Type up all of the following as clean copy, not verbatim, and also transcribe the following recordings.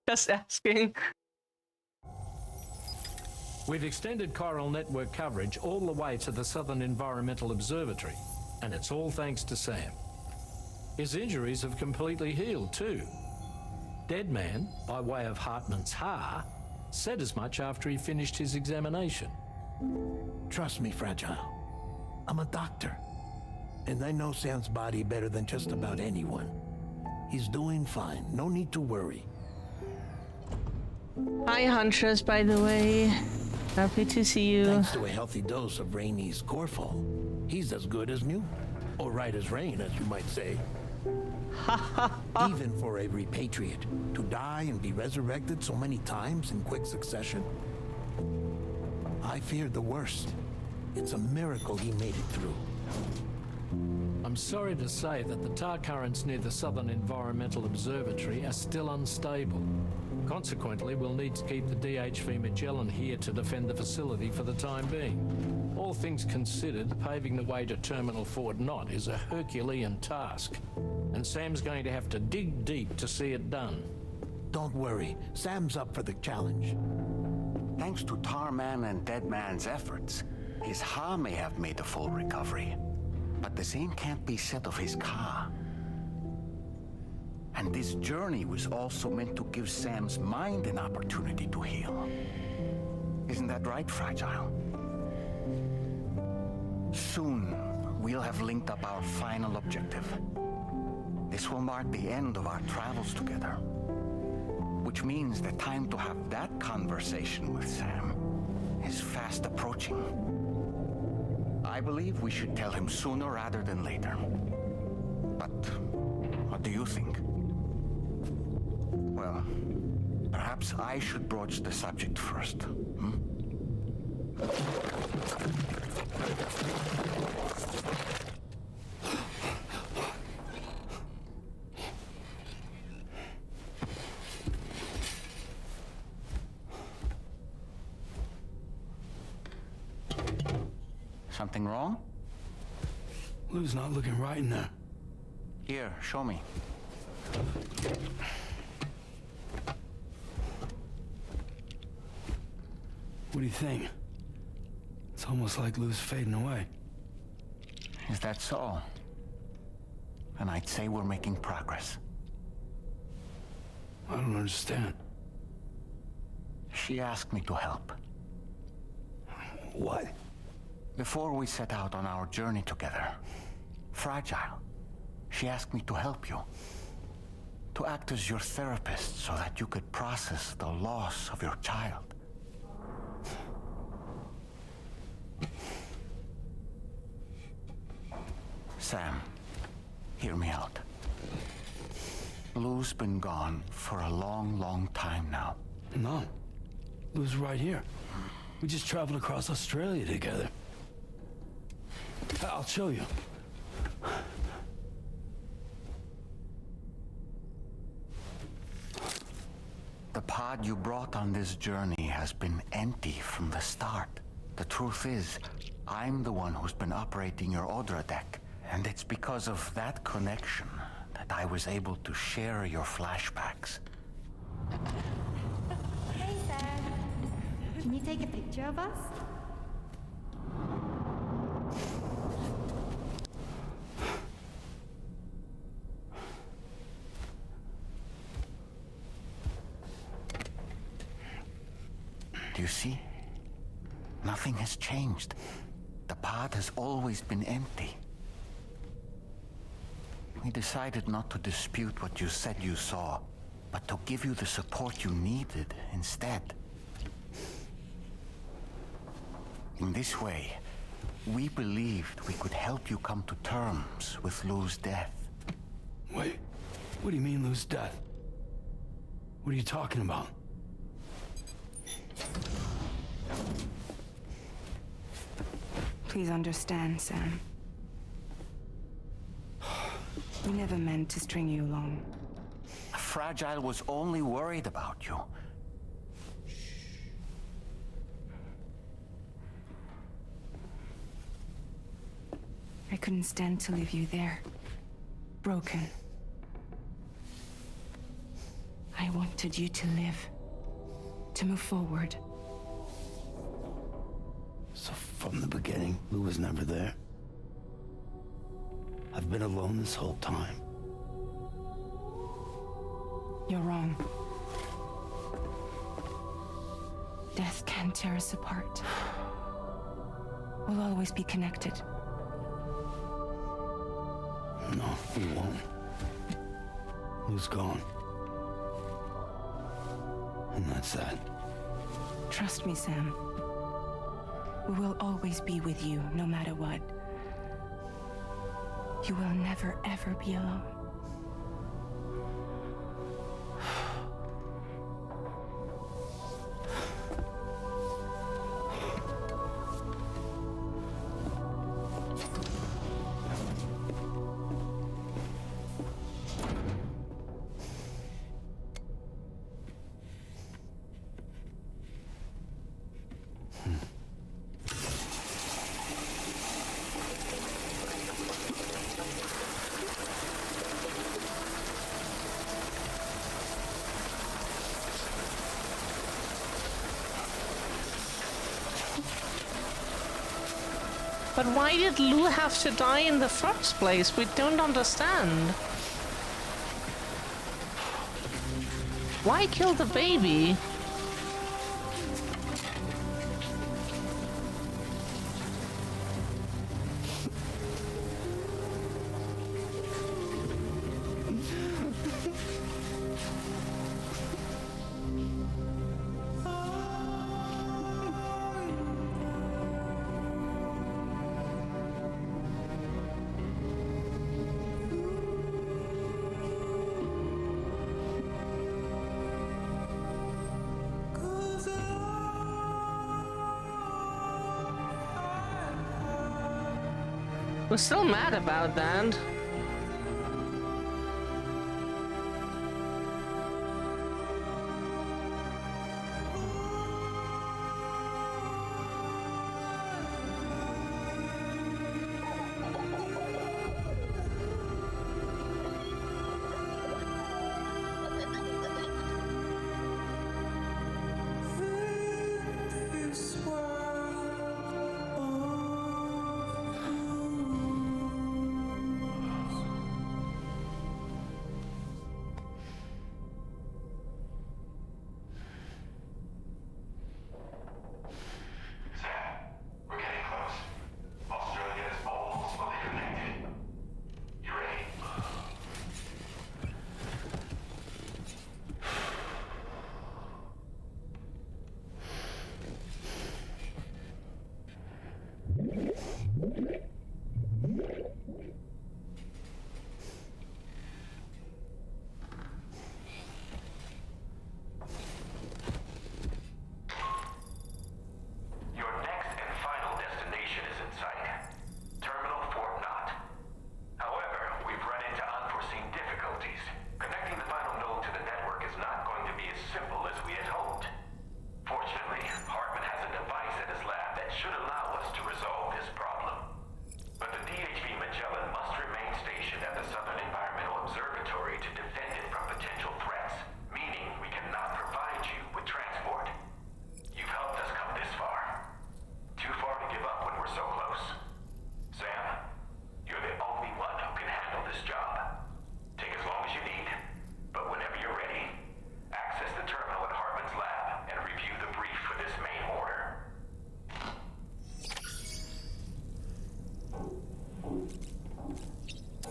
Just asking. We've extended Coral Network coverage all the way to the Southern Environmental Observatory, and it's all thanks to Sam. His injuries have completely healed too. Deadman, by way of Hartman's Ha, said as much after he finished his examination. Trust me, Fragile. I'm a doctor, and I know Sam's body better than just about anyone. He's doing fine. No need to worry. Hi, Huntress, by the way. Happy to see you. Thanks to a healthy dose of Rainey's Corfall, he's as good as new. Or right as rain, as you might say. Even for a repatriate, to die and be resurrected so many times in quick succession. I feared the worst. It's a miracle he made it through. I'm sorry to say that the tar currents near the Southern Environmental Observatory are still unstable. Consequently, we'll need to keep the DHV Magellan here to defend the facility for the time being. All things considered, paving the way to Terminal Fort Knott is a Herculean task, and Sam's going to have to dig deep to see it done. Don't worry, Sam's up for the challenge. Thanks to Tarman and Deadman's efforts, his Ha may have made a full recovery. But the same can't be said of his Ka. And this journey was also meant to give Sam's mind an opportunity to heal. Isn't that right, Fragile? Soon, we'll have linked up our final objective. This will mark the end of our travels together. Which means the time to have that conversation with Sam is fast approaching. I believe we should tell him sooner rather than later. But what do you think? Well, perhaps I should broach the subject first. Something wrong? Lou's not looking right in there. Here, show me. What do you think? It's almost like Lou's fading away. Is that so? And I'd say we're making progress. I don't understand. She asked me to help. What? Before we set out on our journey together, Fragile, she asked me to help you. To act as your therapist so that you could process the loss of your child. Sam, hear me out. Lou's been gone for a long, long time now. No. Lou's right here. We just traveled across Australia together. I'll show you. The pod you brought on this journey has been empty from the start. The truth is, I'm the one who's been operating your Odra deck. And it's because of that connection that I was able to share your flashbacks. Hey, Sam. Can you take a picture of us? Do you see? Nothing has changed. The pod has always been empty. We decided not to dispute what you said you saw, but to give you the support you needed instead. In this way, we believed we could help you come to terms with Lou's death. Wait, what do you mean Lou's death? What are you talking about? Please understand, Sam. We never meant to string you along. Fragile was only worried about you. I couldn't stand to leave you there. Broken. I I wanted you to live. To move forward. So from the beginning, Lou was never there. I've been alone this whole time. You're wrong. Death can tear us apart. We'll always be connected. No, we won't. Lou's gone. And that's that. Trust me, Sam. We will always be with you, no matter what. You will never, ever be alone. But why did Lou have to die in the first place? We don't understand. Why kill the baby? We're still mad about that.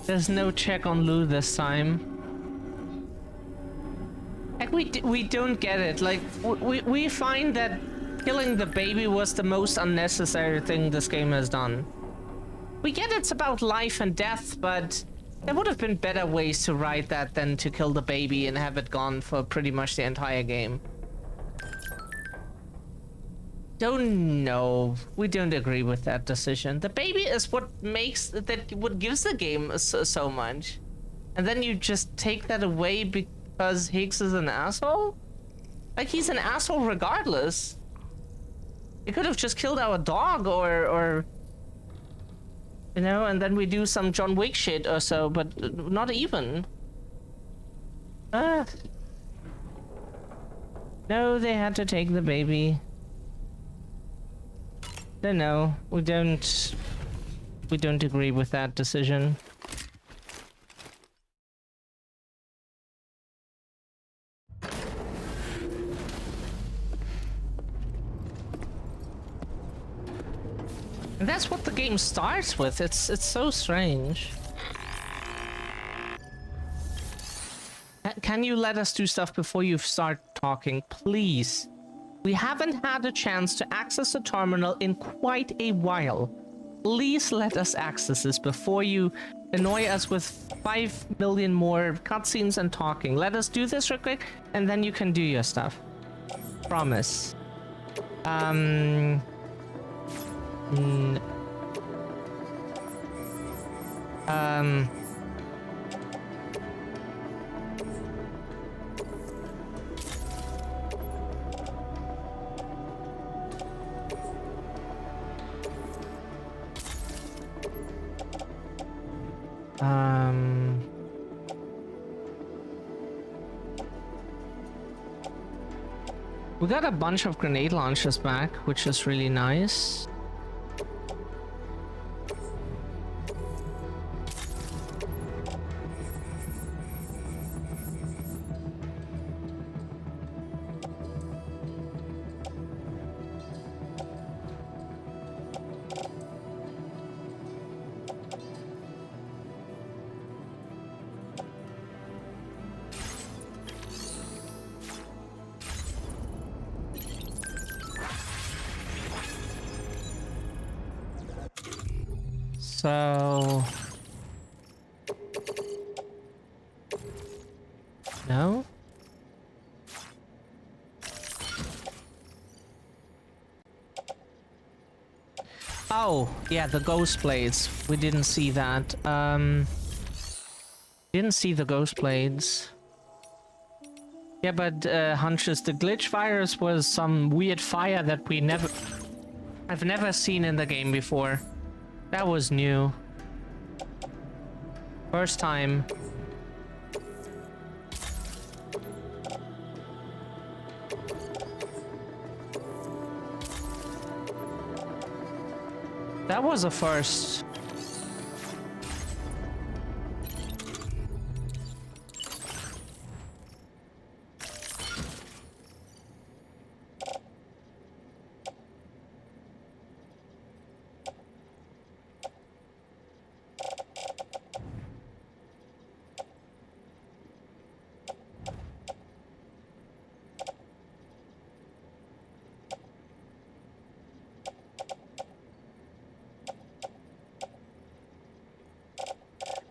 There's no check on Lou this time. Like, we don't get it. Like, we find that killing the baby was the most unnecessary thing this game has done. We get it's about life and death, but there would have been better ways to write that than to kill the baby and have it gone for pretty much the entire game. Don't know. We don't agree with that decision. The baby is what makes what gives the game so much. And then you just take that away because Higgs is an asshole? Like, he's an asshole regardless. He could have just killed our dog or you know, and then we do some John Wick shit or so, but not even. No, they had to take the baby. No, we don't agree with that decision. And that's what the game starts with. It's so strange. Can you let us do stuff before you start talking, please? We haven't had a chance to access the terminal in quite a while. Please let us access this before you annoy us with 5 million more cutscenes and talking. Let us do this real quick, and then you can do your stuff. Promise. Mm, we got a bunch of grenade launchers back, which is really nice. So... No? Oh, yeah, the ghost blades. We didn't see that. Didn't see the ghost blades. Yeah, but Hunches, the glitch virus was some weird fire that I've never seen in the game before. That was new. First time. That was a first.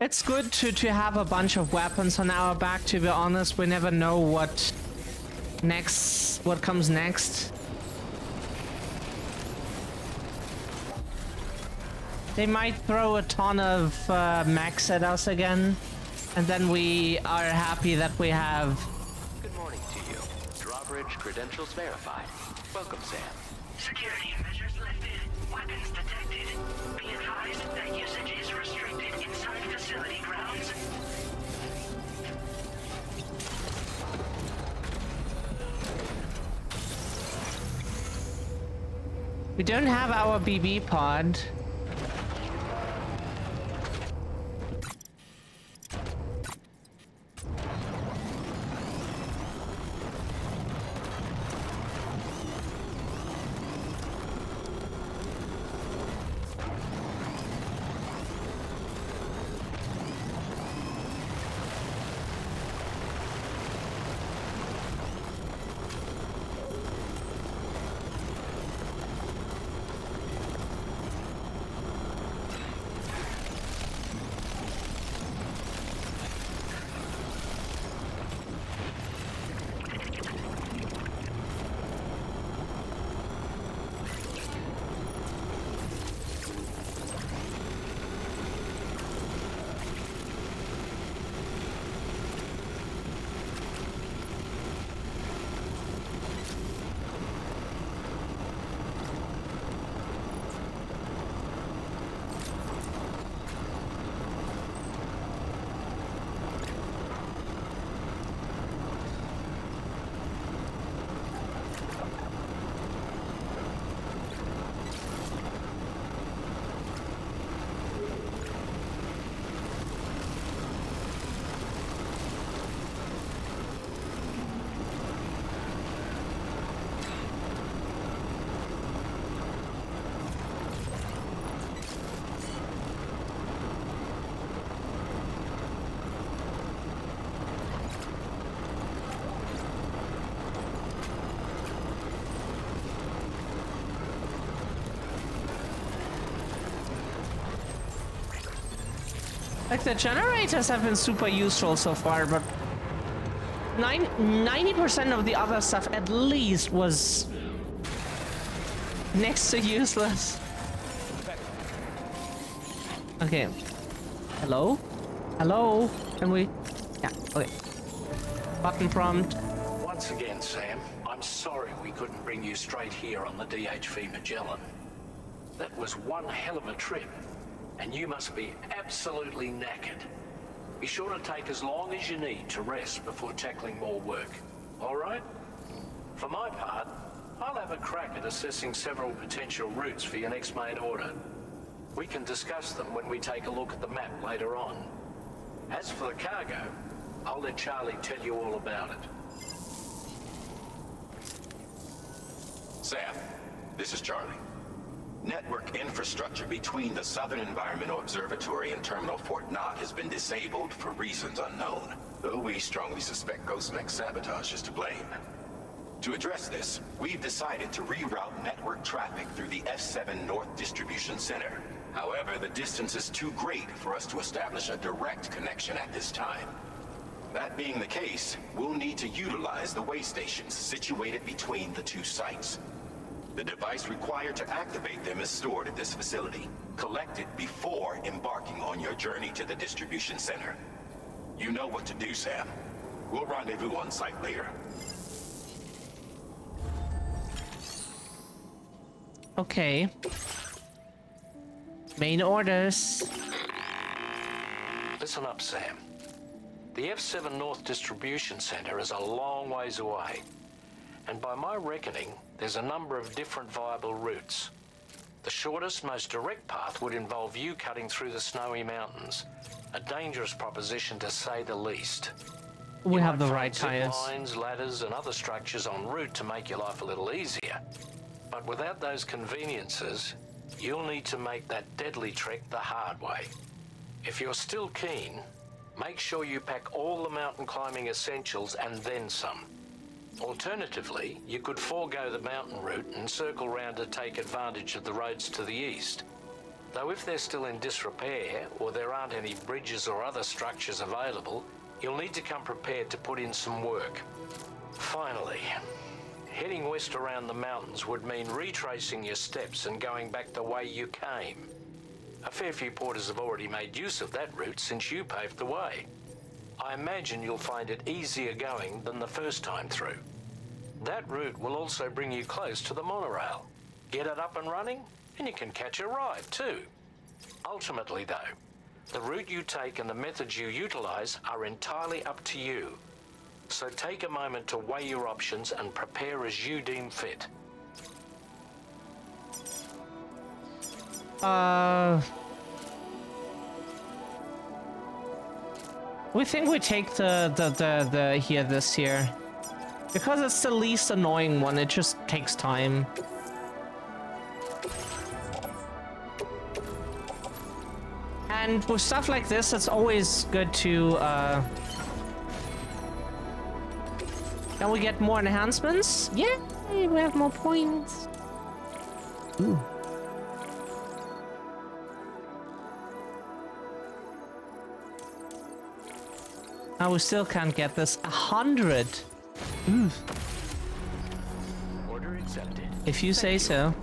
It's good to have a bunch of weapons on our back, to be honest. We never know what comes next. They might throw a ton of mechs at us again, and then we are happy that we have... Good morning to you. Drawbridge credentials verified. Welcome, Sam. Security measures lifted. Weapons detected. Be advised that usage is restricted inside facility grounds. We don't have our BB pod. Like, the generators have been super useful so far, but 90% of the other stuff at least was next to useless. Okay. Hello? Hello? Can we... Yeah, okay. Button prompt. Once again, Sam, I'm sorry we couldn't bring you straight here on the DHV Magellan. That was one hell of a trip, and you must be absolutely knackered. Be sure to take as long as you need to rest before tackling more work. All right? For my part, I'll have a crack at assessing several potential routes for your next main order. We can discuss them when we take a look at the map later on. As for the cargo, I'll let Charlie tell you all about it. Sam, this is Charlie. Network infrastructure between the Southern Environmental Observatory and Terminal Fort Knott has been disabled for reasons unknown, though we strongly suspect Ghostmech's sabotage is to blame. To address this, we've decided to reroute network traffic through the F7 North Distribution Center. However, the distance is too great for us to establish a direct connection at this time. That being the case, we'll need to utilize the way stations situated between the two sites. The device required to activate them is stored at this facility. Collect it before embarking on your journey to the distribution center. You know what to do, Sam. We'll rendezvous on site later. Okay. Main orders. Listen up, Sam. The F7 North Distribution Center is a long ways away. And by my reckoning, there's a number of different viable routes. The shortest, most direct path would involve you cutting through the snowy mountains. A dangerous proposition to say the least. We have the might right find zip tires. lines, ladders, and other structures en route to make your life a little easier. But without those conveniences, you'll need to make that deadly trek the hard way. If you're still keen, make sure you pack all the mountain climbing essentials and then some. Alternatively, you could forego the mountain route and circle round to take advantage of the roads to the east. Though if they're still in disrepair, or there aren't any bridges or other structures available, you'll need to come prepared to put in some work. Finally, heading west around the mountains would mean retracing your steps and going back the way you came. A fair few porters have already made use of that route since you paved the way. I imagine you'll find it easier going than the first time through. That route will also bring you close to the monorail. Get it up and running, and you can catch a ride too. Ultimately though, the route you take and the methods you utilize are entirely up to you. So take a moment to weigh your options and prepare as you deem fit. We think we take this here. Because it's the least annoying one, it just takes time. And with stuff like this, it's always good to, Can we get more enhancements? Yay, we have more points. Ooh. Now we still can't get this 100. Ooh. Order accepted. If you say so.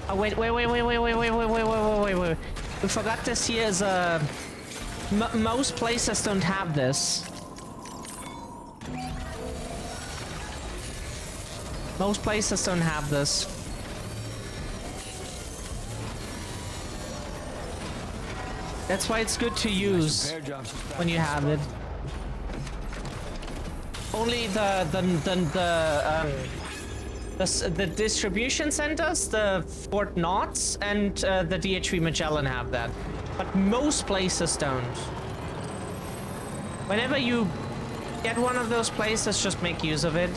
Oh wait. We forgot this here is a. Most places don't have this. Most places don't have this. That's why it's good to use when you have it. Only the distribution centers, the Fort Knotts, and the DHV Magellan have that, but most places don't. Whenever you get one of those places, just make use of it.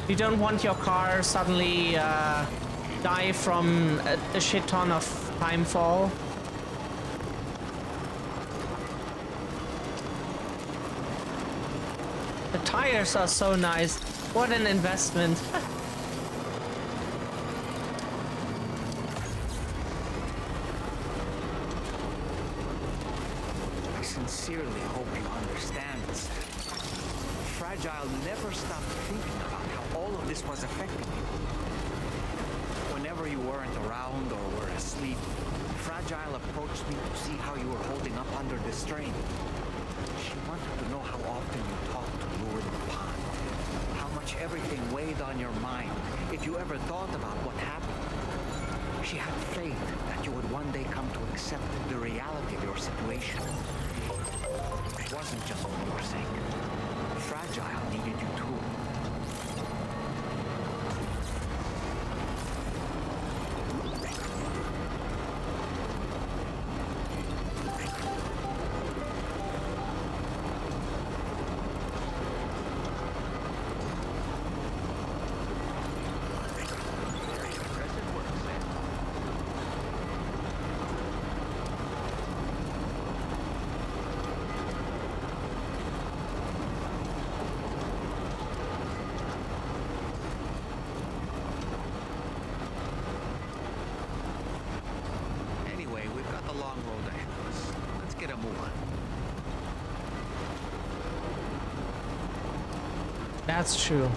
You don't want your car suddenly die from a shit ton of time fall. The tires are so nice. What an investment. sincerely hope you understand, Sam. Fragile never stopped thinking about how all of this was affecting you. Whenever you weren't around or were asleep, Fragile approached me to see how you were holding up under the strain. She wanted to know how often you talked to Lure in the pond, how much everything weighed on your mind, if you ever thought about what happened. She had faith that you would one day come to accept the reality of your situation. It wasn't just for your sake. Fragile needed you too. That's true.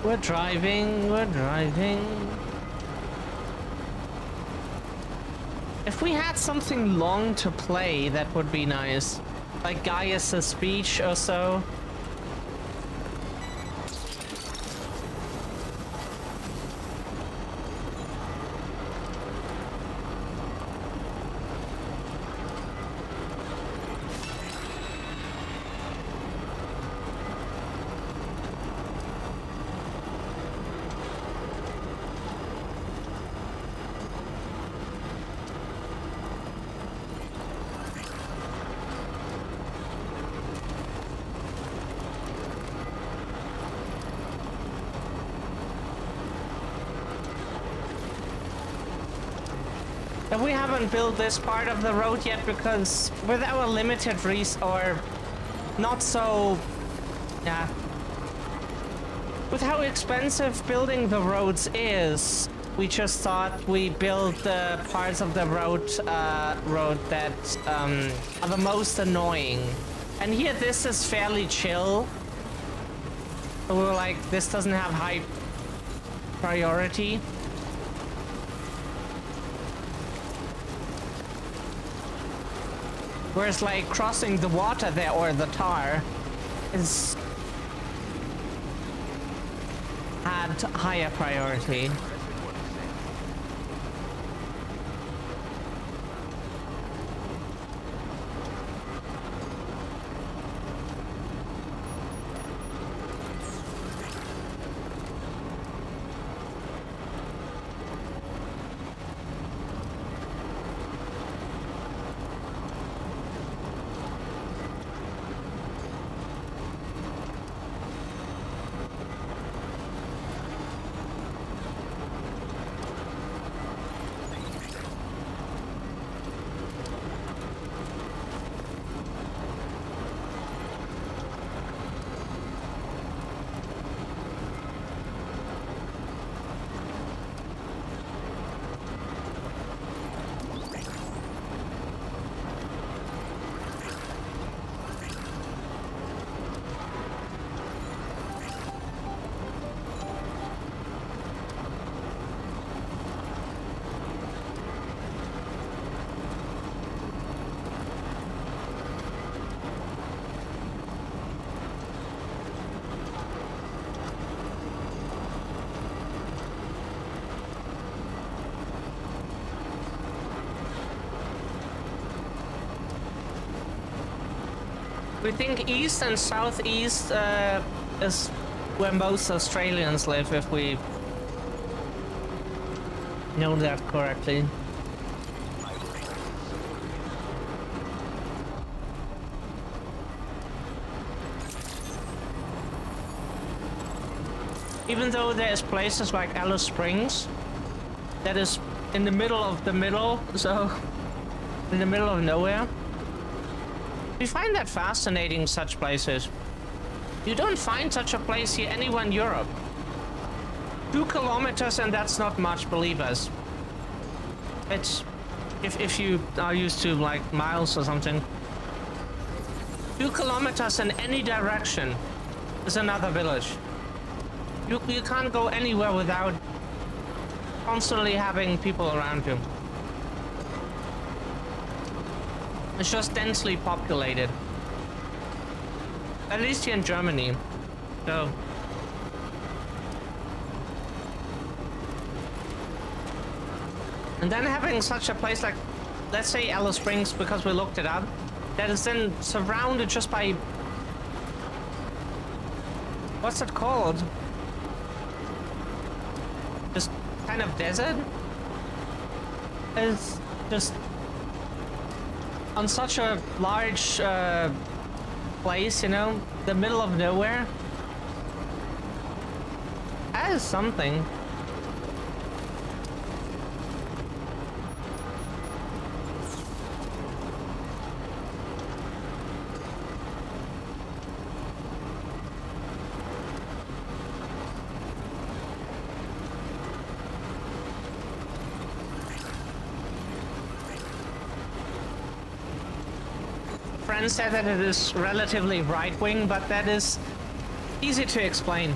We're driving, we're driving. If we had something long to play, that would be nice. Like Gaius' speech or so. And we haven't built this part of the road yet because with our limited or not so, yeah. With how expensive building the roads is, we just thought we build the parts of the road that are the most annoying. And here this is fairly chill. So we were like, this doesn't have high priority. Whereas like crossing the water there or the tar is had higher priority. We think east and southeast is where most Australians live, if we know that correctly. even though there's places like Alice Springs that is in the middle of the middle, so in the middle of nowhere. We find that fascinating, such places. You don't find such a place here anywhere in Europe. 2 kilometers, and that's not much, believe us. It's if you are used to like miles or something. 2 kilometers in any direction is another village. You can't go anywhere without constantly having people around you. It's just densely populated. At least here in Germany. So and then having such a place like, let's say Alice Springs, because we looked it up, that is then surrounded just by, what's it called? Just kind of desert? It's just on such a large place, you know, the middle of nowhere. That is something. Friends said that it is relatively right-wing, but that is easy to explain.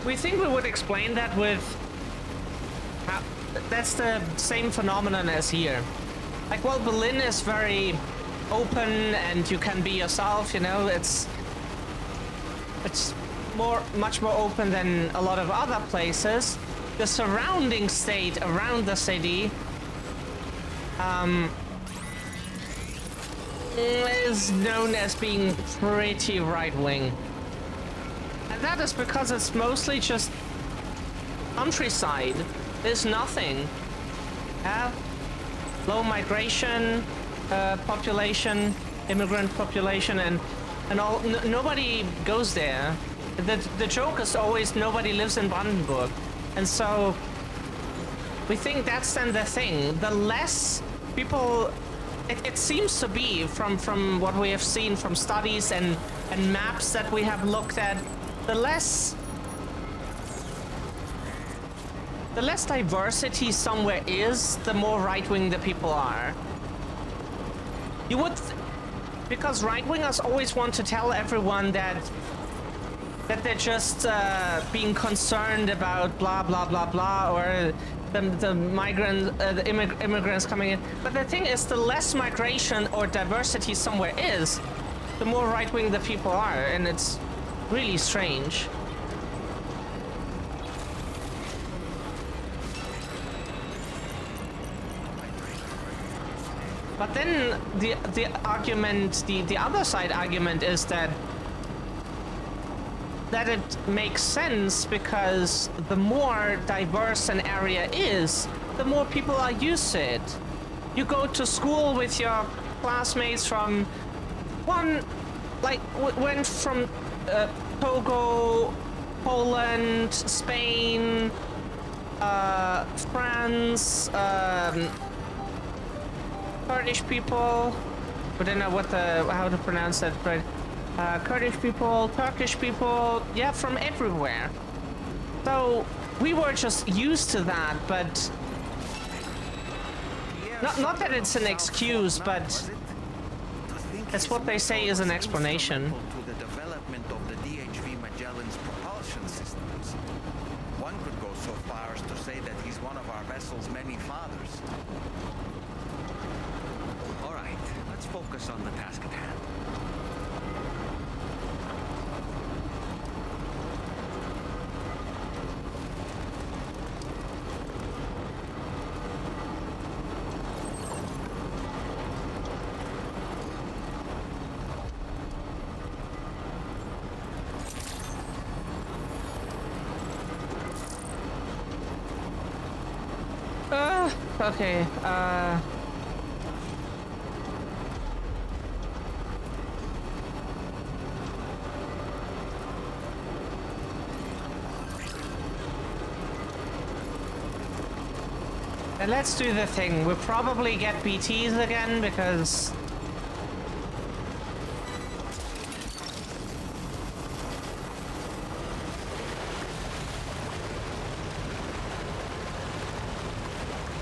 We think we would explain that with how that's the same phenomenon as here. Like, well, Berlin is very open and you can be yourself, you know, it's much more open than a lot of other places. The surrounding state around the city is known as being pretty right-wing. And that is because it's mostly just countryside. There's nothing. Low migration, population, immigrant population, and all. Nobody goes there. The joke is always nobody lives in Brandenburg. And so we think that's then the thing. The less people, it seems to be from what we have seen from studies and maps that we have looked at, the less diversity somewhere is, the more right-wing the people are. You would, because right-wingers always want to tell everyone that they're just being concerned about blah blah blah blah, or the immigrants coming in. But the thing is, the less migration or diversity somewhere is, the more right-wing the people are, and it's really strange. But then the argument, the other side argument is that it makes sense, because the more diverse an area is, the more people are used to it. You go to school with your classmates from went from Togo, Poland, Spain, France, Kurdish people. I don't know how to pronounce that, but Kurdish people, Turkish people, yeah, from everywhere. So we were just used to that, but not that it's an excuse, but that's what they say is an explanation. To the development of the DHV Magellan's propulsion systems. One could go so far as to say that he's one of our vessel's many fathers. All right, let's focus on the task at hand. Okay, And let's do the thing. We'll probably get BTs again because...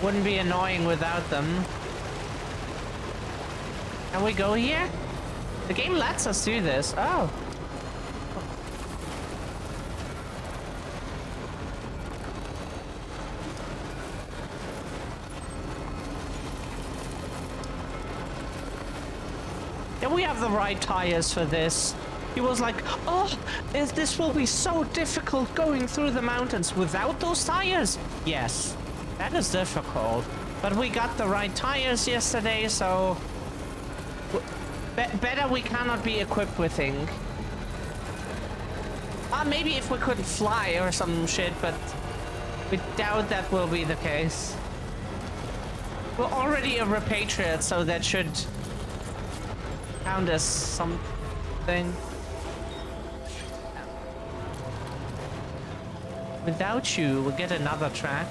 wouldn't be annoying without them. Can we go here? The game lets us do this. Oh. Yeah, we have the right tires for this. He was like, oh, this will be so difficult going through the mountains without those tires. Yes, that is difficult. But we got the right tires yesterday, so... better we cannot be equipped with things. Maybe if we could fly or some shit, but we doubt that will be the case. We're already a repatriate, so that should count as something. Without you, we'll get another track.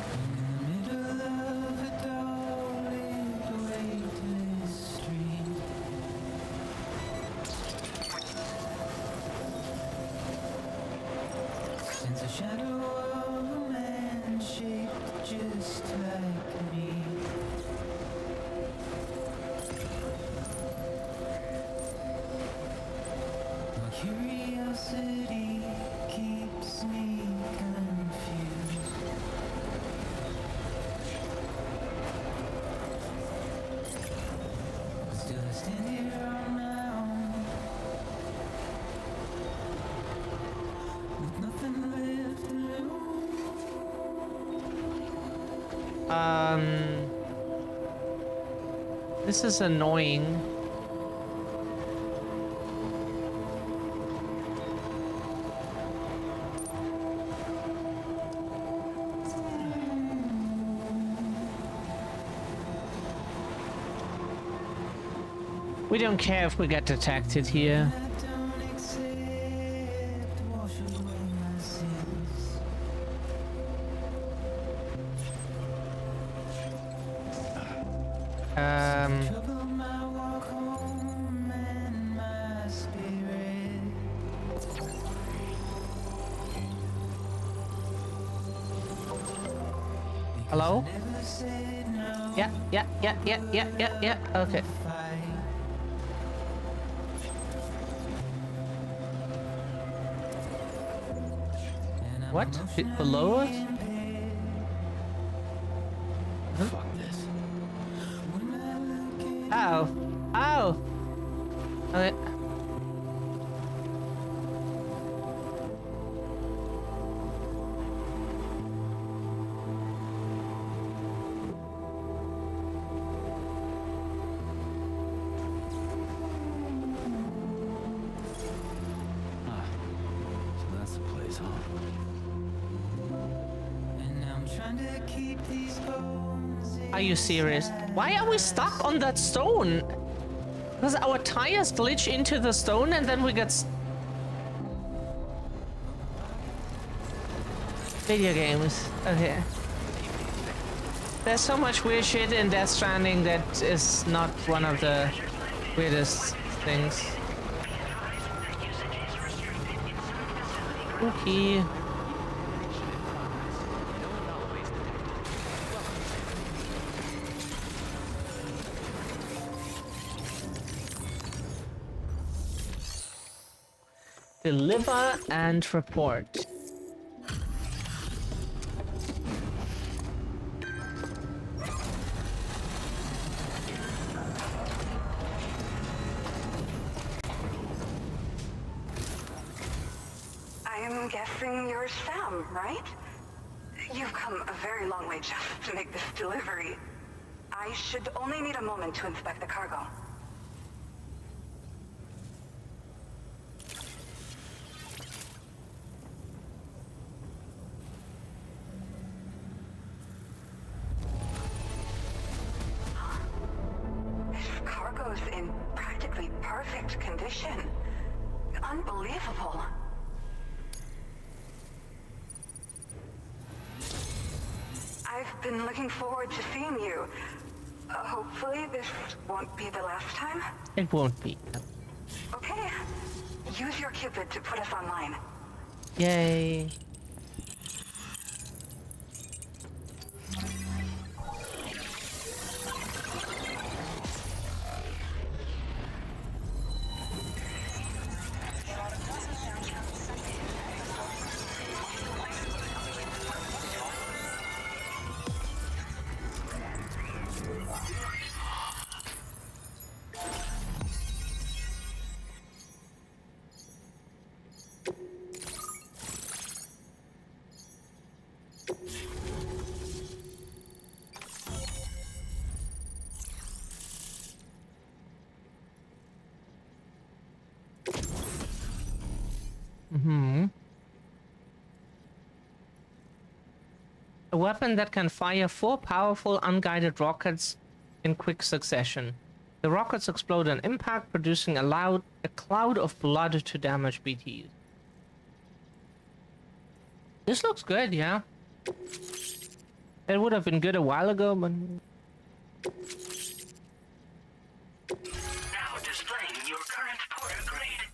This is annoying. We don't care if we get detected here. Hello? Yeah. Okay. What? Below us? Huh? Fuck this. Oh. Oh. Okay. Are you serious? Why are we stuck on that stone? Because our tires glitch into the stone and then we get... Video games. Okay. There's so much weird shit in Death Stranding that is not one of the weirdest things. Okay. Deliver and report. I'm guessing you're Sam, right? You've come a very long way just to make this delivery. I should only need a moment to inspect the cargo. Cargo's in practically perfect condition. Unbelievable. I've been looking forward to seeing you. Hopefully this won't be the last time. It won't be. Okay. Use your Cupid to put us online. Yay. A weapon that can fire 4 powerful unguided rockets in quick succession. The rockets explode on impact, producing a cloud of blood to damage BTs. This looks good, yeah. It would have been good a while ago, but... Now displaying your current porter grade.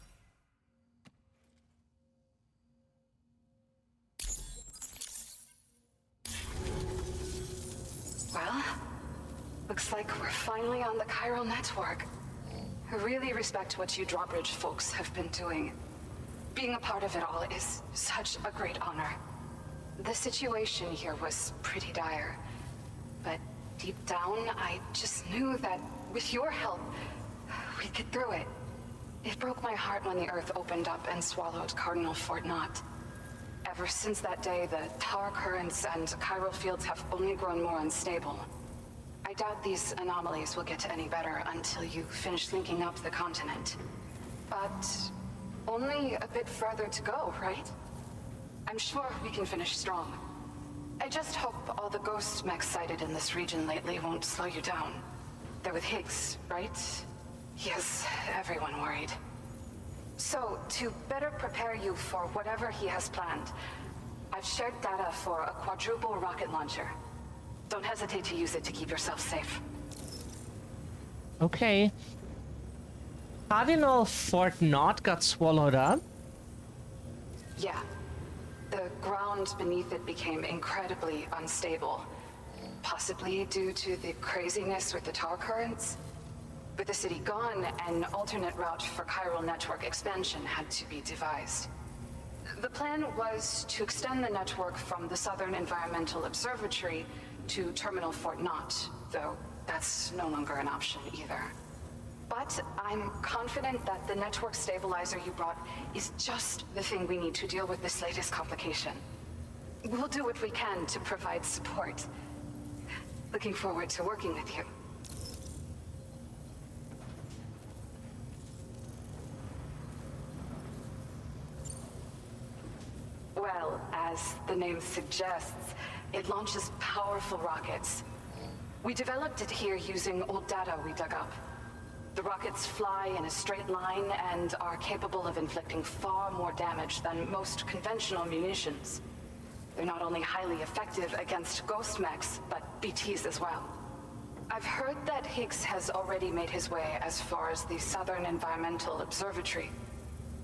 Well, looks like we're finally on the chiral network. I really respect what you drawbridge folks have been doing. Being a part of it all is such a great honor. The situation here was pretty dire, but deep down, I just knew that with your help, we'd get through it. It broke my heart when the Earth opened up and swallowed Cardinal Fort Knott. Ever since that day, the tar currents and chiral fields have only grown more unstable. I doubt these anomalies will get any better until you finish linking up the continent. But only a bit further to go, right? I'm sure we can finish strong. I just hope all the ghost mechs sighted in this region lately won't slow you down. They're with Higgs, right? He has everyone worried. So, to better prepare you for whatever he has planned, I've shared data for a quadruple rocket launcher. Don't hesitate to use it to keep yourself safe. Okay. Cardinal Fort Knott got swallowed up? Yeah. The ground beneath it became incredibly unstable. Possibly due to the craziness with the tar currents. With the city gone, an alternate route for chiral network expansion had to be devised. The plan was to extend the network from the Southern Environmental Observatory to Terminal Fort Knott, though that's no longer an option either. But I'm confident that the network stabilizer you brought is just the thing we need to deal with this latest complication. We'll do what we can to provide support. Looking forward to working with you. Well, as the name suggests, it launches powerful rockets. We developed it here using old data we dug up. The rockets fly in a straight line and are capable of inflicting far more damage than most conventional munitions. They're not only highly effective against ghost mechs, but BTs as well. I've heard that Higgs has already made his way as far as the Southern Environmental Observatory.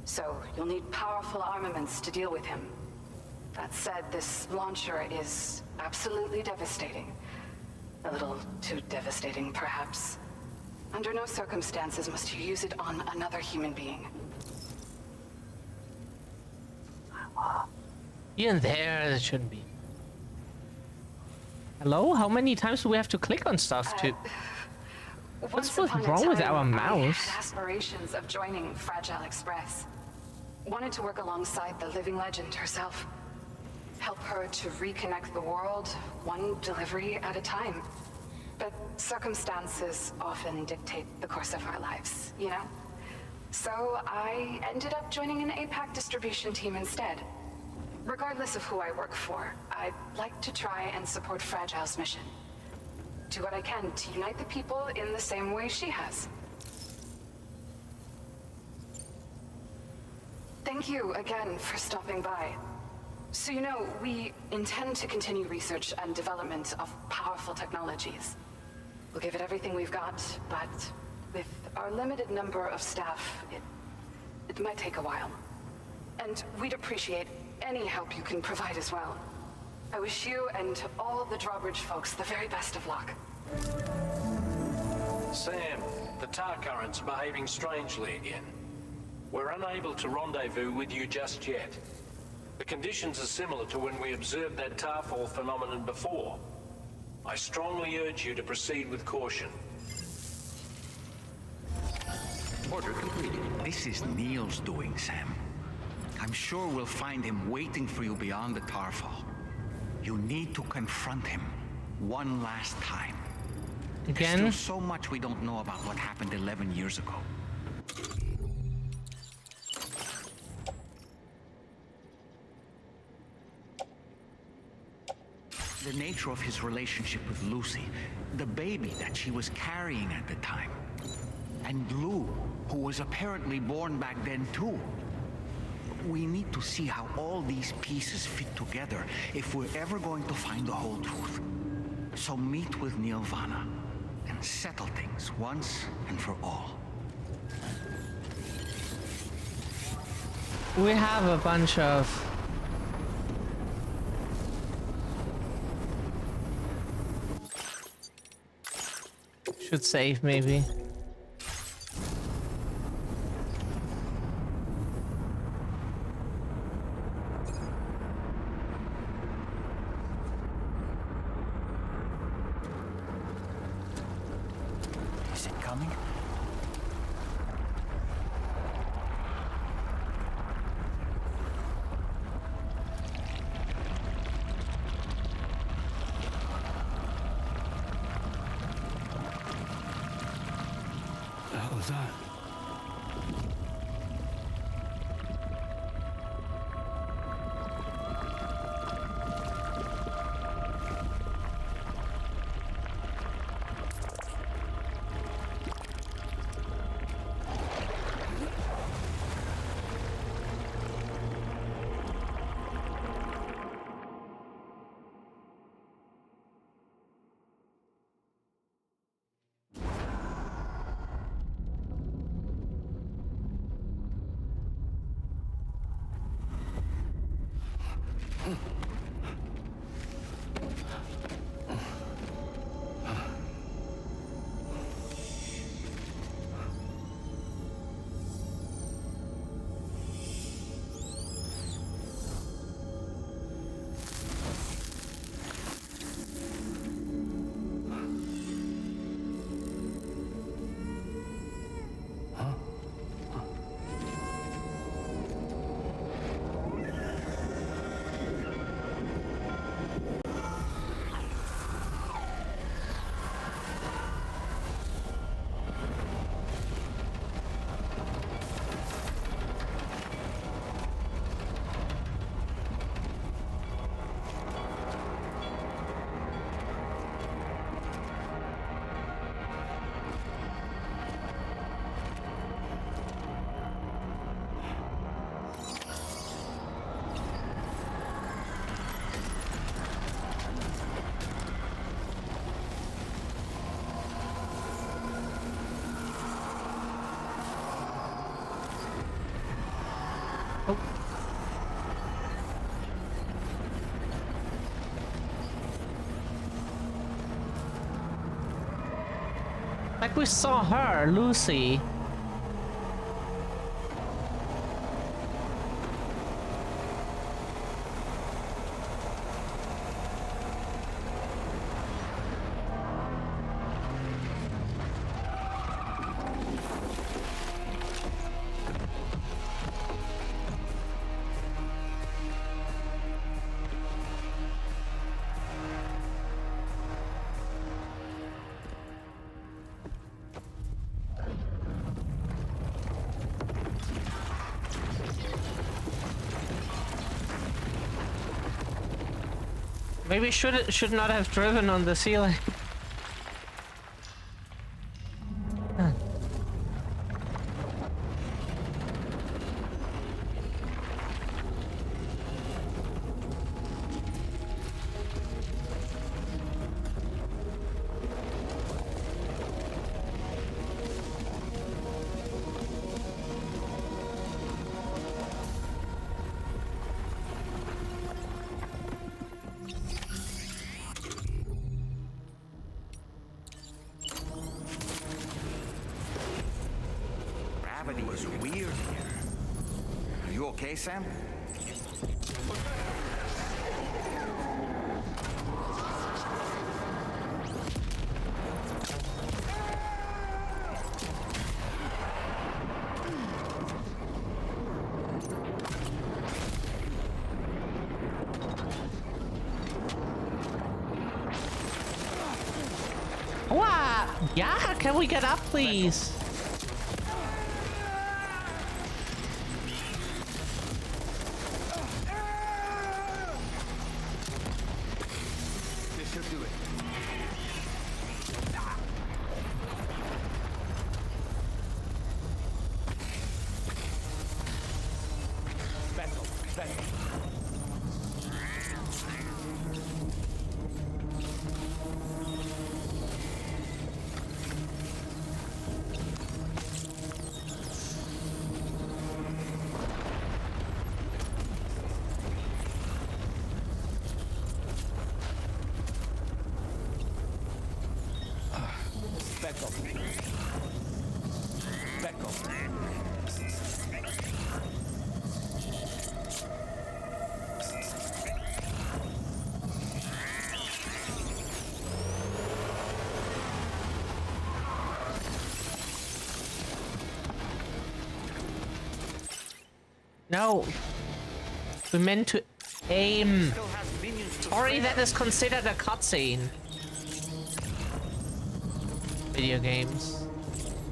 So you'll need powerful armaments to deal with him. That said, this launcher is absolutely devastating. A little too devastating, perhaps. Under no circumstances must you use it on another human being. Even there, it shouldn't be. Hello? How many times do we have to click on stuff to... What's wrong with our mouse? I had aspirations of joining Fragile Express. Wanted to work alongside the living legend herself. Help her to reconnect the world, one delivery at a time. But circumstances often dictate the course of our lives, you know? So I ended up joining an APAC distribution team instead. Regardless of who I work for, I'd like to try and support Fragile's mission. Do what I can to unite the people in the same way she has. Thank you again for stopping by. So you know, we intend to continue research and development of powerful technologies. We'll give it everything we've got, but with our limited number of staff, it might take a while. And we'd appreciate any help you can provide as well. I wish you and all the Drawbridge folks the very best of luck. Sam, the tar current's behaving strangely again. We're unable to rendezvous with you just yet. The conditions are similar to when we observed that tarfall phenomenon before. I strongly urge you to proceed with caution. Order completed. This is Neil's doing, Sam. I'm sure we'll find him waiting for you beyond the tarfall. You need to confront him one last time. Again? There's still so much we don't know about what happened 11 years ago. The nature of his relationship with Lucy, the baby that she was carrying at the time, and Lou, who was apparently born back then too. We need to see how all these pieces fit together if we're ever going to find the whole truth. So meet with Neil Vanna and settle things once and for all. We have a bunch of... Should save, maybe. Is it coming? What the hell is that? Like we saw her, Lucy. Maybe should not have driven on the ceiling. Huh. Okay, Sam? What? Yeah, can we get up, please? This should do it. No. We meant to aim. Sorry, that is considered a cutscene. Video games.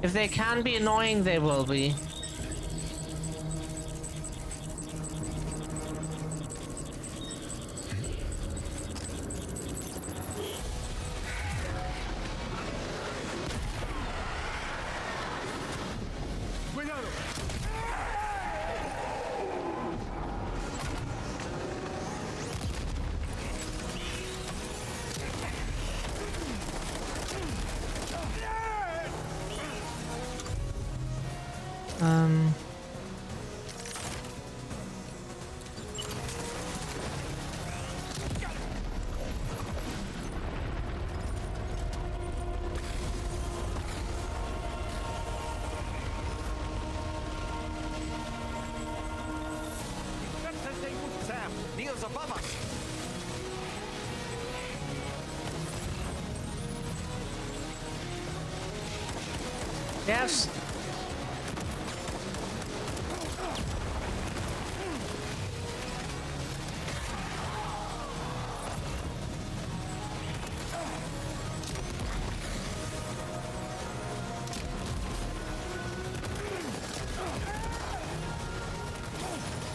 If they can be annoying, they will be. Sam, Neil's above us. Yes.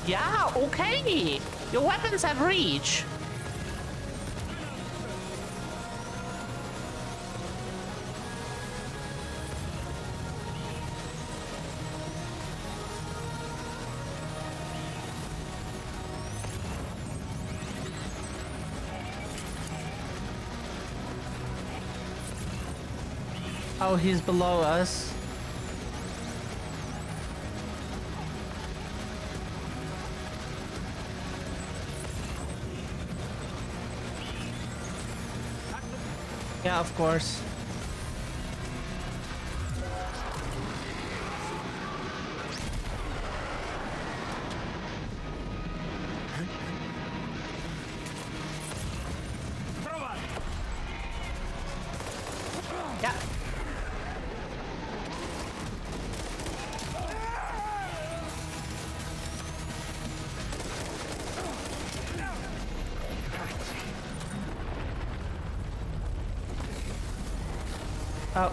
Yeah, okay. Your weapons have reach. Oh, he's below us. Yeah, of course. Yeah. Oh.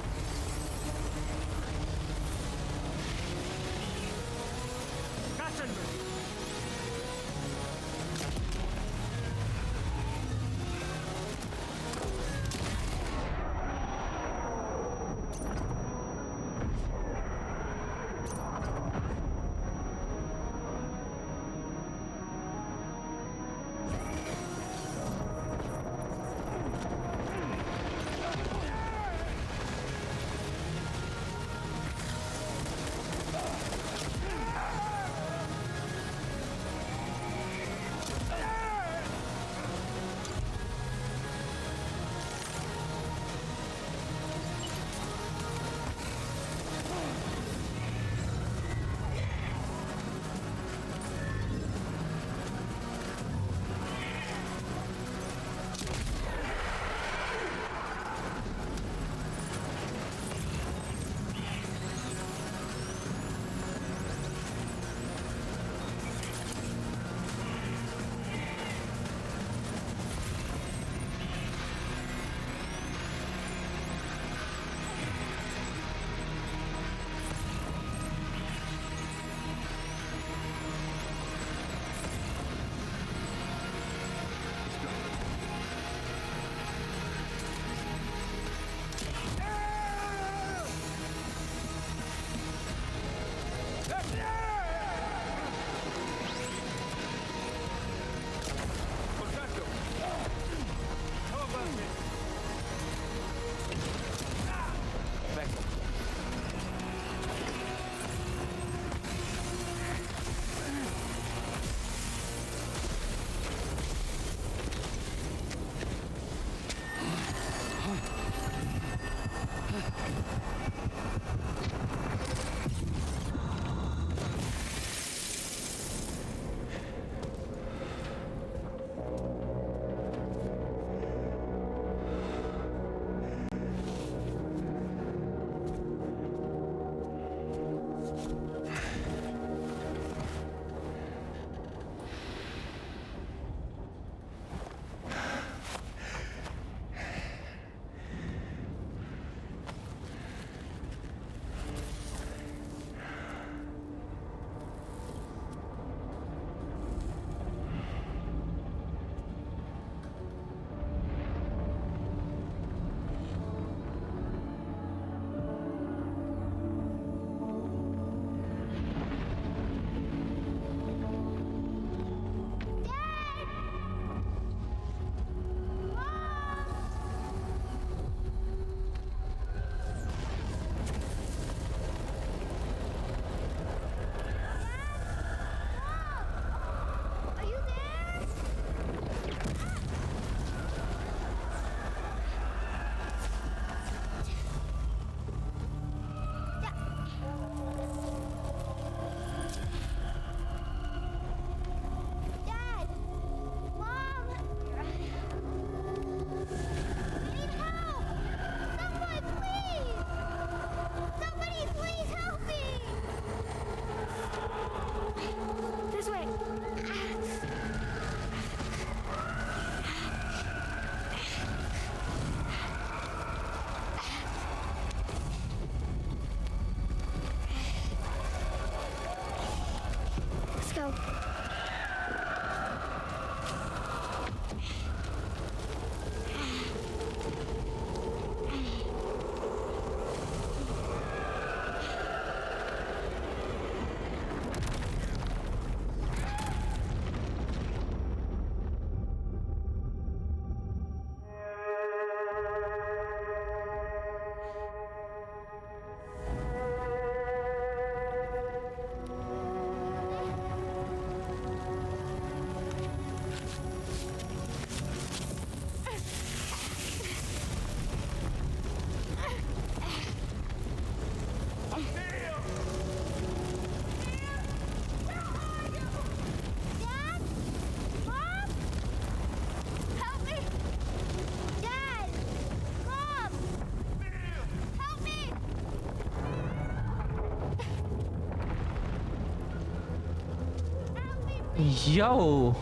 Yo.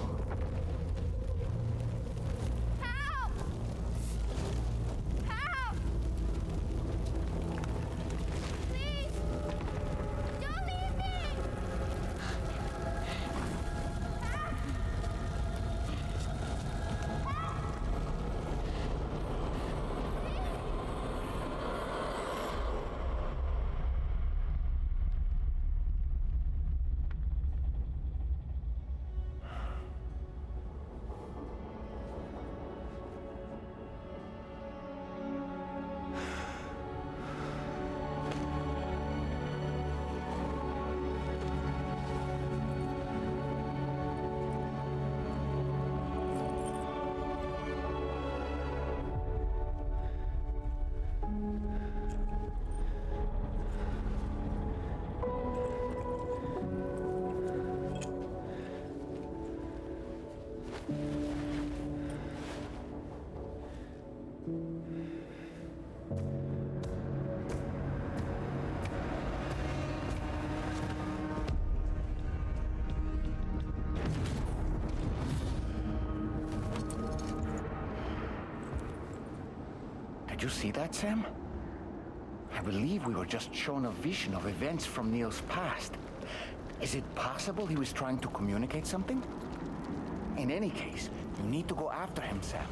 Did you see that, Sam? I believe we were just shown a vision of events from Neil's past. Is it possible he was trying to communicate something? In any case, you need to go after him, Sam.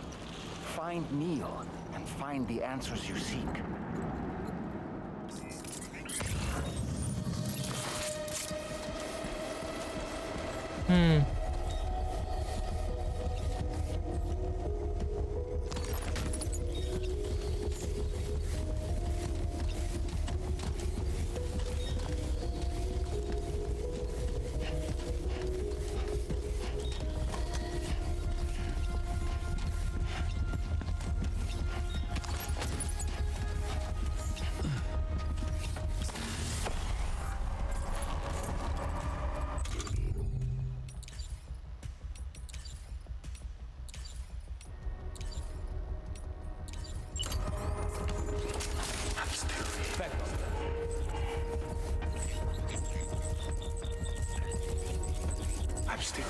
Find Neil and find the answers you seek. I'm still.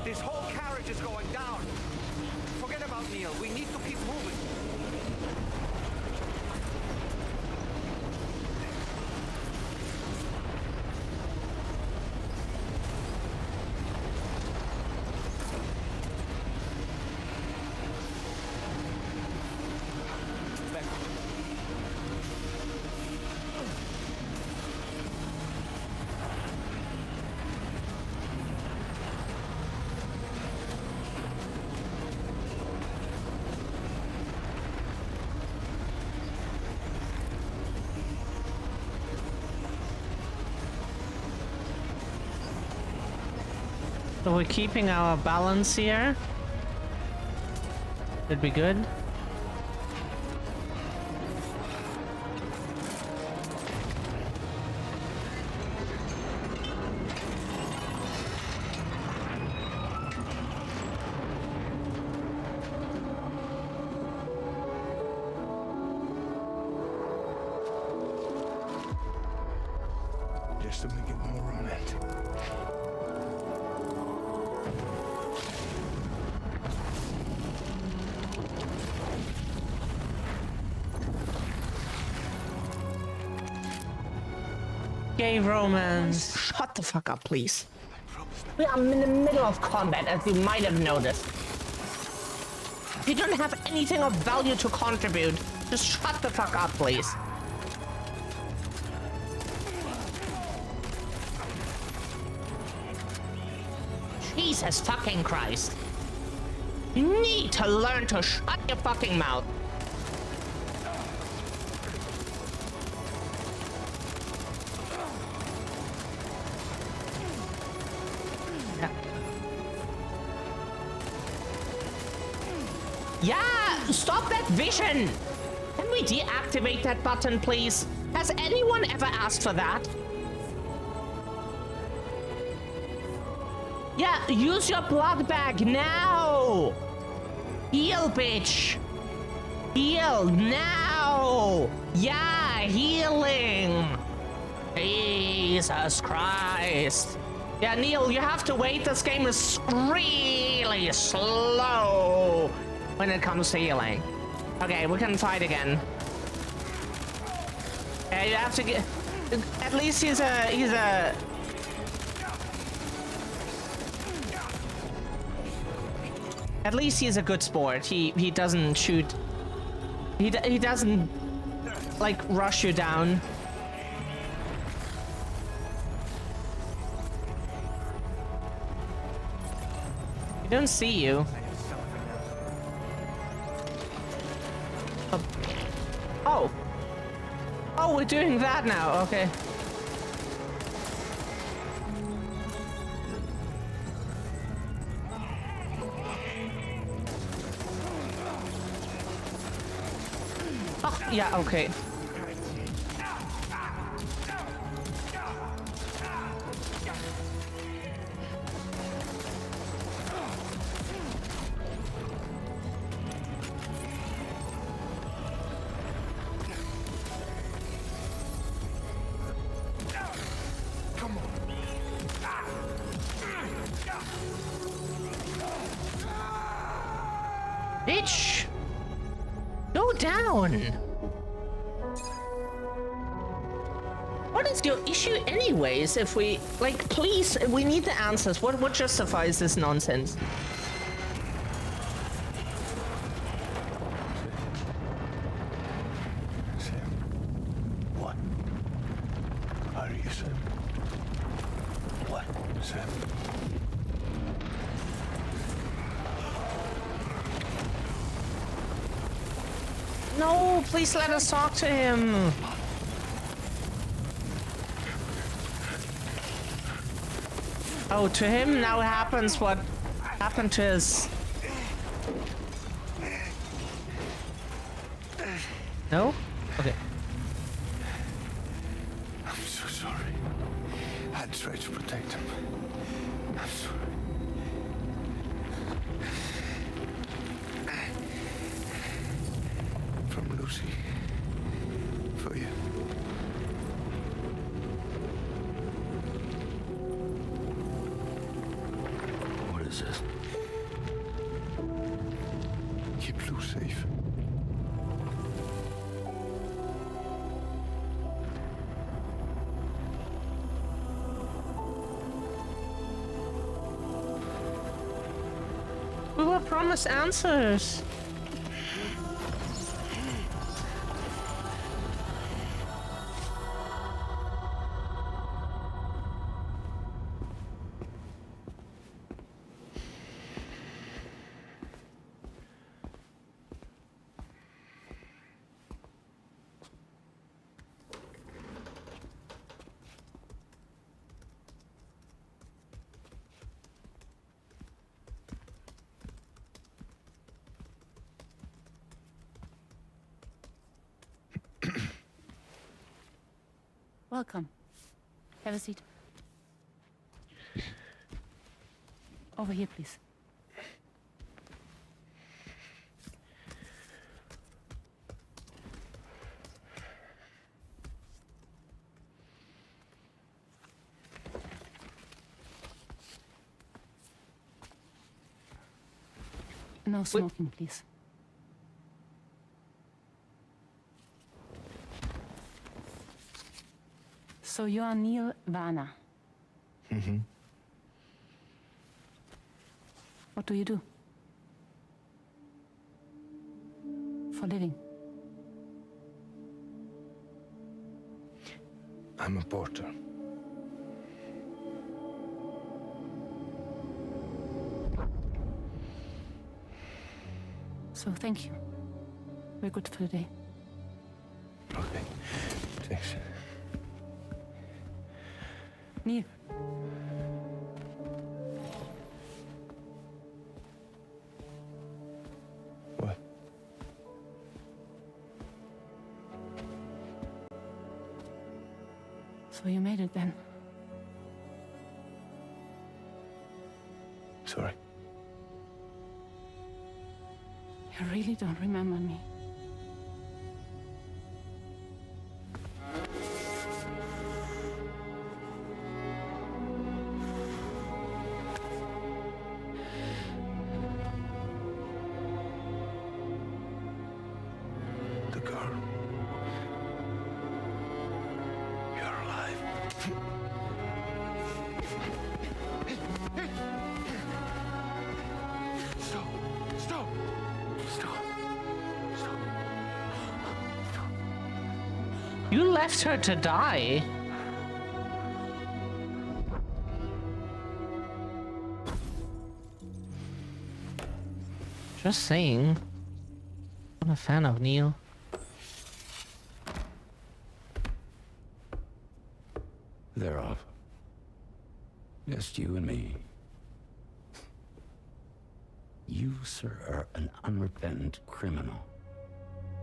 This whole carriage is going down. Forget about Neil. We need to keep moving. So we're keeping our balance here. Should be good. Just to make it more romantic. Gay romance. Shut the fuck up, please. I'm in the middle of combat, as you might have noticed. You don't have anything of value to contribute. Just shut the fuck up, please. Jesus fucking Christ. You need to learn to shut your fucking mouth. Yeah, stop that vision! Can we deactivate that button, please? Has anyone ever asked for that? Yeah, use your blood bag now! Heal, bitch! Heal now! Yeah, healing! Jesus Christ! Yeah, Neil, you have to wait. This game is really slow when it comes to healing. Okay, we can fight again. Yeah, you have to get. At least he's a. At least he's a good sport. He doesn't shoot. He doesn't like rush you down. I don't see you. Oh. Oh, we're doing that now. Okay. Oh, yeah, okay. Bitch! Go down! What is your issue anyways if we... Like, please, we need the answers. What justifies this nonsense? Sam. What? Are you Sam? What, Sam? No, please let us talk to him. Oh, to him now happens what happened to his... No? Okay. I'm so sorry. I tried to protect him. I'm sorry. From Lucy. For you. What is this? Keep Lou safe. We were promised answers. Welcome. Have a seat. Over here, please. No smoking, please. So you are Neil Varner. Mm-hmm. What do you do? For a living? I'm a porter. So thank you. We're good for the day. Okay. Thanks. Neil. What? So you made it then? Sorry. You really don't remember me. The girl. You're alive. Stop! Stop! Stop! Stop! Stop! You left her to die. Just saying. I'm a fan of Neil. They're off. Just you and me. You, sir, are an unrepentant criminal.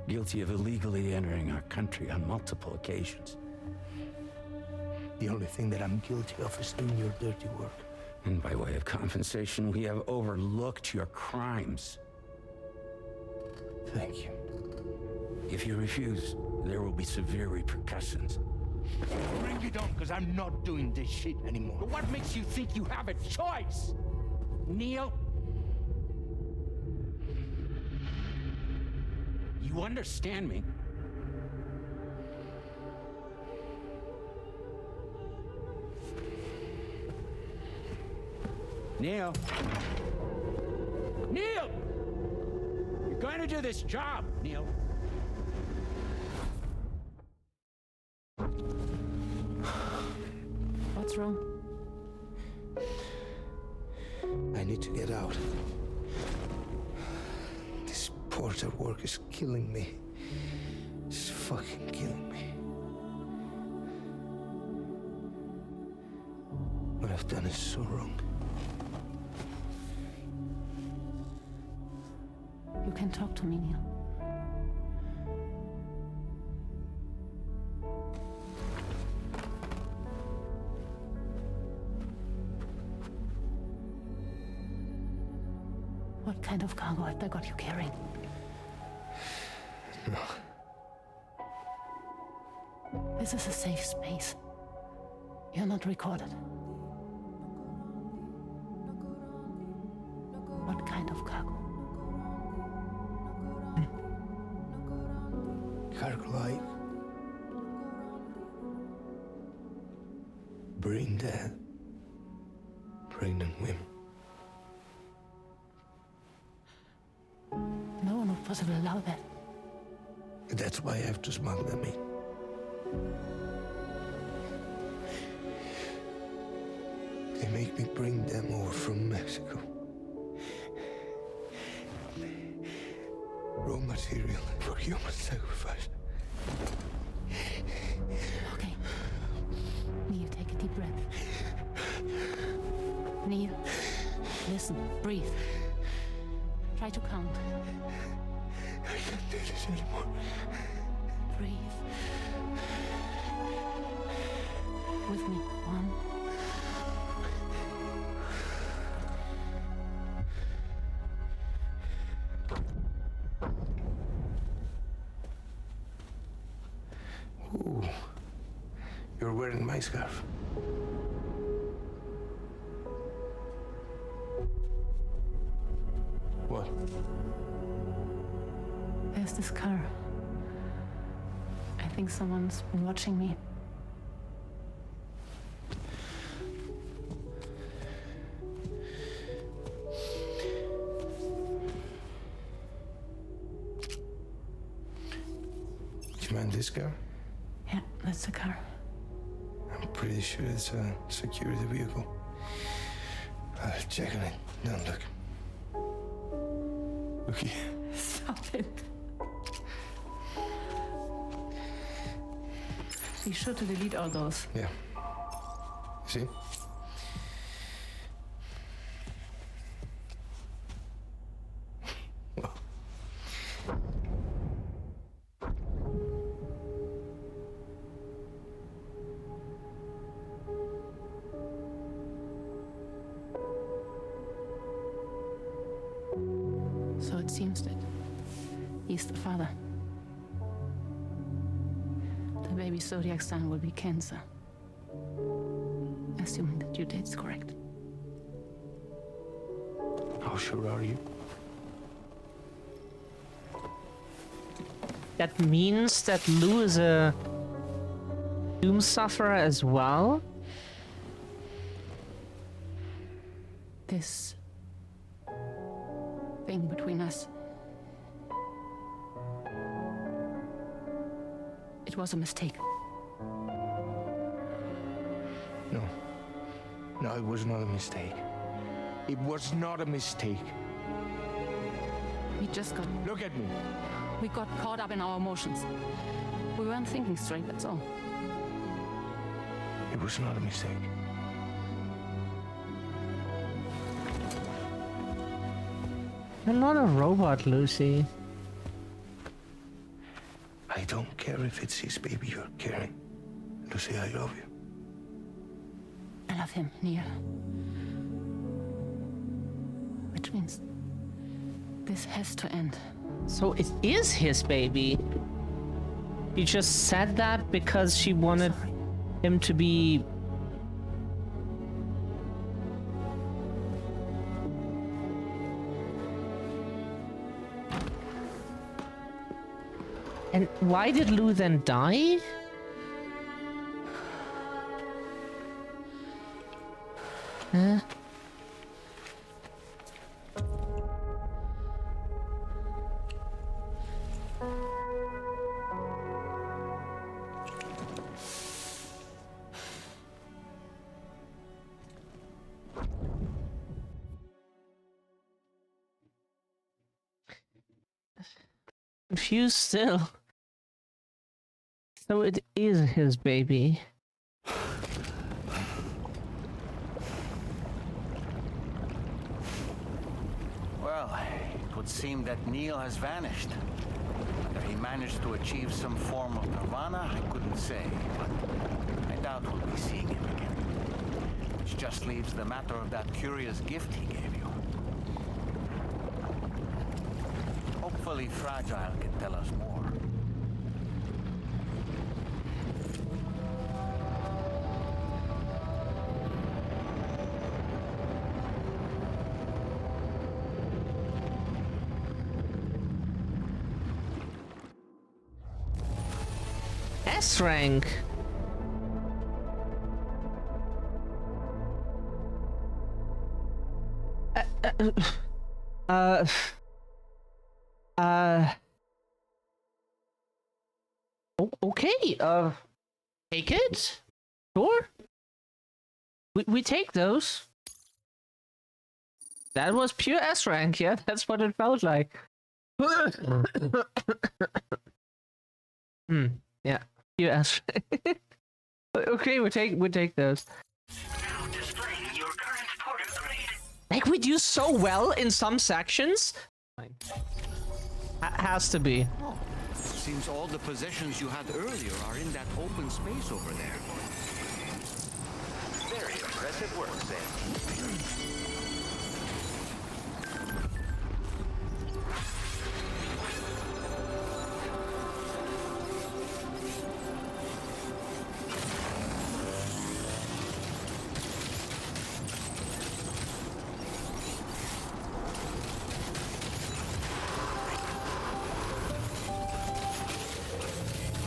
Guilty of illegally entering our country on multiple occasions. The only thing that I'm guilty of is doing your dirty work. And by way of compensation, we have overlooked your crimes. Thank you. If you refuse, there will be severe repercussions. Bring it on, because I'm not doing this shit anymore. But what makes you think you have a choice? Neil? You understand me? Neil? Neil! You're going to do this job, Neil. What's wrong? I need to get out. This porter work is killing me. It's fucking killing me. What I've done is so wrong. You can talk to me, Neil. What kind of cargo have they got you carrying? No. This is a safe space. You're not recorded. What kind of cargo? Cargo like brain dead, pregnant women. No one would possibly allow that. That's why I have to smuggle them in. They make me bring them over from Mexico. Raw material for human sacrifice. Okay. Neil, take a deep breath. Neil, listen, breathe. Try to count. I can't do this anymore. Breathe. With me. 1. Ooh, you're wearing my scarf. What? There's this car. I think someone's been watching me. Do you mind this car? Yeah, that's the car. I'm pretty sure it's a security vehicle. Check on it. Don't look. Look here. Stop it. Be sure to delete all those. Yeah. See? So it seems that he's the father. The baby zodiac sign will be Cancer. Assuming the due date's correct. How sure are you? That means that Lou is a doom sufferer as well? This thing between us. It was a mistake. No. No, it was not a mistake. It was not a mistake. We just got... Look at me. We got caught up in our emotions. We weren't thinking straight, that's all. It was not a mistake. You're not a robot, Lucy. I don't care if it's his baby you're carrying. Lucy, I love you. I love him, Neil. Which means this has to end. So it is his baby. He just said that because she wanted him to be... And why did Lou then die? Huh? Confused still. So it is his baby. Well, it would seem that Neil has vanished. Whether he managed to achieve some form of nirvana, I couldn't say, but I doubt we'll be seeing him again. Which just leaves the matter of that curious gift he gave you. Hopefully Fragile can tell us more. S rank. Okay. Take it. Sure. We take those. That was pure S rank. Yeah, that's what it felt like. Yeah. Pure S rank. Okay, we take those. Now displaying your current porter grade. Like we do so well in some sections. Has to be. since all the possessions you had earlier are in that open space over there. Very impressive work, Sam.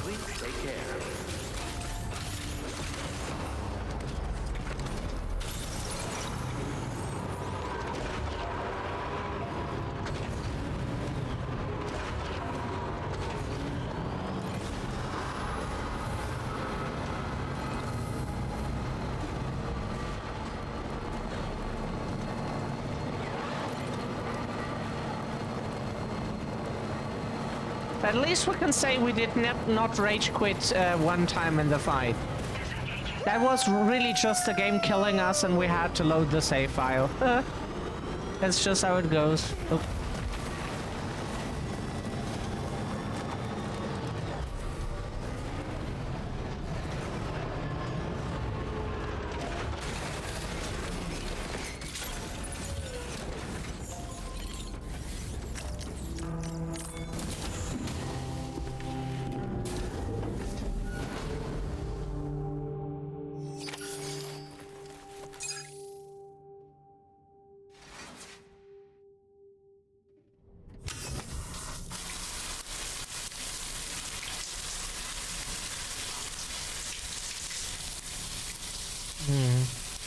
Please take care. At least we can say we did not rage quit one time in the fight. That was really just the game killing us and we had to load the save file. That's just how it goes. Oh.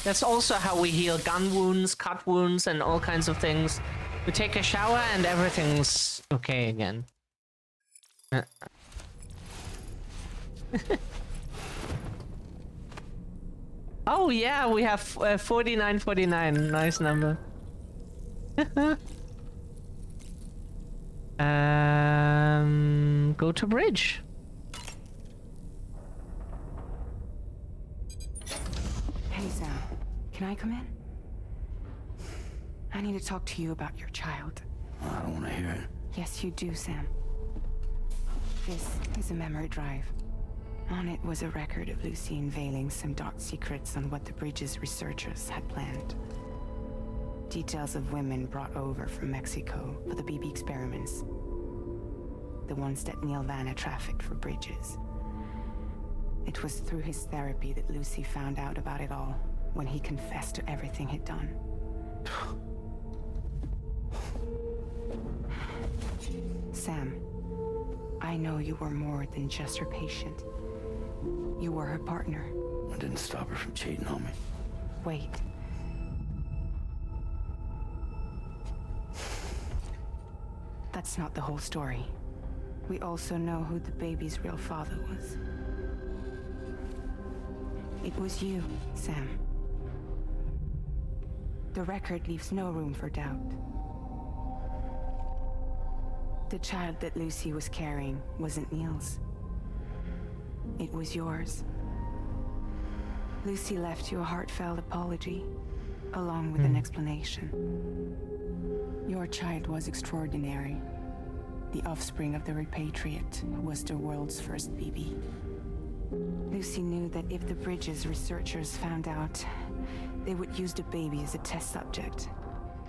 That's also how we heal gun wounds, cut wounds, and all kinds of things. We take a shower and everything's okay again. Oh yeah, we have 4949. Nice number. Go to bridge. Hey, Sam. Can I come in? I need to talk to you about your child. I don't want to hear it. Yes, you do, Sam. This is a memory drive. On it was a record of Lucy unveiling some dark secrets on what the Bridges researchers had planned. Details of women brought over from Mexico for the BB experiments. The ones that Neil Vanna trafficked for Bridges. It was through his therapy that Lucy found out about it all when he confessed to everything he'd done. Sam, I know you were more than just her patient. You were her partner. I didn't stop her from cheating on me. Wait. That's not the whole story. We also know who the baby's real father was. It was you, Sam. The record leaves no room for doubt. The child that Lucy was carrying wasn't Neil's. It was yours. Lucy left you a heartfelt apology, along with an explanation. Your child was extraordinary. The offspring of the repatriate who was the world's first BB. Lucy knew that if the Bridges researchers found out, they would use the baby as a test subject.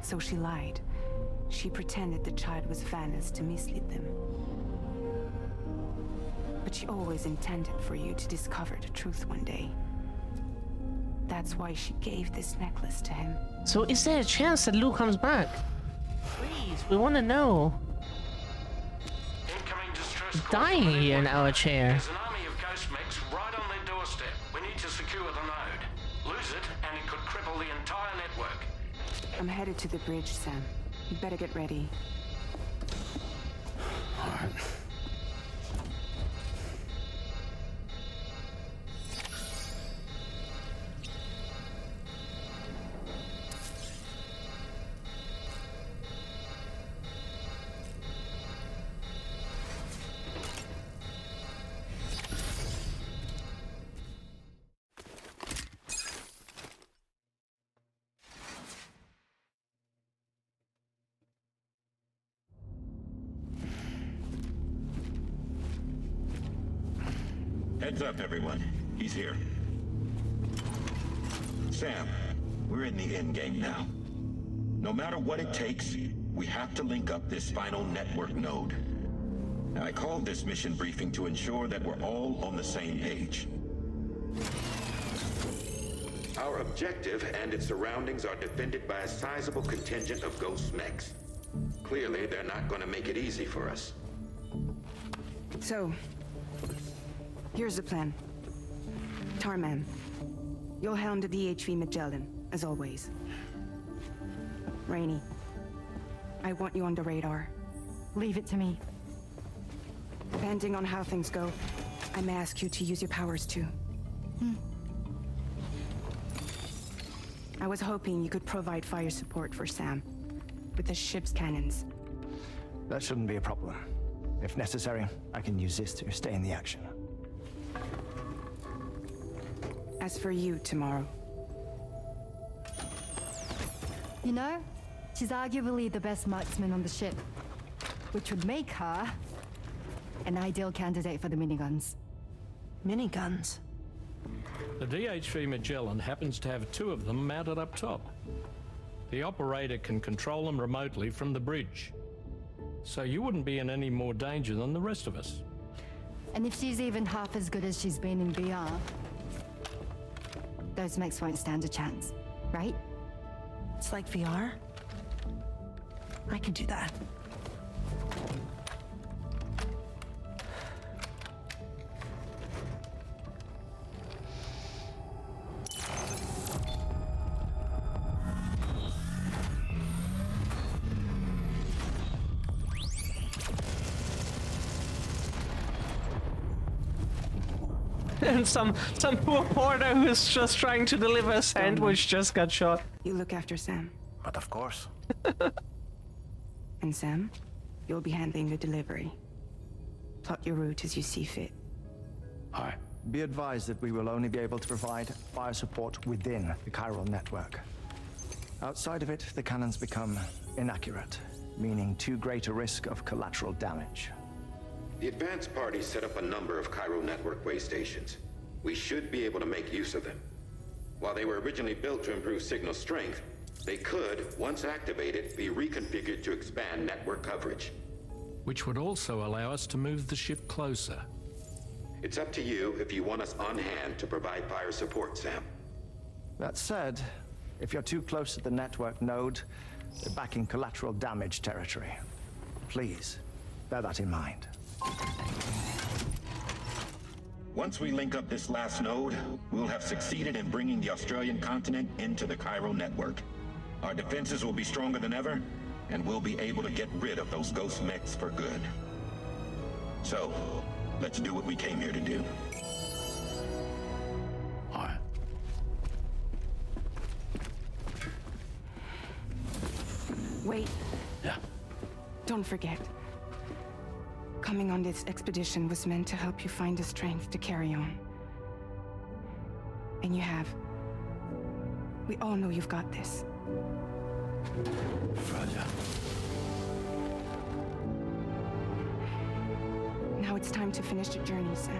So she lied. She pretended the child was Vanna's to mislead them. But she always intended for you to discover the truth one day. That's why she gave this necklace to him. So is there a chance that Lou comes back? Please, we want to know. Incoming distress call Dying from the here in network. our chair. There's an army of ghost mechs right on their doorstep. We need to secure the node. Lose it, and it could cripple the entire network. I'm headed to the bridge, Sam. You better get ready. All right. Heads up, everyone. He's here. Sam, we're in the end game now. No matter what it takes, we have to link up this final network node. Now, I called this mission briefing to ensure that we're all on the same page. Our objective and its surroundings are defended by a sizable contingent of ghost mechs. Clearly, they're not going to make it easy for us. So, here's the plan. Tarman, you'll helm the DHV Magellan, as always. Rainey, I want you on the radar. Leave it to me. Depending on how things go, I may ask you to use your powers too. I was hoping you could provide fire support for Sam, with the ship's cannons. That shouldn't be a problem. If necessary, I can use this to stay in the action. As for you, tomorrow. You know, she's arguably the best marksman on the ship, which would make her an ideal candidate for the miniguns. Miniguns? The DHV Magellan happens to have 2 of them mounted up top. The operator can control them remotely from the bridge. So you wouldn't be in any more danger than the rest of us. And if she's even half as good as she's been in VR, those mechs won't stand a chance, right? It's like VR. I can do that. And some poor porter who's just trying to deliver a sandwich just got shot. You look after Sam. But of course. And Sam, you'll be handling the delivery. Plot your route as you see fit. Aye. Be advised that we will only be able to provide fire support within the chiral network. Outside of it, the cannons become inaccurate, meaning too great a risk of collateral damage. The advanced party set up a number of Cairo network way stations. We should be able to make use of them. While they were originally built to improve signal strength, they could, once activated, be reconfigured to expand network coverage. Which would also allow us to move the ship closer. It's up to you if you want us on hand to provide fire support, Sam. That said, if you're too close to the network node, you're back in collateral damage territory. Please, bear that in mind. Once we link up this last node, we'll have succeeded in bringing the Australian continent into the Cairo network. Our defenses will be stronger than ever, and we'll be able to get rid of those ghost mechs for good. So, let's do what we came here to do. All right. Wait. Yeah. Don't forget. Coming on this expedition was meant to help you find the strength to carry on. And you have. We all know you've got this. Roger. Now it's time to finish the journey, Sam.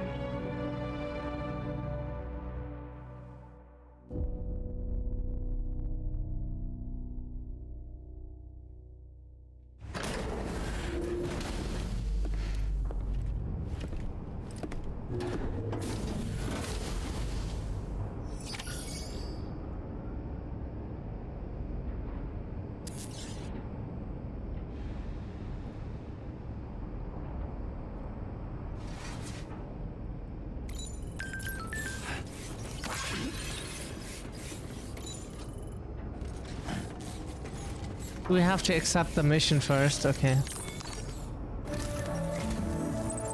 We have to accept the mission first, okay.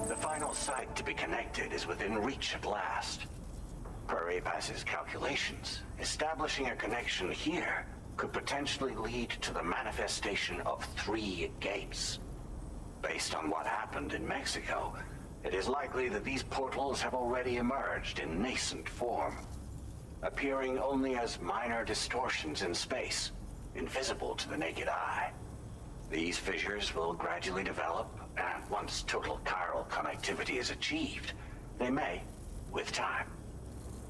The final site to be connected is within reach at last. Per Apax's calculations, establishing a connection here could potentially lead to the manifestation of 3 gates. Based on what happened in Mexico, it is likely that these portals have already emerged in nascent form, appearing only as minor distortions in space, invisible to the naked eye. These fissures will gradually develop, and once total chiral connectivity is achieved, they may, with time.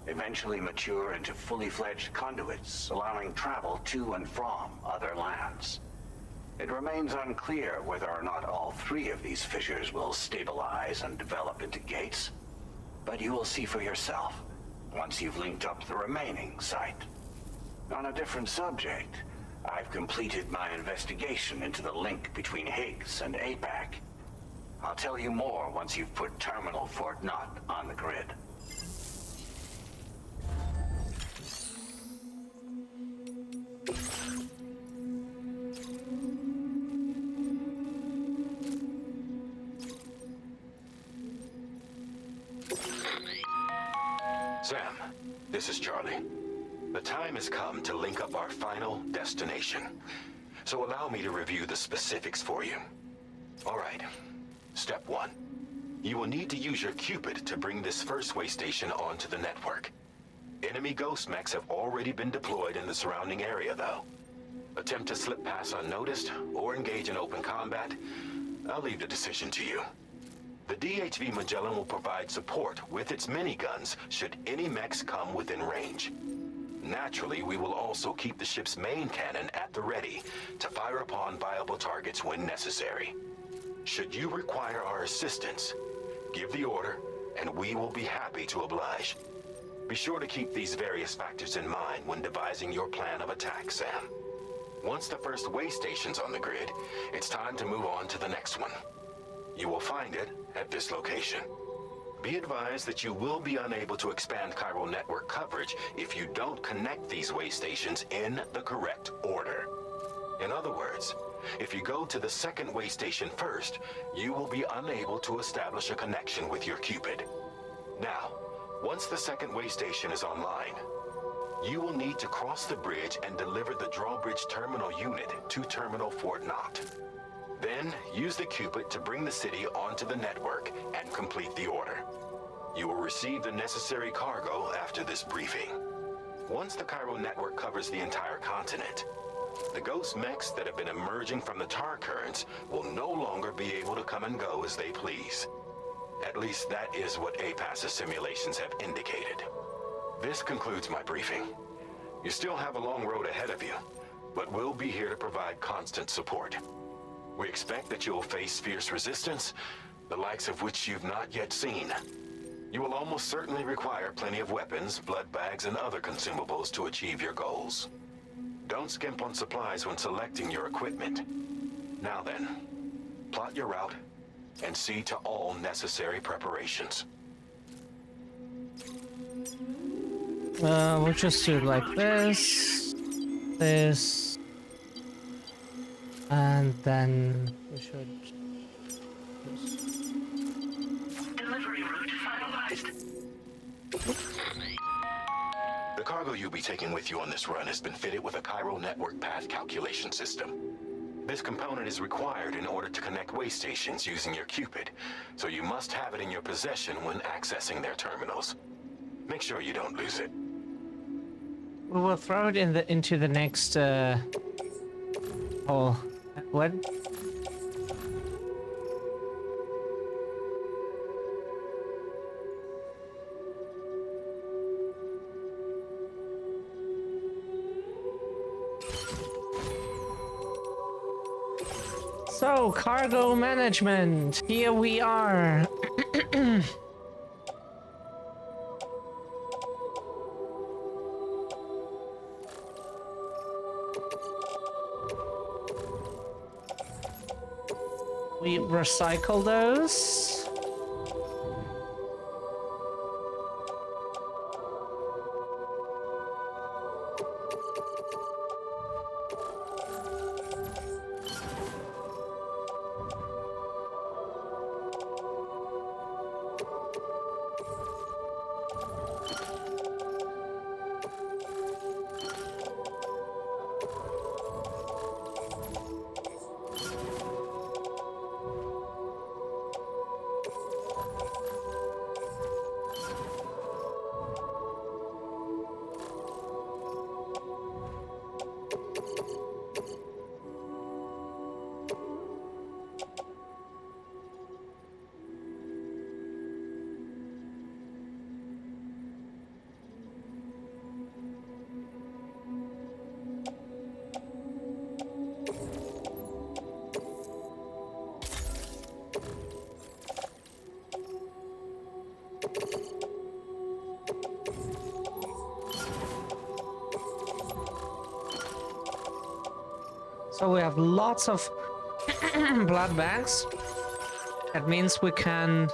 Eventually mature into fully fledged conduits, allowing travel to and from other lands. It remains unclear whether or not all three of these fissures will stabilize and develop into gates, but you will see for yourself once you've linked up the remaining site. On a different subject, I've completed my investigation into the link between Higgs and APAC. I'll tell you more once you've put Terminal Fort Knott on the grid. Sam, this is Charlie. The time has come to link up our final destination. So allow me to review the specifics for you. All right. Step 1. You will need to use your Cupid to bring this first way station onto the network. Enemy ghost mechs have already been deployed in the surrounding area, though. Attempt to slip past unnoticed or engage in open combat, I'll leave the decision to you. The DHV Magellan will provide support with its miniguns should any mechs come within range. Naturally, we will also keep the ship's main cannon at the ready to fire upon viable targets when necessary. Should you require our assistance, give the order, and we will be happy to oblige. Be sure to keep these various factors in mind when devising your plan of attack, Sam. Once the first way station's on the grid, it's time to move on to the next one. You will find it at this location. Be advised that you will be unable to expand chiral network coverage if you don't connect these way stations in the correct order. In other words, if you go to the second way station first, you will be unable to establish a connection with your Cupid. Now, once the second way station is online, you will need to cross the bridge and deliver the drawbridge terminal unit to Terminal Fort Knott. Then, use the Cupid to bring the city onto the network and complete the order. You will receive the necessary cargo after this briefing. Once the chiral network covers the entire continent, the ghost mechs that have been emerging from the tar currents will no longer be able to come and go as they please. At least that is what APAS's simulations have indicated. This concludes my briefing. You still have a long road ahead of you, but we'll be here to provide constant support. We expect that you will face fierce resistance, the likes of which you've not yet seen. You will almost certainly require plenty of weapons, blood bags, and other consumables to achieve your goals. Don't skimp on supplies when selecting your equipment. Now then, plot your route and see to all necessary preparations. We'll just do it like this, and then we should Delivery route finalized. The cargo you'll be taking with you on this run has been fitted with a chiral network path calculation system. This component is required in order to connect way stations using your Cupid, so you must have it in your possession when accessing their terminals. Make sure you don't lose it. we will throw it into the next hole. What? So, cargo management, here we are. We recycle those. So we have lots of blood banks. That means we can...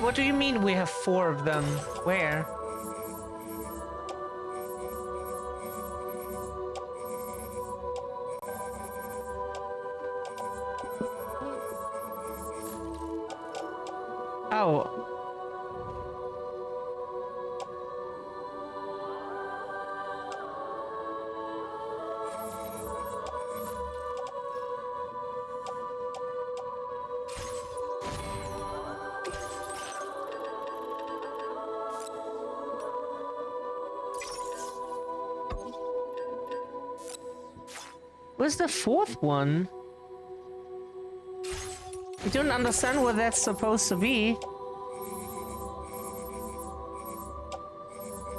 What do you mean we have 4 of them? Where? Oh. Where's the 4th one? I don't understand what that's supposed to be.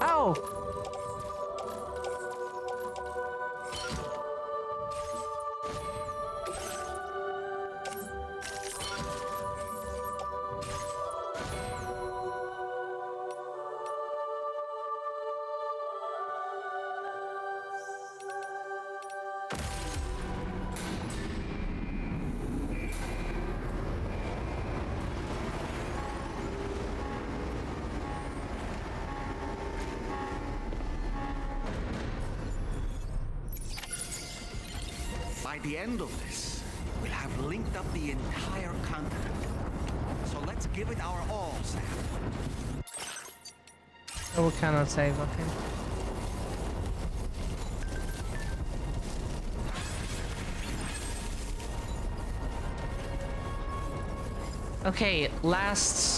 Oh! By the end of this, we'll have linked up the entire continent. So let's give it our all, Sam. Oh, we cannot save, okay. Okay, last...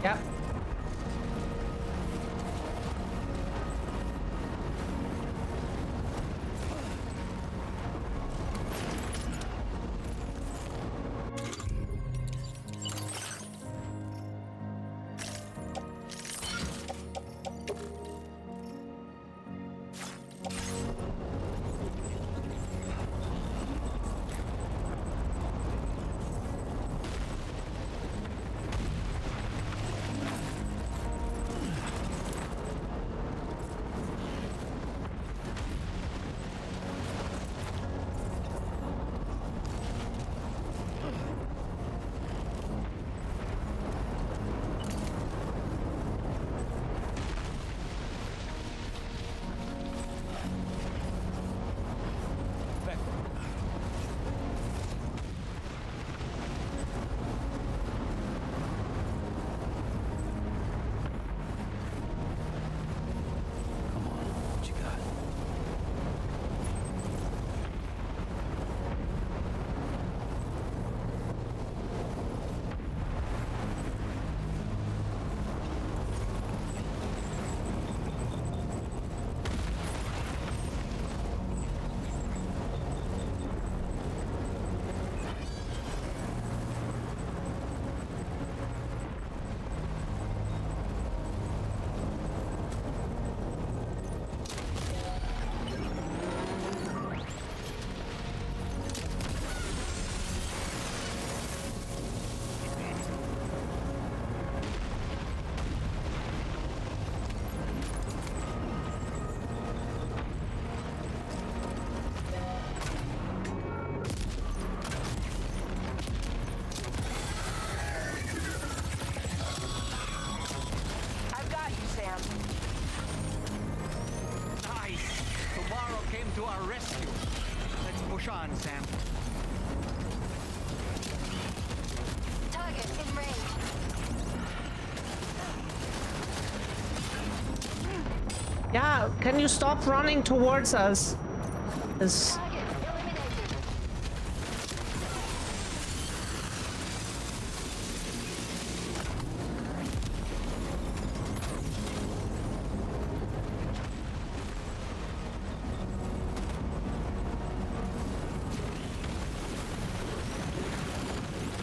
Yep. To our rescue. Let's push on, Sam. Target in range. Yeah, can you stop running towards us? This...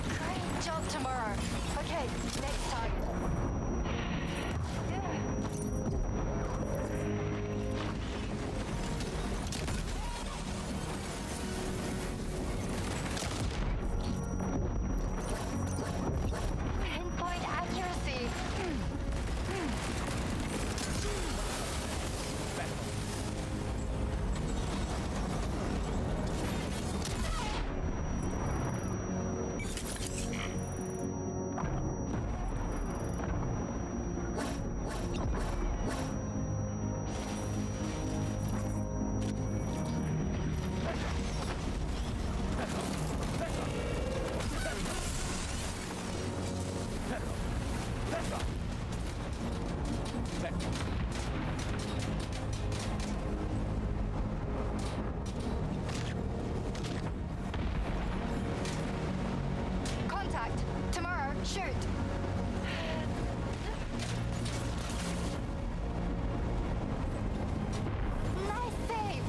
Great job tomorrow. Okay, next target. Pinpoint accuracy. Contact. Tomorrow, shoot. Nice save.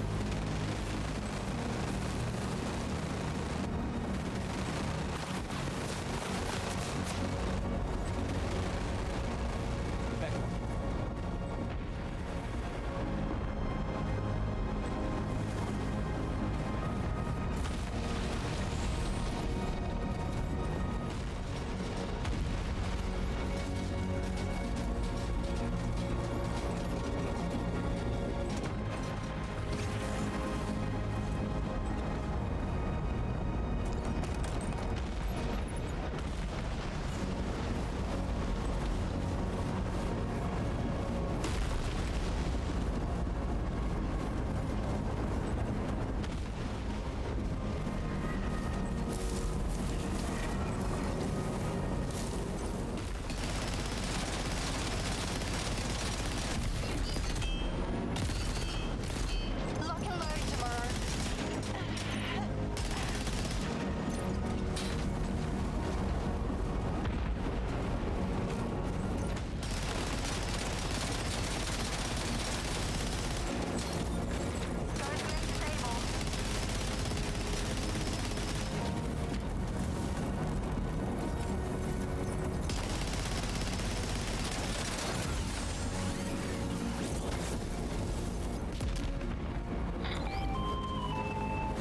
Lock and load tomorrow.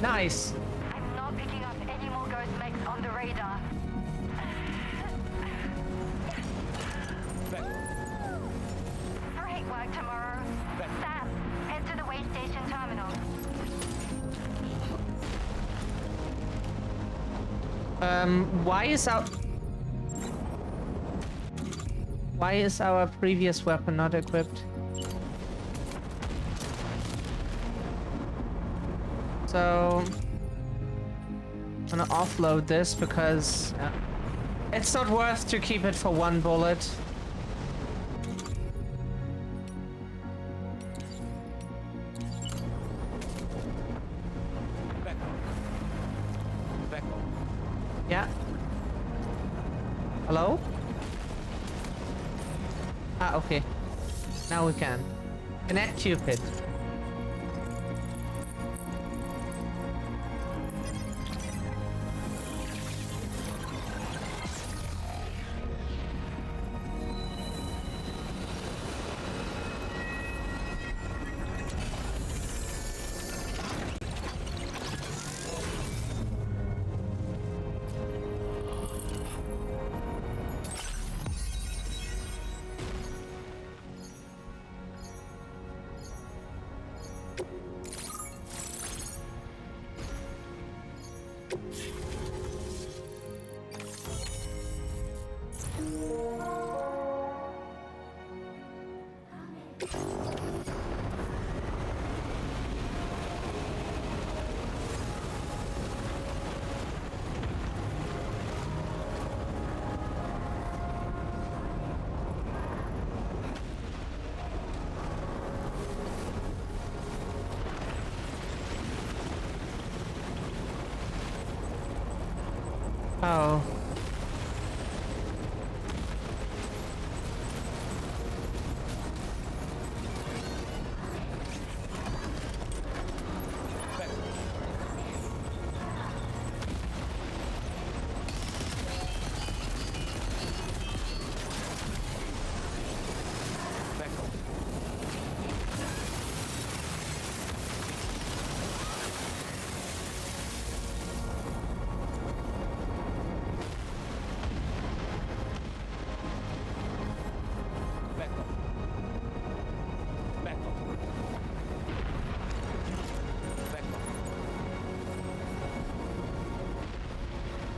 Nice. I'm not picking up any more ghost mechs on the radar. Great work tomorrow. Sam, head to the way station terminal. Why is our previous weapon not equipped? So I'm gonna offload this because it's not worth to keep it for one bullet. Yeah. Hello? Ah, okay. Now we can. Connect Cupid.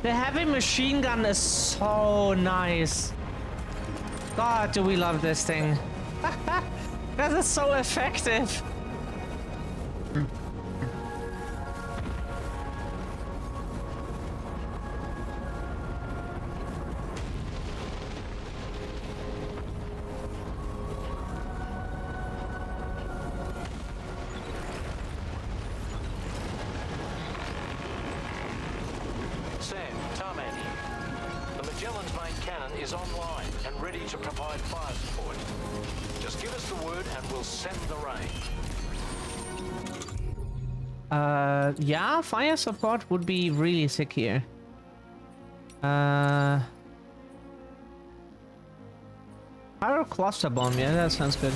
The heavy machine gun is so nice. God, do we love this thing. That is so effective. Sam, Tarman here. The Magellan's main cannon is online and ready to provide fire support. Just give us the word and we'll send the rain. Yeah, fire support would be really sick here. Pyro cluster bomb, yeah, that sounds good.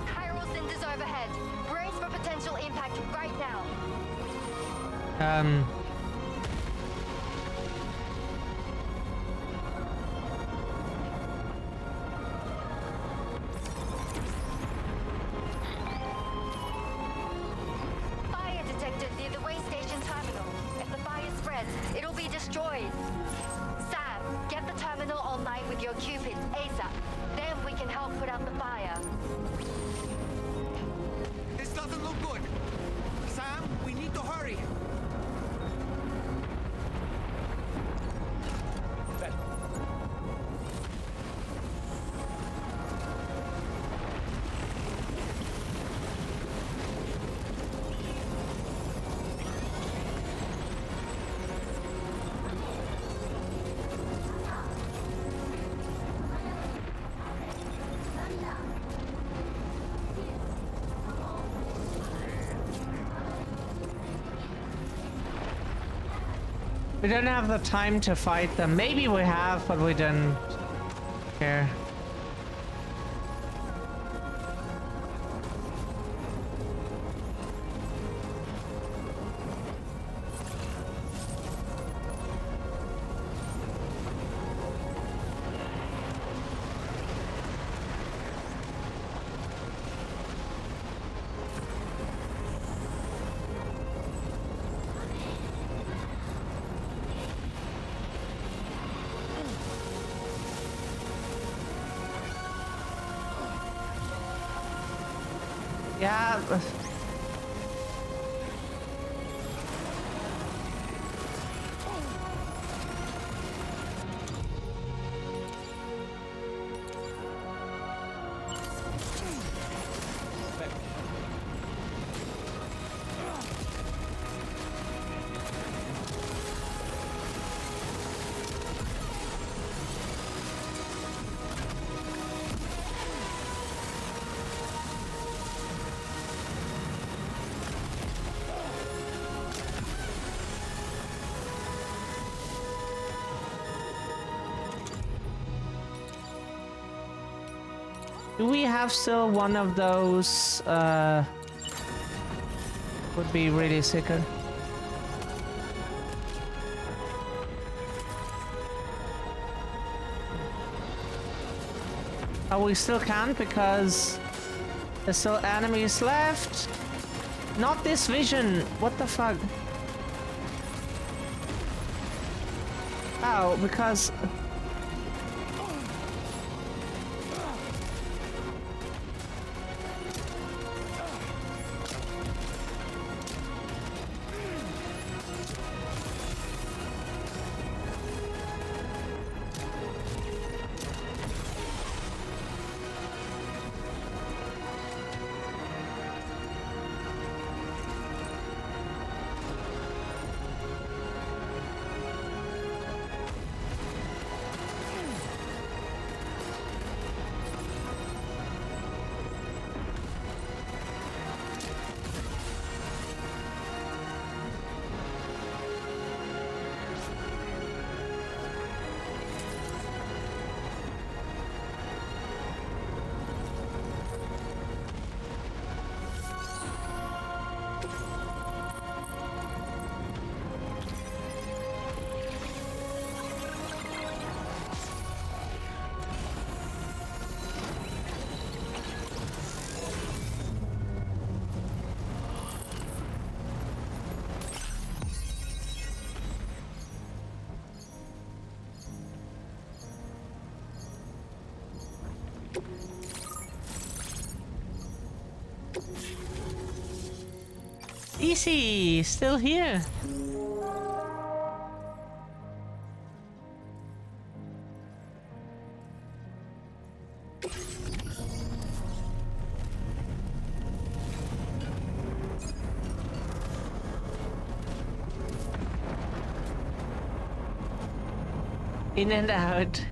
Chiral cinders overhead. Brace for potential impact right now. Fire detected near the way station terminal. If the fire spreads, it'll be destroyed. Sam, get the terminal online with your Cupid ASAP. Then we can help put out the fire. This doesn't look good. Sam, we need to hurry. We don't have the time to fight them. Maybe we have, but we didn't care. Yeah. Do we have still one of those? Would be really sicker. Oh, we still can't because there's still enemies left. Not this vision. What the fuck? Oh, because... Easy, still here. In and out.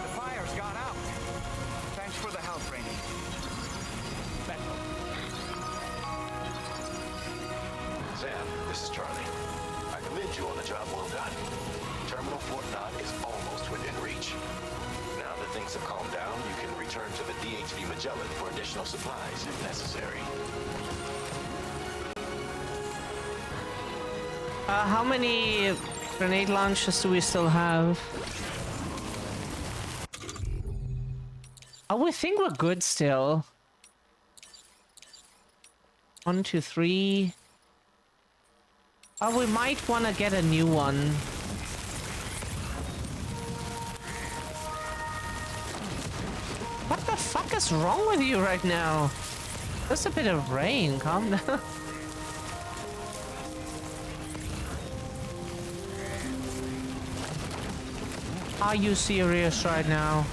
The fire's gone out. Thanks for the help, Rainy. Sam, this is Charlie. I commend you on the job well done. Terminal Fort Knott is almost within reach. Now that things have calmed down, you can return to the DHV Magellan for additional supplies if necessary. How many grenade launchers do we still have? Oh, we think we're good still. 1, 2, 3. Oh, we might want to get a new one. What the fuck is wrong with you right now? There's a bit of rain, calm down. Are you serious right now?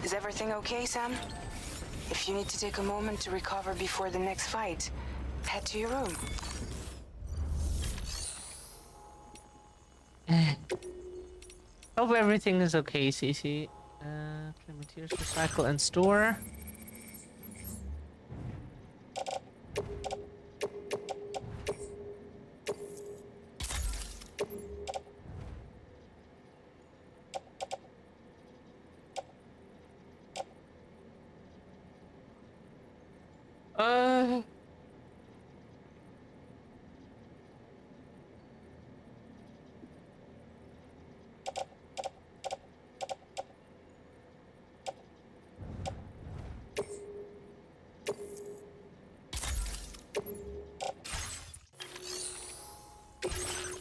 Is everything okay, Sam? If you need to take a moment to recover before the next fight, head to your room. Hope everything is okay, Cece. Clean materials, recycle, and store.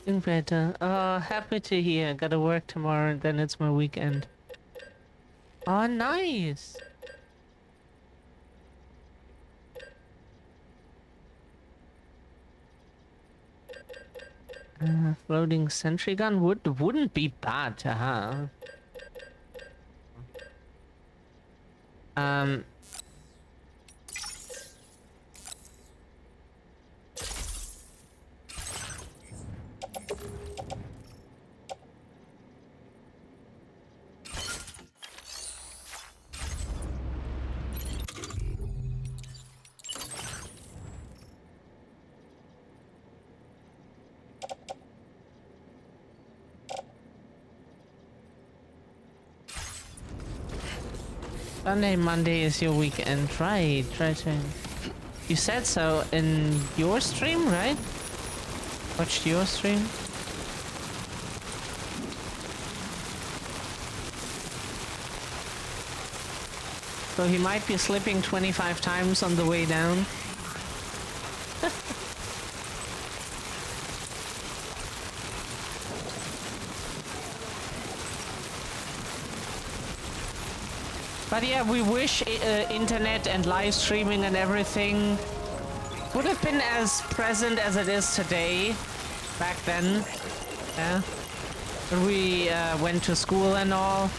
Doing better. Oh, happy to hear. Gotta work tomorrow, and then it's my weekend. Oh, nice. Floating sentry gun wouldn't be bad to have. Sunday, Monday is your weekend, right? Try to. You said so in your stream, right? Watched your stream. So he might be slipping 25 times on the way down. But yeah, we wish internet and live streaming and everything would have been as present as it is today, back then. Yeah. When we went to school and all.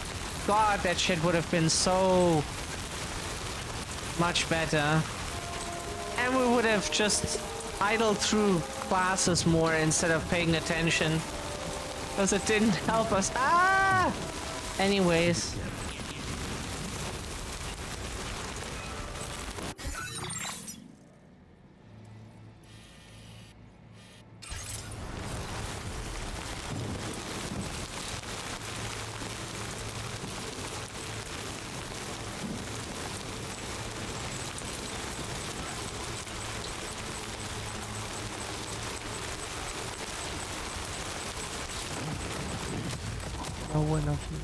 God, that shit would have been so much better. And we would have just idled through classes more instead of paying attention. Because it didn't help us. Ah! Anyways. No one of you.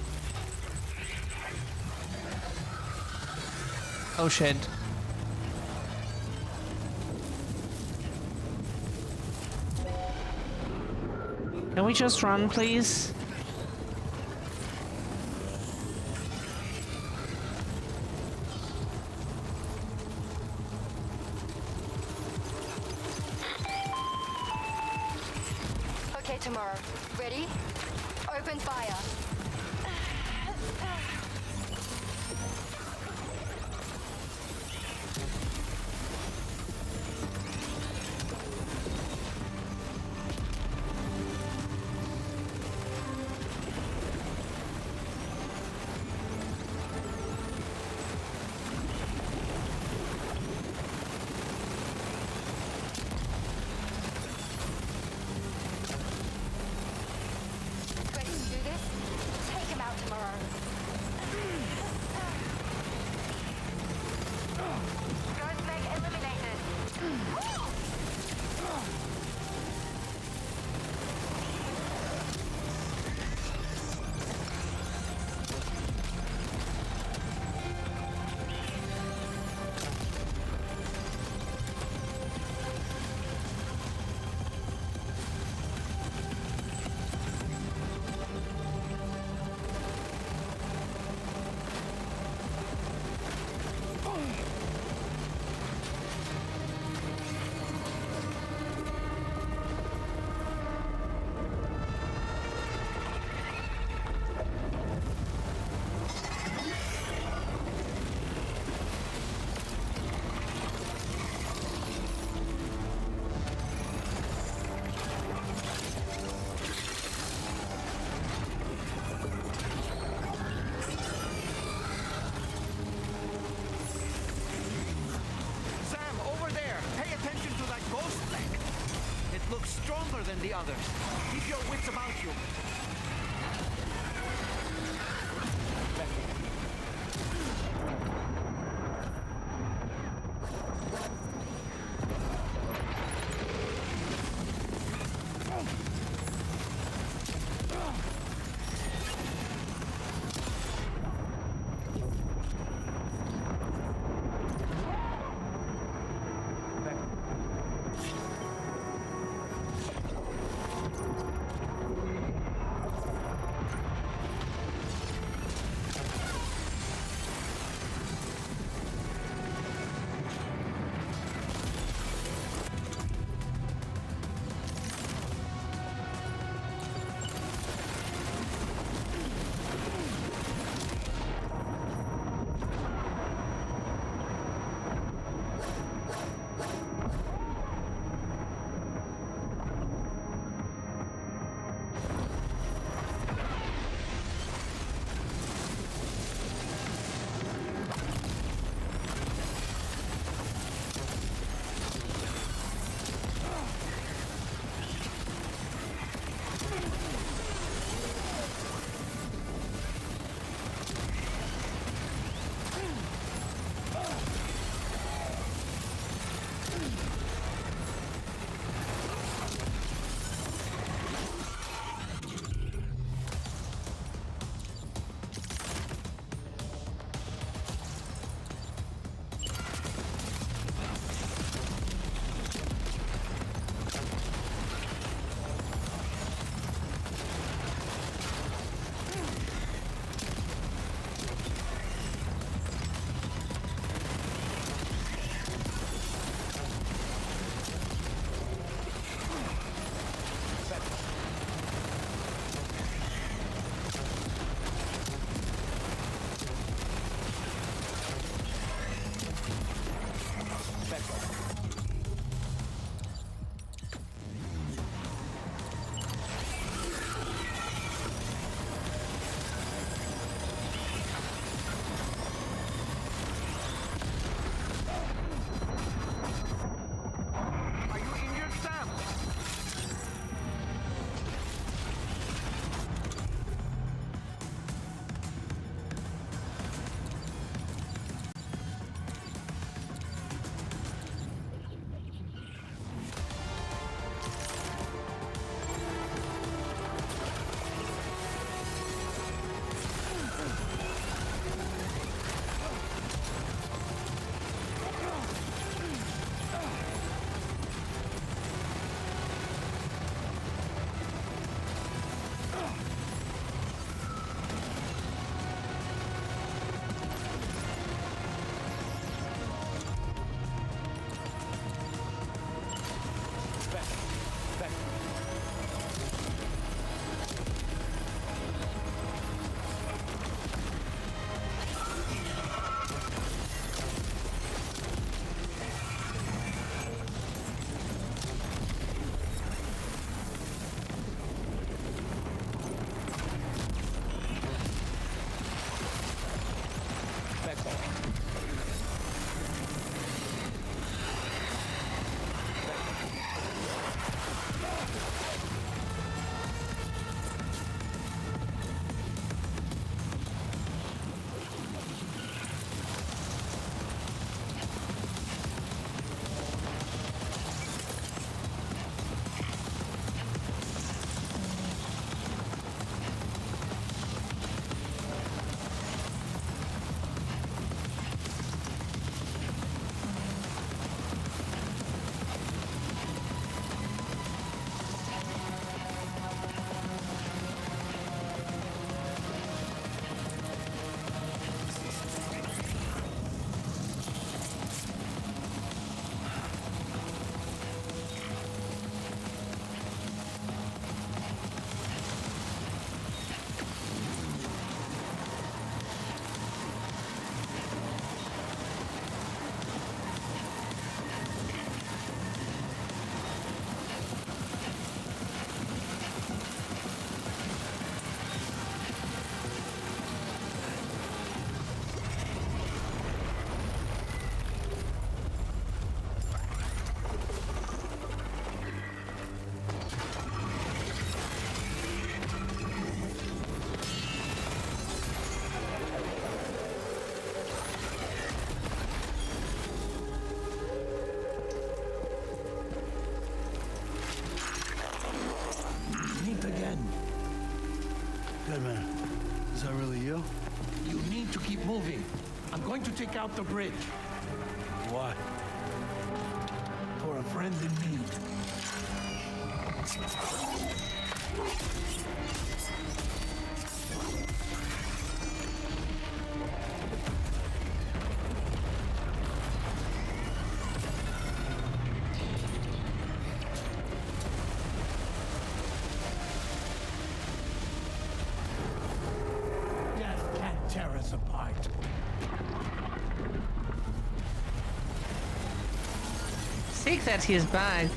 Oh shit. Can we just run, please? Okay, tomorrow. Ready? Open fire. Ready to do this? Take him out tomorrow. Ghost mech eliminated. Sam, over there! Pay attention to that ghost mech! It looks stronger than the others. Keep your wits about you. Good man. Is that really you? You need to keep moving. I'm going to take out the bridge. Why? For a friend in need. Death can't tear us apart. Sick that he's back.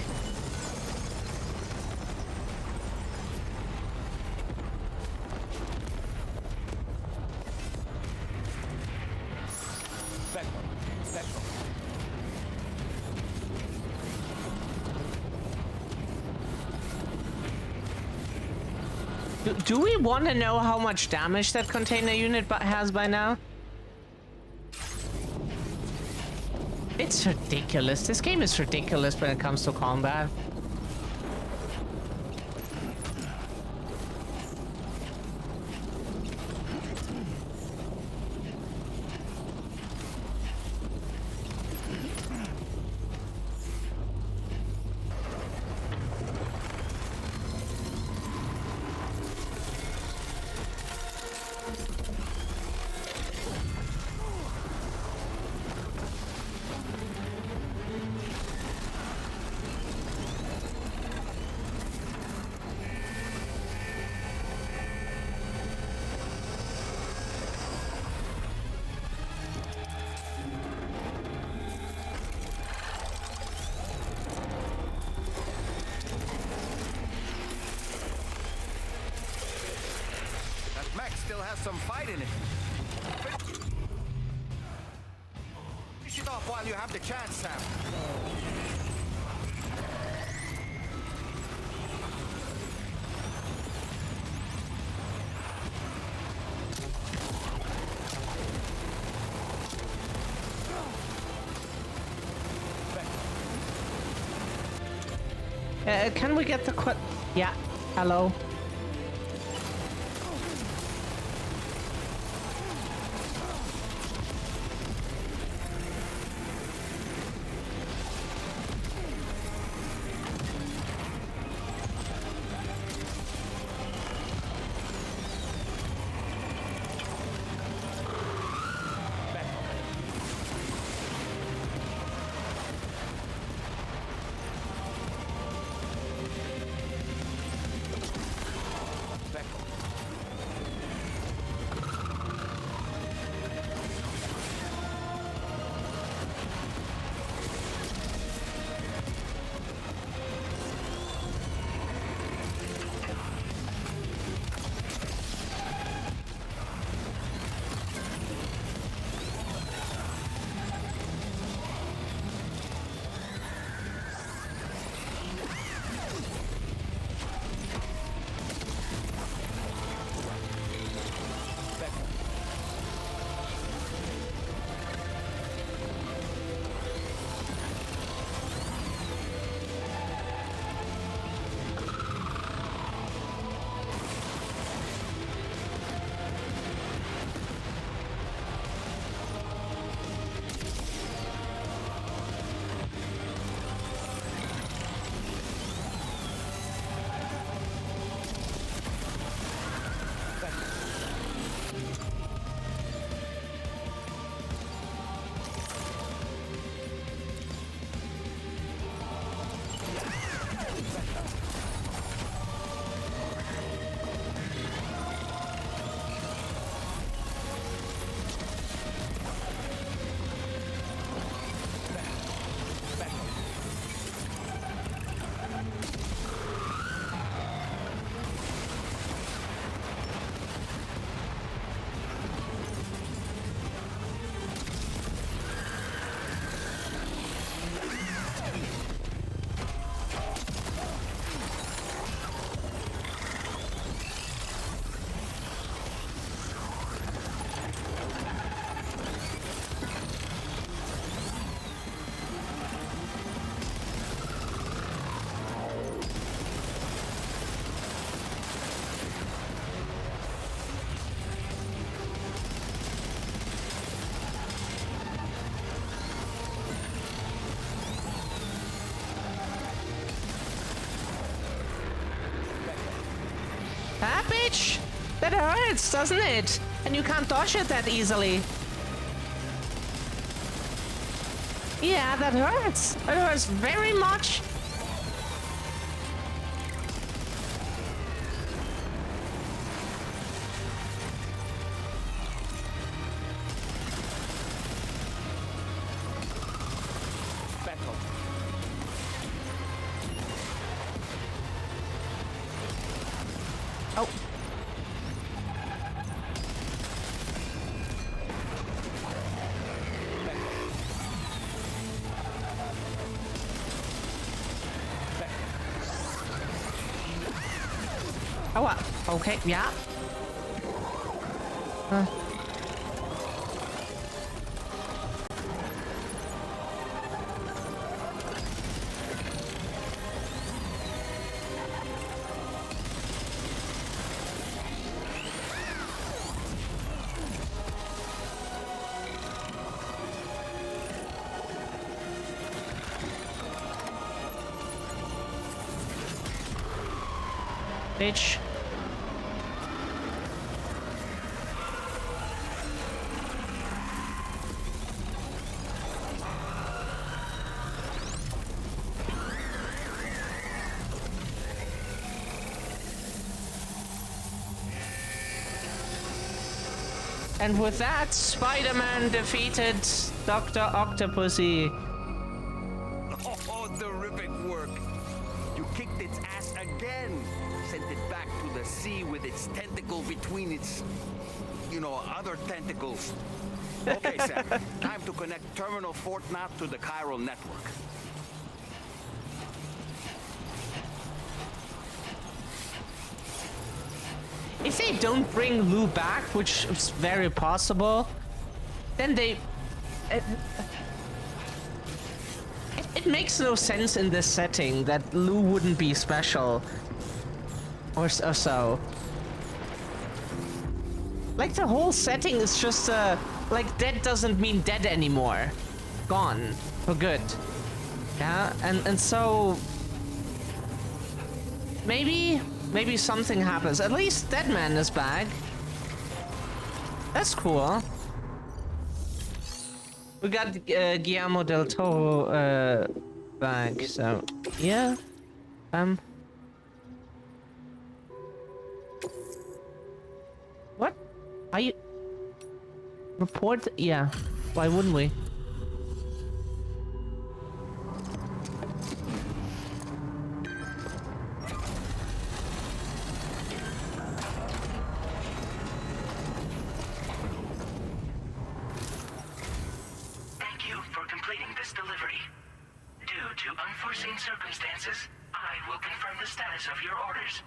Do we want to know how much damage that container unit has by now? It's ridiculous. This game is ridiculous when it comes to combat. Still has some fight in it. Finish it off while you have the chance, Sam. Can we get the Yeah, hello. bitch! That hurts, doesn't it? And you can't dodge it that easily. Yeah, that hurts. It hurts very much. Oh. Oh, okay, yeah. Bitch. And with that, Spider-Man defeated Dr. Octopussy. Oh, terrific work. You kicked its ass again. Sent it back to the sea with its tentacle between its, other tentacles. Okay, Sam. Time to connect Terminal Fort Knot to the chiral network. If they don't bring Lou back, which is very possible, then they... It makes no sense in this setting that Lou wouldn't be special. Or so. Like, the whole setting is just, like, dead doesn't mean dead anymore. Gone. For good. Yeah? And so... Maybe something happens. At least Deadman is back. That's cool. We got Guillermo del Toro back, so yeah. What? Are you report? Yeah. Why wouldn't we? Unforeseen circumstances, I will confirm the status of your orders.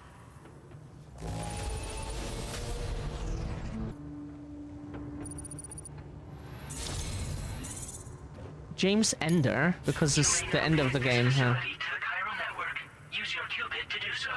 James Ender, because it's the end of the game, huh? To the chiral network. Use your qubit to do so.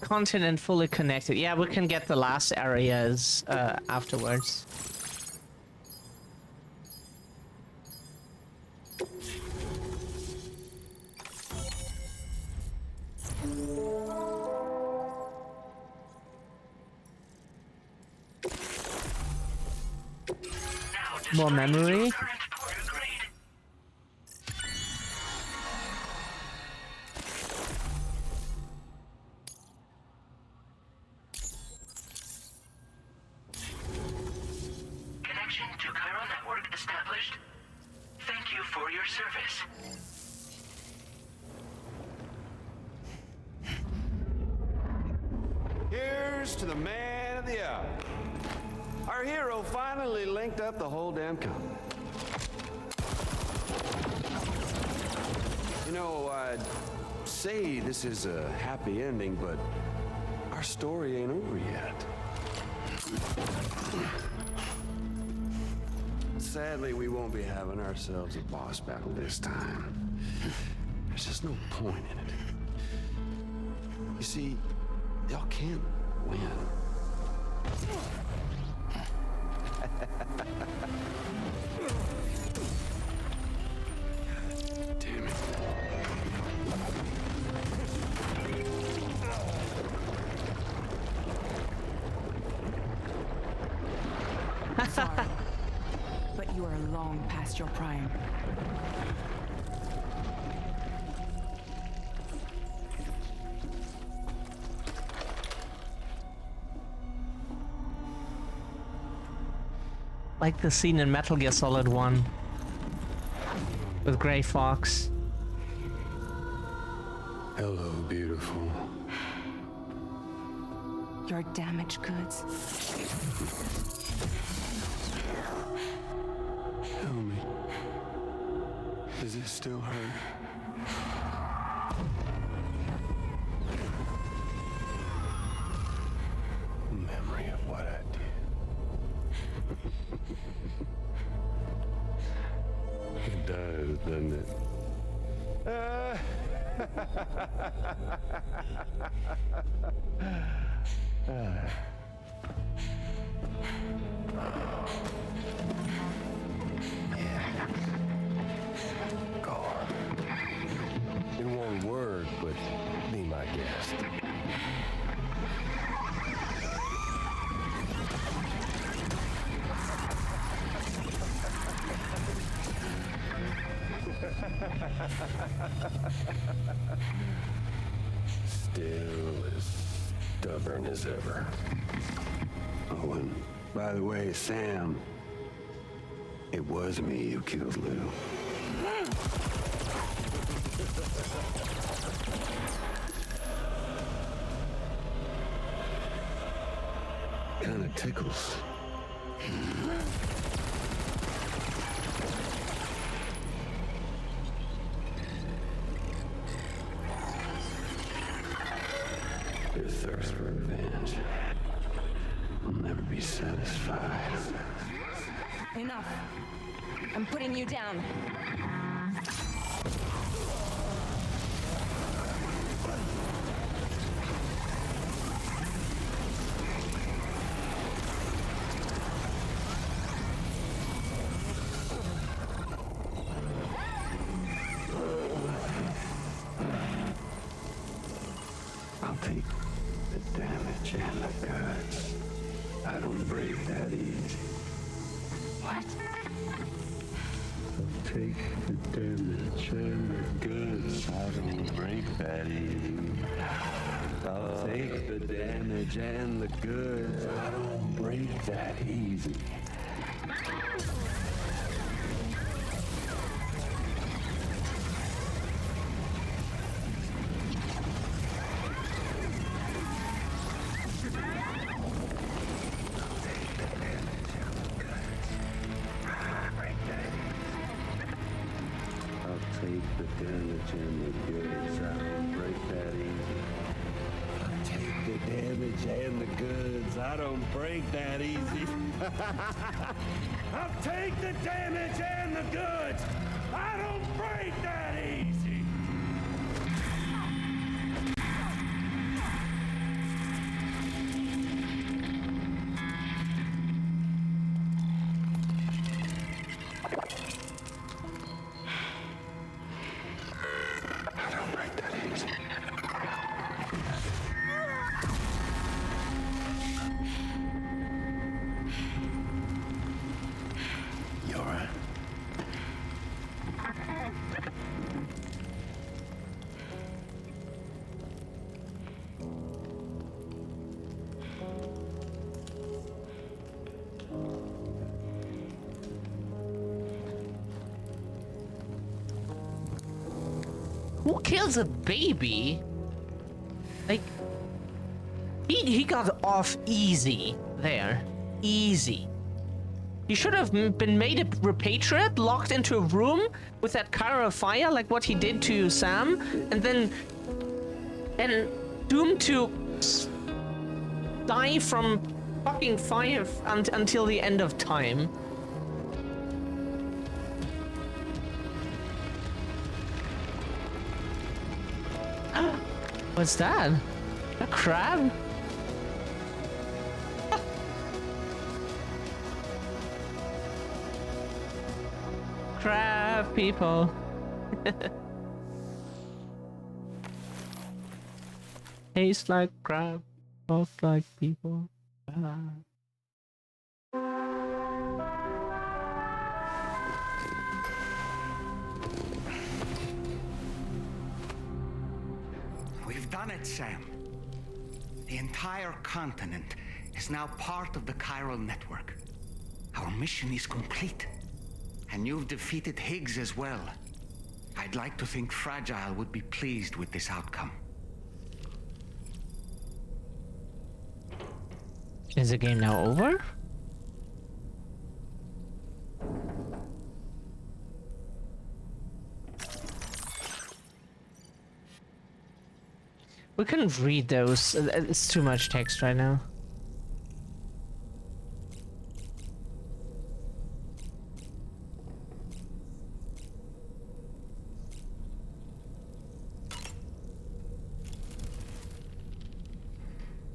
Continent fully connected. Yeah, we can get the last areas afterwards. More memory. To the man of the hour. Our hero finally linked up the whole damn company. say this is a happy ending, but our story ain't over yet. Sadly, we won't be having ourselves a boss battle this time. There's just no point in it. You see, y'all can't win. Damn it. Sorry, but you are long past your prime. Like the scene in Metal Gear Solid 1 with Gray Fox. Hello, beautiful. Your damaged goods. Tell me, does it still hurt? Memory of what I did. It does, doesn't it? Gone. In one word, but be my guest. Still as stubborn as ever. Oh, and by the way, Sam, it was me who killed Lou. Kinda tickles. Your thirst for revenge will never be satisfied. Enough. I'm putting you down. I'll take the damage and the goods. I don't break that easy. What? I'll take the damage and the goods. I don't break that easy. I'll take the damage and the goods. I don't break that easy. Take the damage and the goods. I don't break that easy. I'll take the damage and the goods. I don't break that easy. I'll take the damage and the goods. I don't break that easy. Who kills a baby? Like, he got off easy there. Easy. He should have been made a repatriate, locked into a room with that Chiral fire, like what he did to Sam, and then doomed to die from fucking fire until the end of time. What's that? A crab? Crab people. Taste like crab, both like people. We've done it, Sam. The entire continent is now part of the Chiral network. Our mission is complete. And you've defeated Higgs as well. I'd like to think Fragile would be pleased with this outcome. Is the game now over? We couldn't read those. It's too much text right now.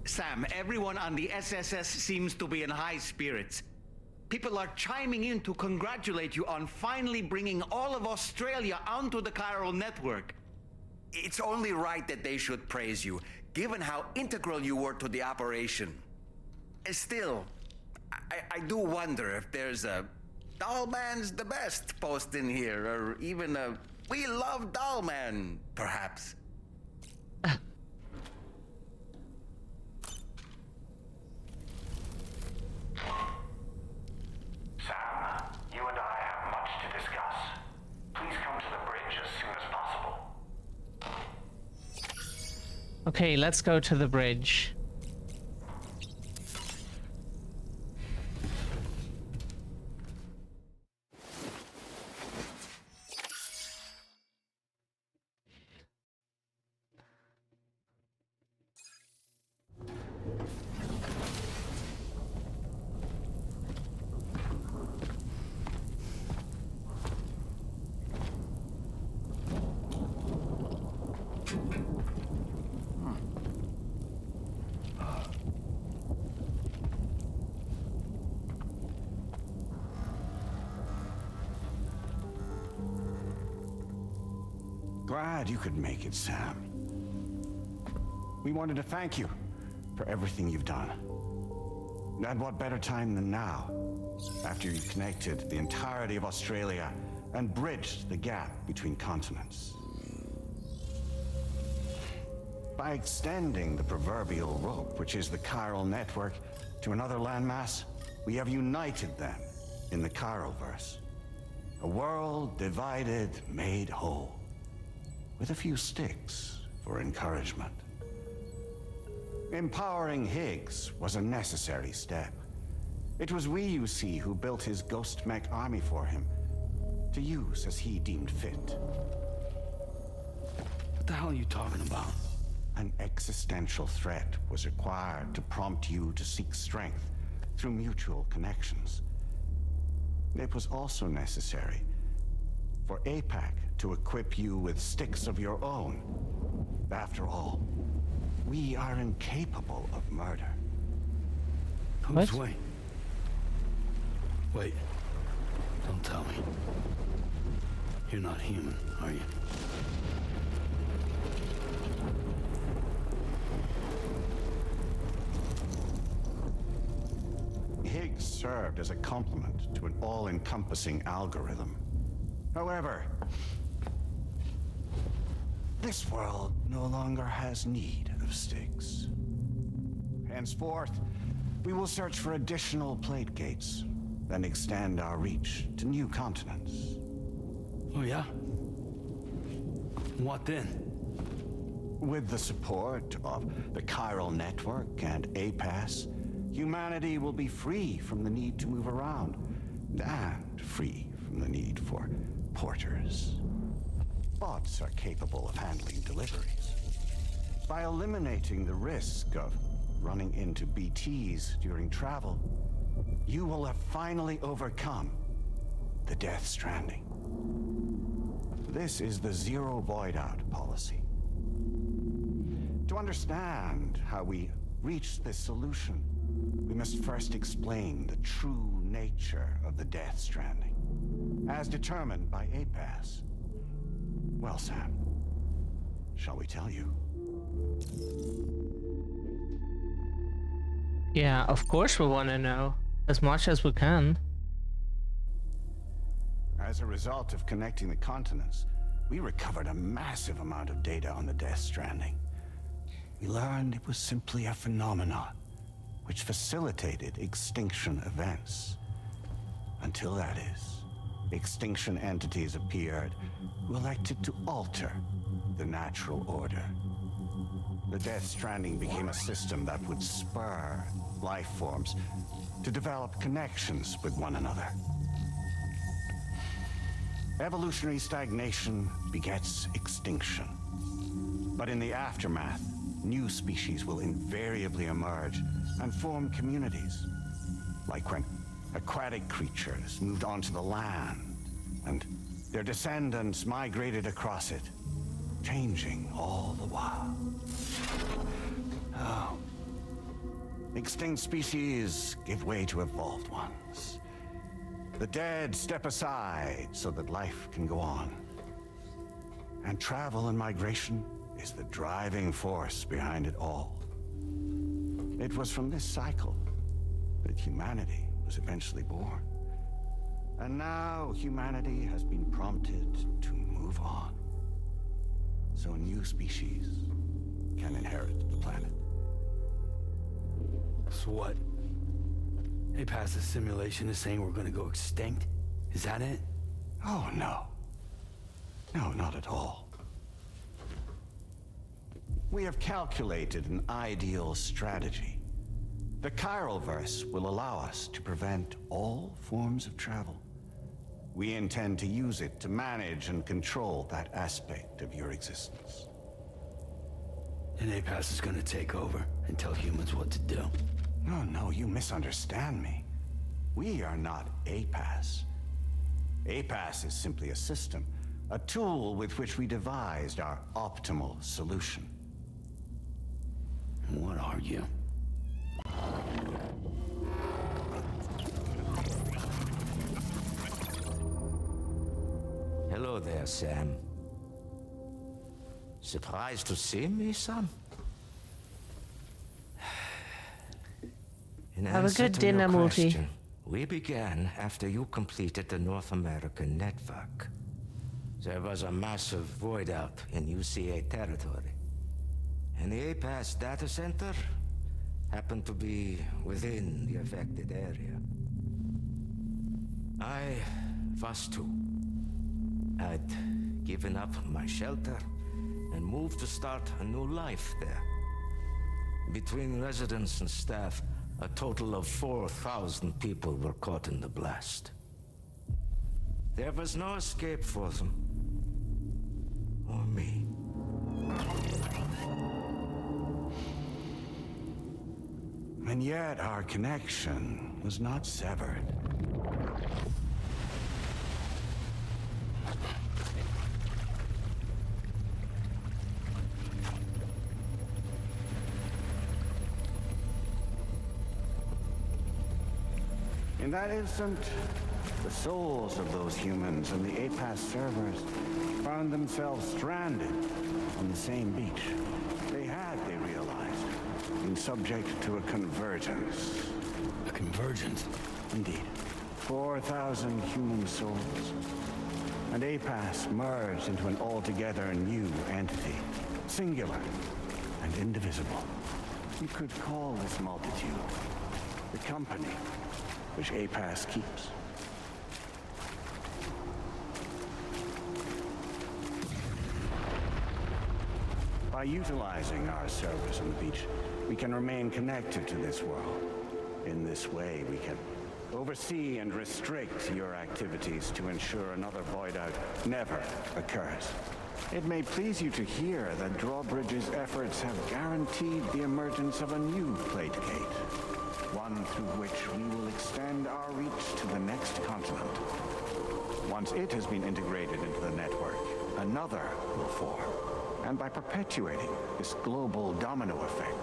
Sam, everyone on the SSS seems to be in high spirits. People are chiming in to congratulate you on finally bringing all of Australia onto the Chiral network. It's only right that they should praise you, given how integral you were to the operation. Still, I do wonder if there's a Dollman's the best post in here, or even a We Love Dollman, perhaps. Sam, you and I have much to discuss. Please come to the bridge as soon as possible. Okay, let's go to the bridge. Glad you could make it, Sam. We wanted to thank you for everything you've done. And what better time than now, after you connected the entirety of Australia and bridged the gap between continents. By extending the proverbial rope, which is the Chiral network, to another landmass, we have united them in the Chiralverse. A world divided, made whole. With a few sticks for encouragement. Empowering Higgs was a necessary step. It was we, you see, who built his ghost mech army for him, to use as he deemed fit. What the hell are you talking about? An existential threat was required to prompt you to seek strength through mutual connections. It was also necessary for APAC to equip you with sticks of your own. After all, we are incapable of murder. Who's Wayne? Wait. Don't tell me. You're not human, are you? Higgs served as a complement to an all-encompassing algorithm. However, this world no longer has need of sticks. Henceforth, we will search for additional plate gates, then extend our reach to new continents. Oh yeah? What then? With the support of the Chiral network and APAS, humanity will be free from the need to move around and free from the need for porters. Bots are capable of handling deliveries. By eliminating the risk of running into BTs during travel, you will have finally overcome the Death Stranding. This is the Zero Void Out policy. To understand how we reached this solution, we must first explain the true nature of the Death Stranding, as determined by APAS. Well, Sam, shall we tell you? Yeah, of course we want to know as much as we can. As a result of connecting the continents, we recovered a massive amount of data on the Death Stranding. We learned it was simply a phenomenon which facilitated extinction events. Until that is, extinction entities appeared who elected to alter the natural order. The Death Stranding became a system that would spur life forms to develop connections with one another. Evolutionary stagnation begets extinction. But in the aftermath, new species will invariably emerge and form communities. Like when aquatic creatures moved onto the land and their descendants migrated across it, changing all the while. Oh. Extinct species give way to evolved ones. The dead step aside so that life can go on. And travel and migration is the driving force behind it all. It was from this cycle that humanity was eventually born. And now humanity has been prompted to move on. So new species can inherit the planet. So what? APAS' simulation is saying we're gonna go extinct? Is that it? Oh, no. No, not at all. We have calculated an ideal strategy. The Chiralverse will allow us to prevent all forms of travel. We intend to use it to manage and control that aspect of your existence. And APAS is gonna take over and tell humans what to do. No, you misunderstand me. We are not APAS. APAS is simply a system, a tool with which we devised our optimal solution. What are you? Hello there, Sam. Surprised to see me, son? In Have a answer good to dinner, your Morty. question, we began after you completed the North American network. There was a massive void out in UCA territory. And the APAS data center happened to be within the affected area. I was too. I'd given up my shelter and moved to start a new life there. Between residents and staff, a total of 4,000 people were caught in the blast. There was no escape for them. Or me. And yet our connection was not severed. In that instant, the souls of those humans and the APAS servers found themselves stranded on the same beach. They realized, been subject to a convergence. A convergence? Indeed. 4,000 human souls. And APAS merged into an altogether new entity, singular and indivisible. You could call this multitude the company which APAS keeps. By utilizing our servers on the beach, we can remain connected to this world. In this way, we can oversee and restrict your activities to ensure another void out never occurs. It may please you to hear that Drawbridge's efforts have guaranteed the emergence of a new plate gate, one through which we will extend our reach to the next continent. Once it has been integrated into the network, another will form. And by perpetuating this global domino effect,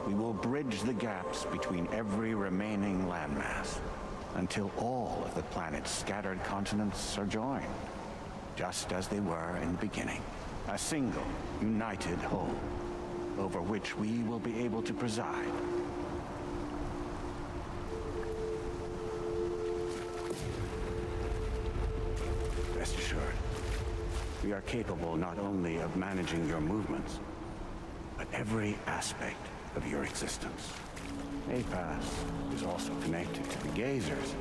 we will bridge the gaps between every remaining landmass until all of the planet's scattered continents are joined, just as they were in the beginning. A single, united whole, over which we will be able to preside. Rest assured, we are capable not only of managing your movements, but every aspect of your existence. APAS is also connected to the Gazers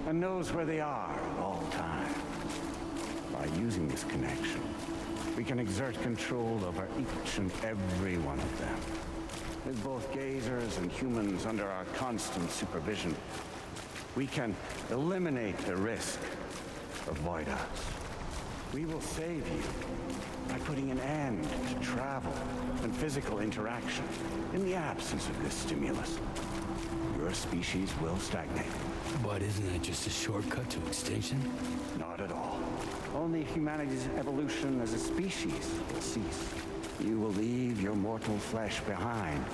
and knows where they are at all times. By using this connection, we can exert control over each and every one of them. With both Gazers and humans under our constant supervision, we can eliminate the risk of void-outs. We will save you by putting an end to travel and physical interaction in the absence of this stimulus. Your species will stagnate. But isn't that just a shortcut to extinction? Not at all. Only humanity's evolution as a species will cease. You will leave your mortal flesh behind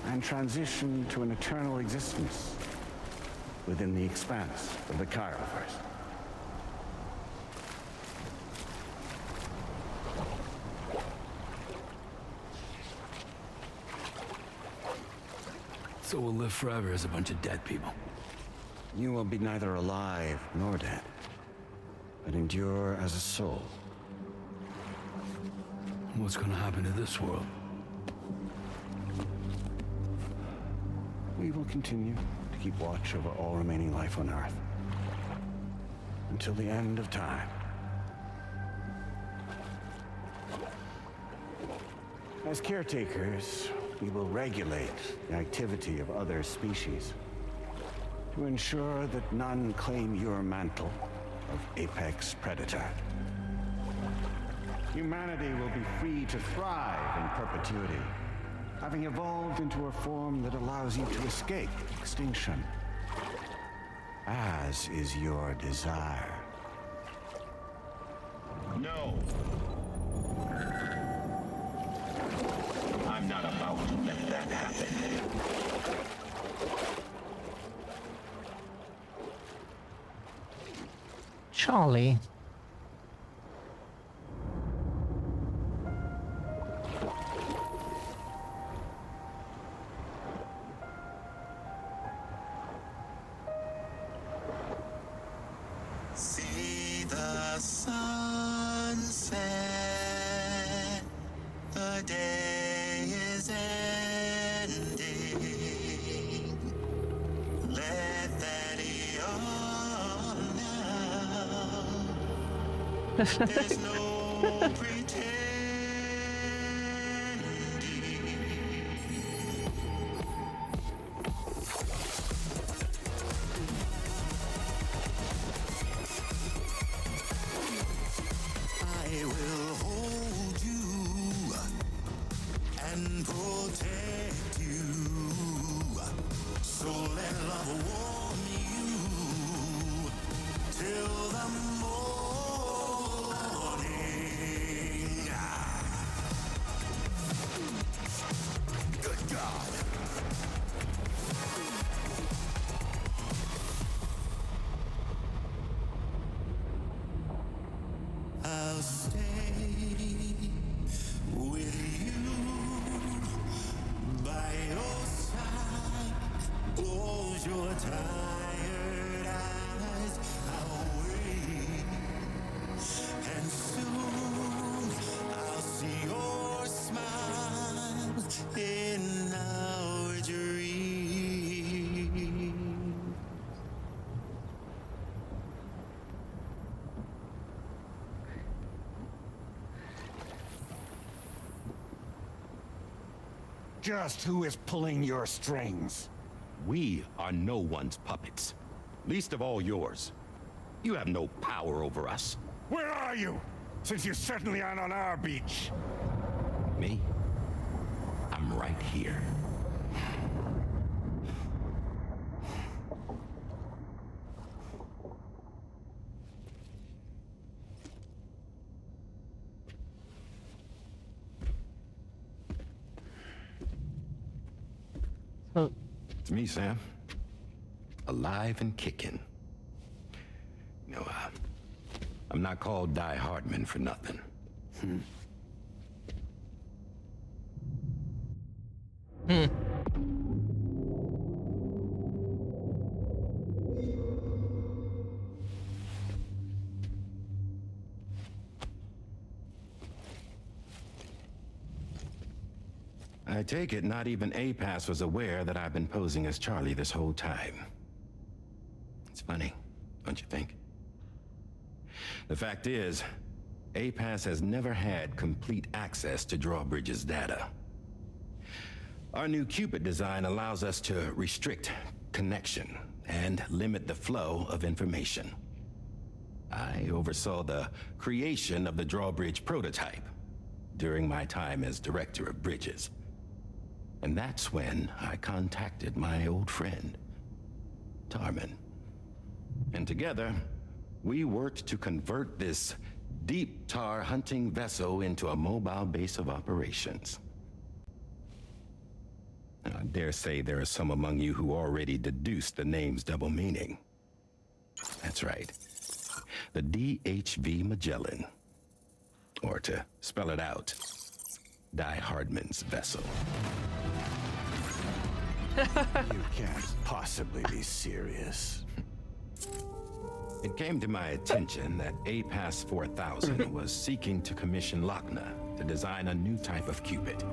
and transition to an eternal existence within the expanse of the Chiroverse. So we'll live forever as a bunch of dead people. You will be neither alive nor dead, but endure as a soul. What's gonna happen to this world? We will continue to keep watch over all remaining life on Earth until the end of time. As caretakers, we will regulate the activity of other species to ensure that none claim your mantle of apex predator. Humanity will be free to thrive in perpetuity, having evolved into a form that allows you to escape extinction, as is your desire. No. I'm not about to let that happen. Charlie. See the sunset. The day is ending. Let that yawn now. There's no pretending. I will hold you and protect you. So let love warm you till the morning. Good God. I'll stay with you by your side. Close your tired eyes. I'll wait, and soon I'll see your smile in our dream. Just who is pulling your strings? We are no one's puppets. Least of all yours. You have no power over us. Where are you? Since you certainly aren't on our beach. Me? I'm right here. It's me, Sam. Alive and kicking. You know, I'm not called Die Hardman for nothing. I take it not even APAS was aware that I've been posing as Charlie this whole time. It's funny, don't you think? The fact is, APAS has never had complete access to Drawbridge's data. Our new Cupid design allows us to restrict connection and limit the flow of information. I oversaw the creation of the Drawbridge prototype during my time as Director of Bridges. And that's when I contacted my old friend, Tarman. And together, we worked to convert this deep tar hunting vessel into a mobile base of operations. I dare say there are some among you who already deduced the name's double meaning. That's right. The DHV Magellan. Or to spell it out, Die Hardman's vessel. You can't possibly be serious. It came to my attention that APAS 4000 was seeking to commission Lochna to design a new type of Cupid.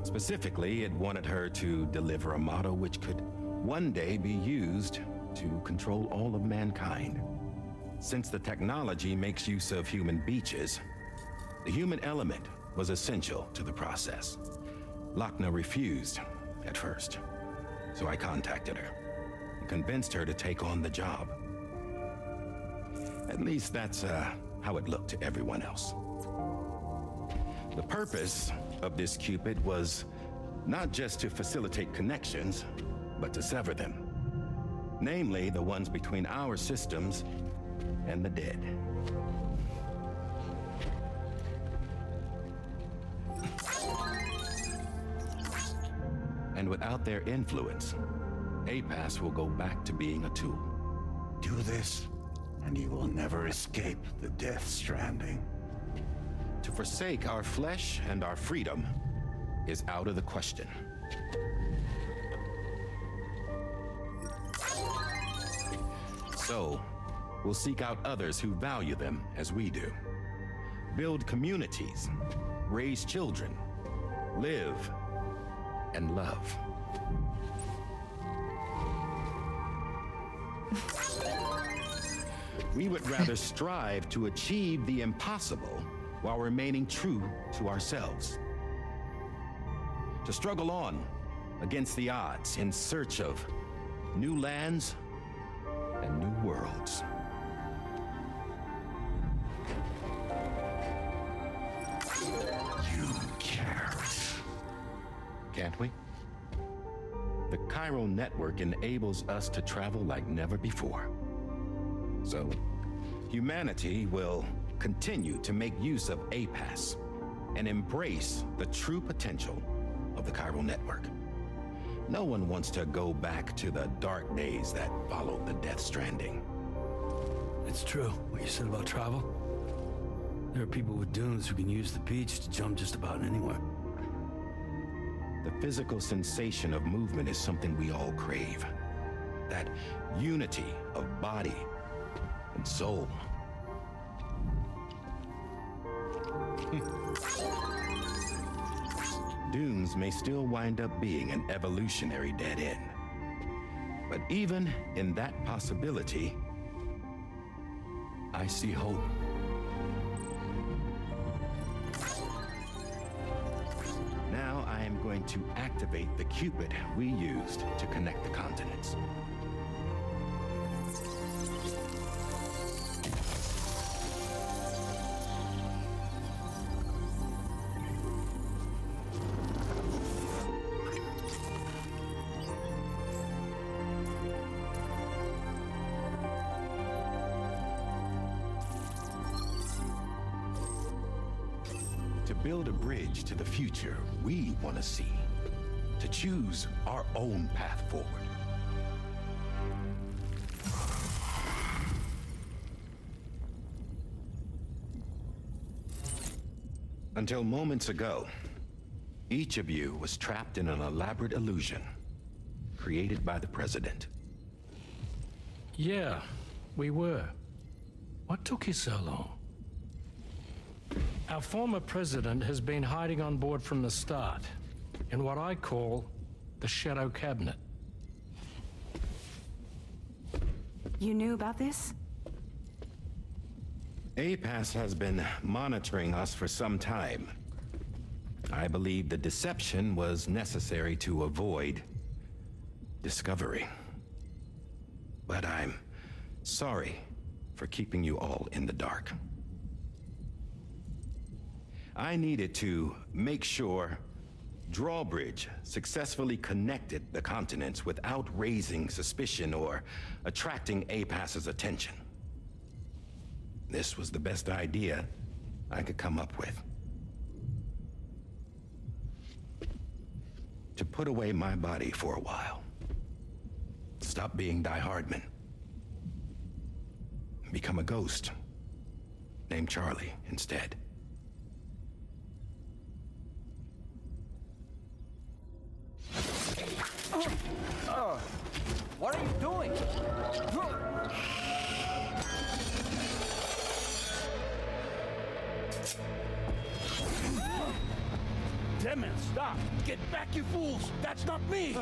Specifically, it wanted her to deliver a model which could one day be used to control all of mankind. Since the technology makes use of human beaches, the human element was essential to the process. Lochna refused at first, so I contacted her and convinced her to take on the job. At least that's how it looked to everyone else. The purpose of this Cupid was not just to facilitate connections, but to sever them. Namely, the ones between our systems and the dead. And without their influence, APAS will go back to being a tool. Do this, and you will never escape the death stranding. To forsake our flesh and our freedom is out of the question. So, we'll seek out others who value them as we do. Build communities, raise children, live, and love. We would rather strive to achieve the impossible while remaining true to ourselves. To struggle on against the odds in search of new lands and new worlds. You can't. Can't we? The chiral network enables us to travel like never before. So, humanity will continue to make use of APAS and embrace the true potential of the chiral network. No one wants to go back to the dark days that followed the death stranding. It's true, what you said about travel. There are people with dunes who can use the beach to jump just about anywhere. The physical sensation of movement is something we all crave. That unity of body and soul. Dunes may still wind up being an evolutionary dead end. But even in that possibility, I see hope. Now I am going to activate the Cupid we used to connect the continents. To build a bridge to the future we want to see. To choose our own path forward. Until moments ago, each of you was trapped in an elaborate illusion created by the President. Yeah, we were. What took you so long? Our former president has been hiding on board from the start, in what I call the Shadow Cabinet. You knew about this? APAS has been monitoring us for some time. I believe the deception was necessary to avoid discovery. But I'm sorry for keeping you all in the dark. I needed to make sure Drawbridge successfully connected the continents without raising suspicion or attracting APAS's attention. This was the best idea I could come up with. To put away my body for a while. Stop being Die Hardman. Become a ghost. Named Charlie instead. What are you doing? Damn it, stop! Get back, you fools! That's not me!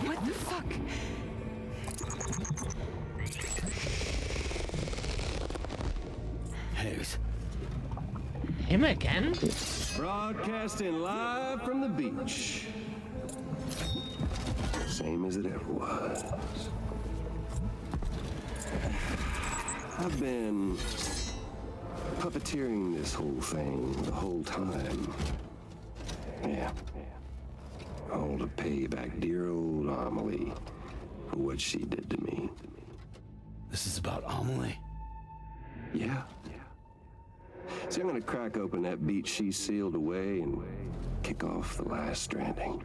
What the fuck? Hayes. Him again? Broadcasting live from the beach. Same as it ever was. I've been puppeteering this whole thing the whole time. Yeah. All to pay back dear old Amelie for what she did to me. This is about Amelie? Yeah. See, I'm gonna crack open that beach she sealed away and kick off the last Stranding.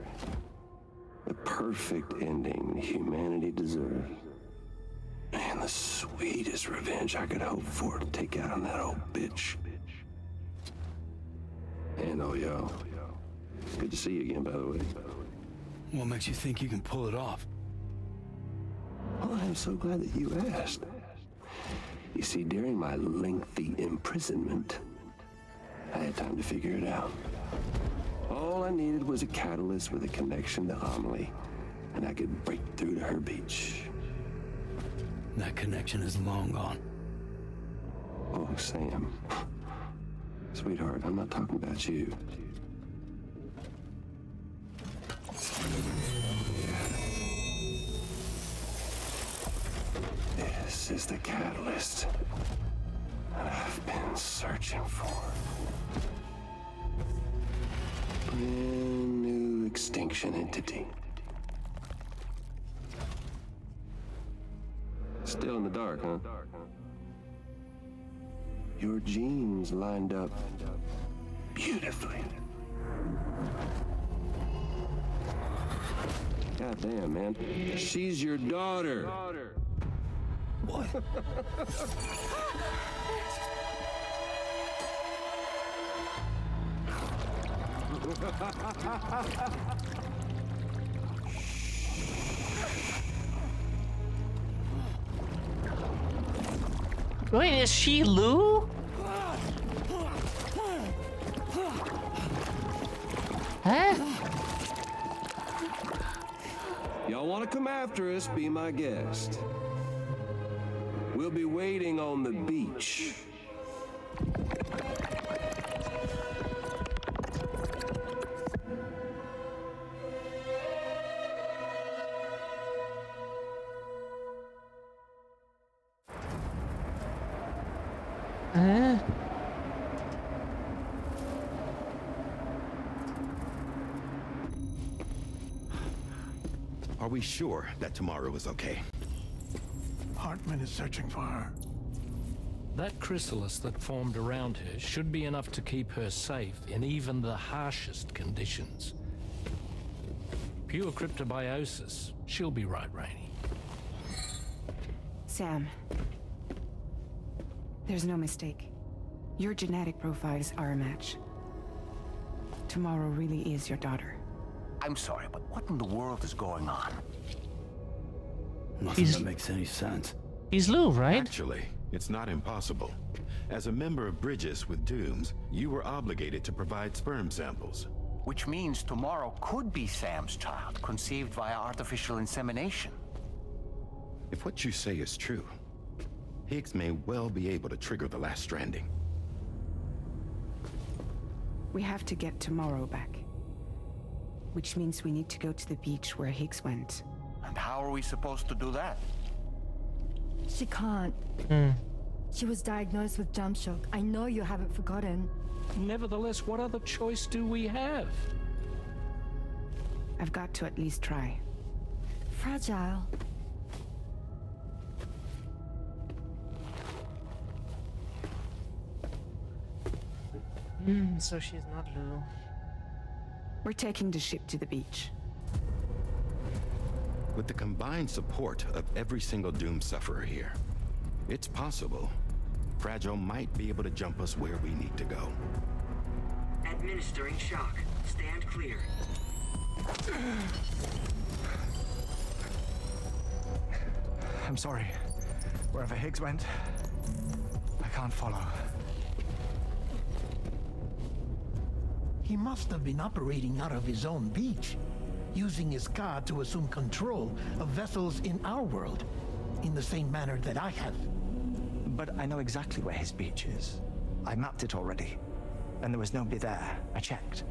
The perfect ending humanity deserves. And the sweetest revenge I could hope for to take out on that old bitch. And oh, y'all. Good to see you again, by the way. What makes you think you can pull it off? Well, I'm so glad that you asked. You see, during my lengthy imprisonment, I had time to figure it out. All I needed was a catalyst with a connection to Amelie, and I could break through to her beach. That connection is long gone. Oh, Sam. Sweetheart, I'm not talking about you. This is the catalyst that I've been searching for. Brand new extinction entity. Still in the dark, huh? Your genes lined up beautifully. God damn, man. She's your daughter. What? Wait, is she Lou? Huh? Y'all want to come after us, be my guest. We'll be waiting on the beach. Are we sure that tomorrow is okay? Hartman is searching for her. That chrysalis that formed around her should be enough to keep her safe in even the harshest conditions. Pure cryptobiosis. She'll be right, Rainey. Sam, there's no mistake. Your genetic profiles are a match. Tomorrow really is your daughter. I'm sorry, but what in the world is going on? Nothing that makes any sense. He's Lou, right? Actually, it's not impossible. As a member of Bridges with Dooms, you were obligated to provide sperm samples. Which means tomorrow could be Sam's child, conceived via artificial insemination. If what you say is true, Higgs may well be able to trigger the last stranding. We have to get tomorrow back. Which means we need to go to the beach where Higgs went. And how are we supposed to do that? She can't. She was diagnosed with jump shock. I know you haven't forgotten. Nevertheless, what other choice do we have? I've got to at least try. Fragile. So she's not Lou. We're taking the ship to the beach. With the combined support of every single Doom sufferer here, it's possible Fragile might be able to jump us where we need to go. Administering shock. Stand clear. I'm sorry. Wherever Higgs went, I can't follow. He must have been operating out of his own beach, using his car to assume control of vessels in our world, in the same manner that I have. But I know exactly where his beach is. I mapped it already, and there was nobody there. I checked.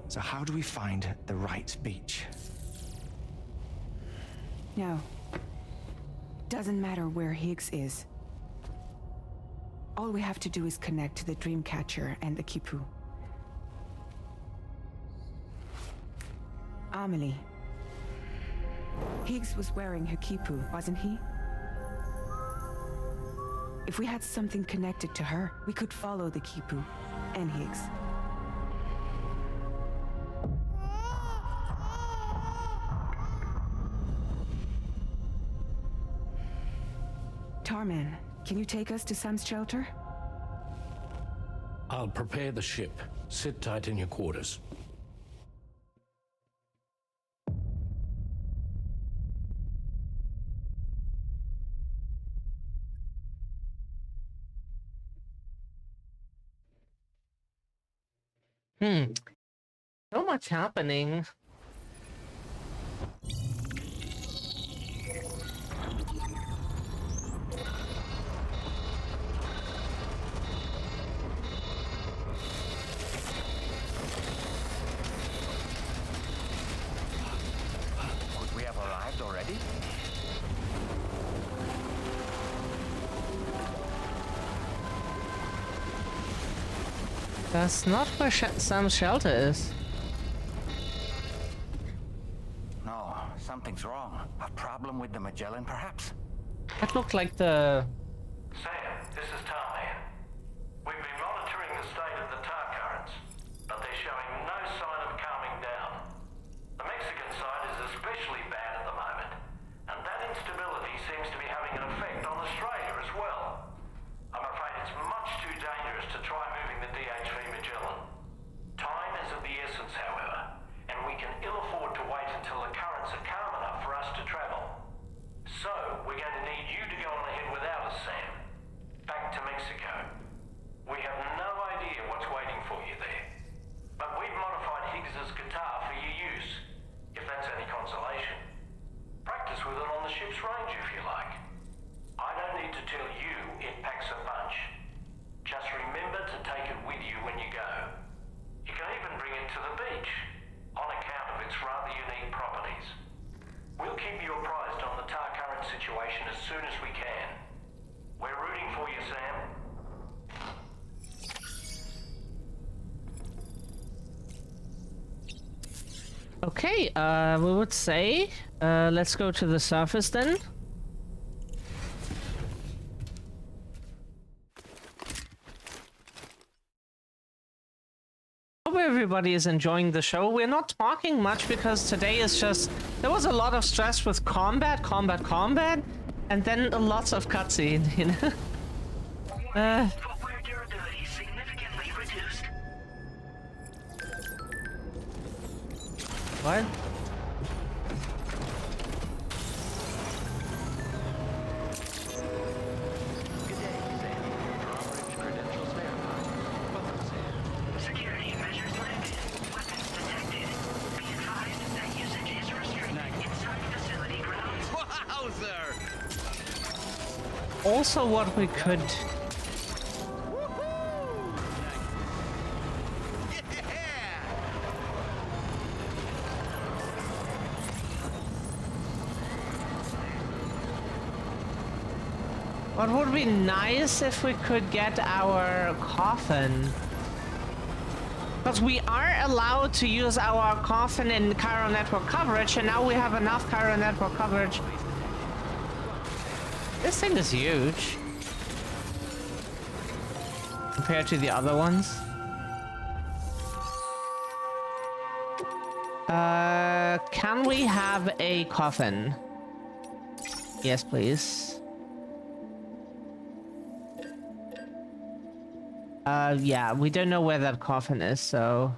So how do we find the right beach? No. Doesn't matter where Higgs is. All we have to do is connect to the Dreamcatcher and the Kipu. Amelie. Higgs was wearing her Kipu, wasn't he? If we had something connected to her, we could follow the Kipu and Higgs. Tarman, can you take us to Sam's shelter? I'll prepare the ship. Sit tight in your quarters. So much happening. Could we have arrived already? That's not where Sam's shelter is. No, something's wrong. A problem with the Magellan, perhaps? That looked like the... Sam, this is Tarman. We've been monitoring the state of the tar currents, but they're showing no sign of calming down. The Mexican side is especially bad at the moment, and that instability seems to be having an effect on Australia as well. I'm afraid it's much too dangerous to try moving the DHV Magellan. Time is of the essence, however, and we can ill afford to wait until the currents are calm enough for us to travel. So, we're going to need you to go on ahead without us, Okay, we would say, let's go to the surface then. Hope everybody is enjoying the show. We're not talking much because today is just... There was a lot of stress with combat, and then lots of cutscene, you know? What? Security measures limited. Weapons detected. Be advised that usage is restricted inside facility grounds. Wowzer! Also what we could... What would be nice if we could get our coffin? Because we are allowed to use our coffin in Cairo network coverage, and now we have enough Cairo network coverage. This thing is huge compared to the other ones. Can we have a coffin? Yes, please. Yeah, we don't know where that coffin is, so...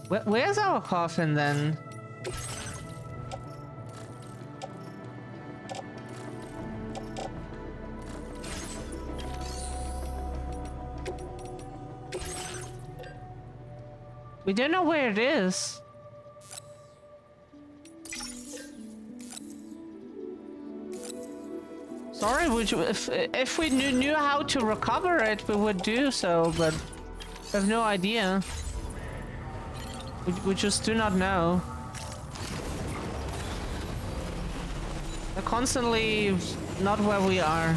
Where's our coffin, then? We don't know where it is. Sorry, if we knew how to recover it, we would do so, but I have no idea. We just do not know. They're constantly not where we are.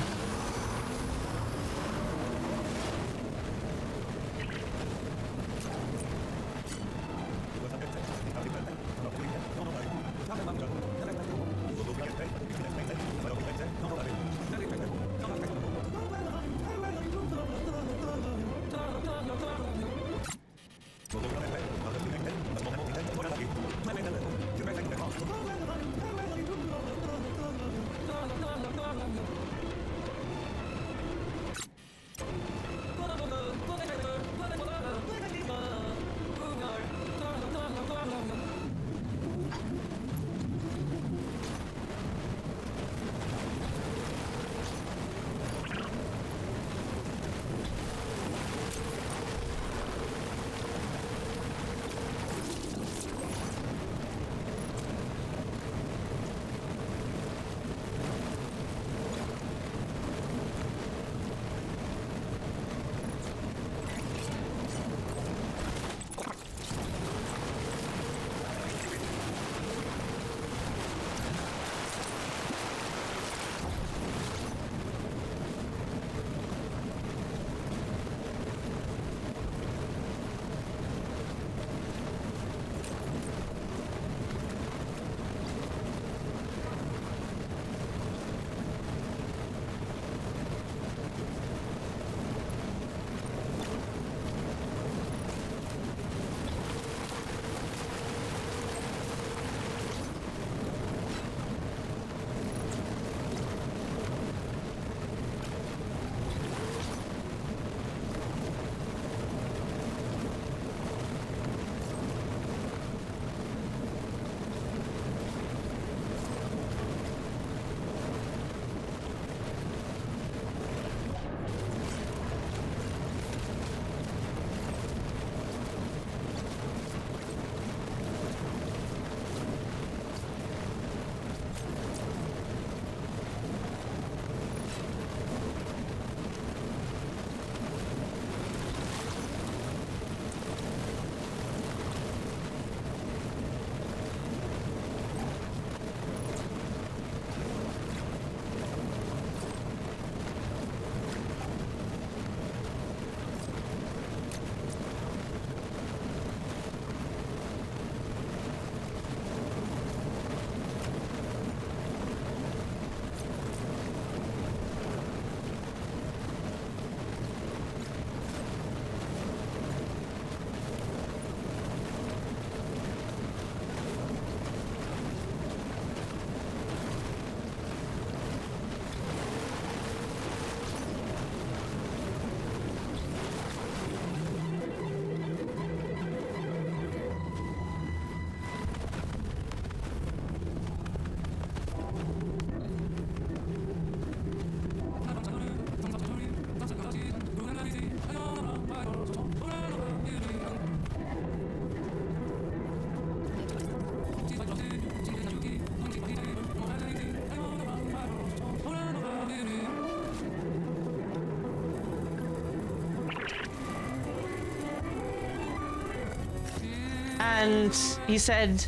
And he said,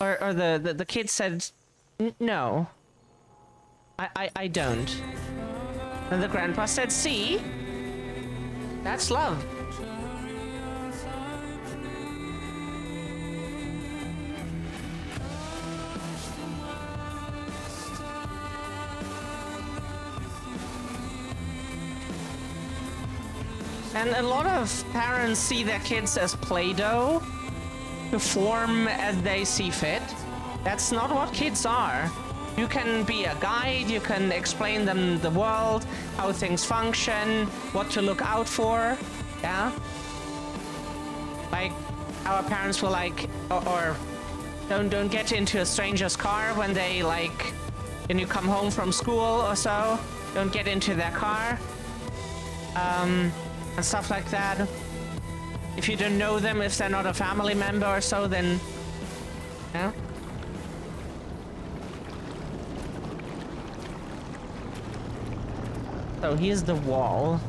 or the kid said, no, I don't. And the grandpa said, see, that's love. And a lot of parents see their kids as Play-Doh to form as they see fit. That's not what kids are. You can be a guide, you can explain them the world, how things function, what to look out for, yeah? Like, our parents were like, or don't get into a stranger's car when they like, when you come home from school or so, don't get into their car. And stuff like that. If you don't know them, if they're not a family member or so, then yeah. So here's the wall.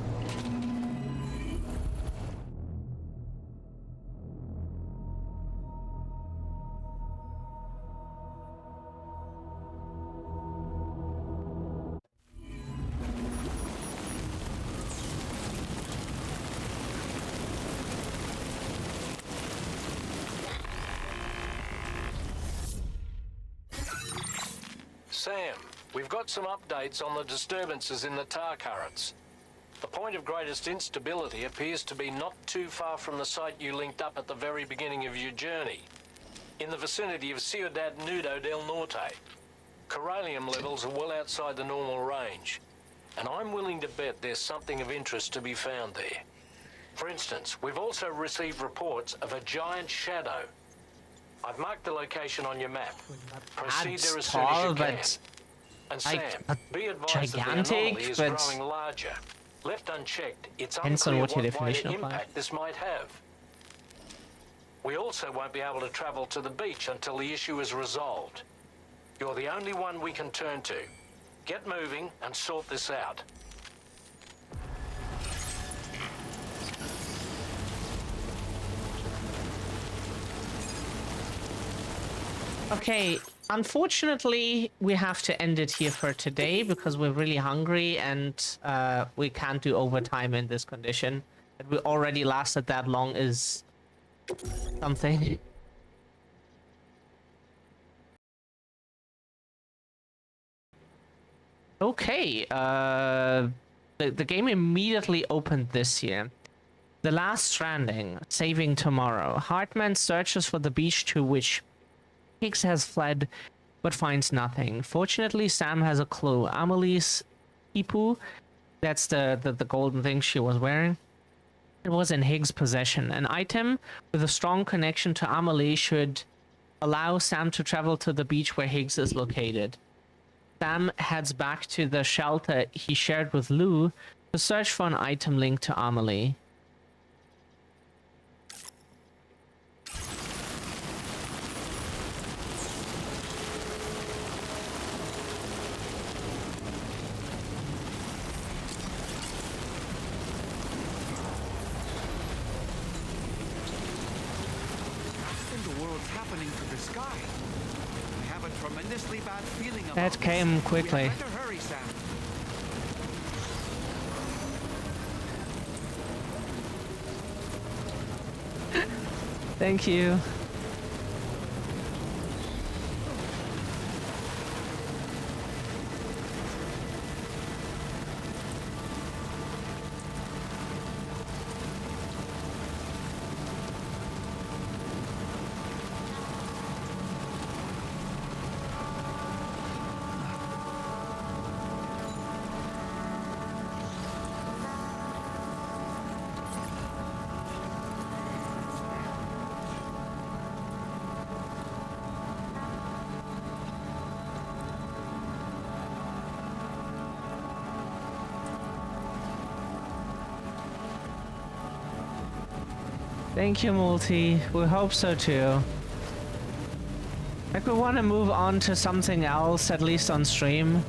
Sam, we've got some updates on the disturbances in the tar currents. The point of greatest instability appears to be not too far from the site you linked up at the very beginning of your journey, in the vicinity of Ciudad Nudo del Norte. Corallium levels are well outside the normal range, and I'm willing to bet there's something of interest to be found there. For instance, we've also received reports of a giant shadow. I've marked the location on your map. Proceed there as soon as you can. And Sam, be advised that the anomaly is growing larger. Left unchecked, it's unclear what wider impact this might have. We also won't be able to travel to the beach until the issue is resolved. You're the only one we can turn to. Get moving and sort this out. Okay, unfortunately, we have to end it here for today because we're really hungry and we can't do overtime in this condition. That we already lasted that long is something. Okay, the game immediately opened this year. The Last Stranding, Saving Tomorrow. Hartman searches for the beach to which Higgs has fled, but finds nothing. Fortunately, Sam has a clue. Amelie's ipu, that's the golden thing she was wearing, it was in Higgs' possession. An item with a strong connection to Amelie should allow Sam to travel to the beach where Higgs is located. Sam heads back to the shelter he shared with Lou to search for an item linked to Amelie. That came quickly. Thank you. Thank you, Multi. We hope so too. Like, we want to move on to something else, at least on stream.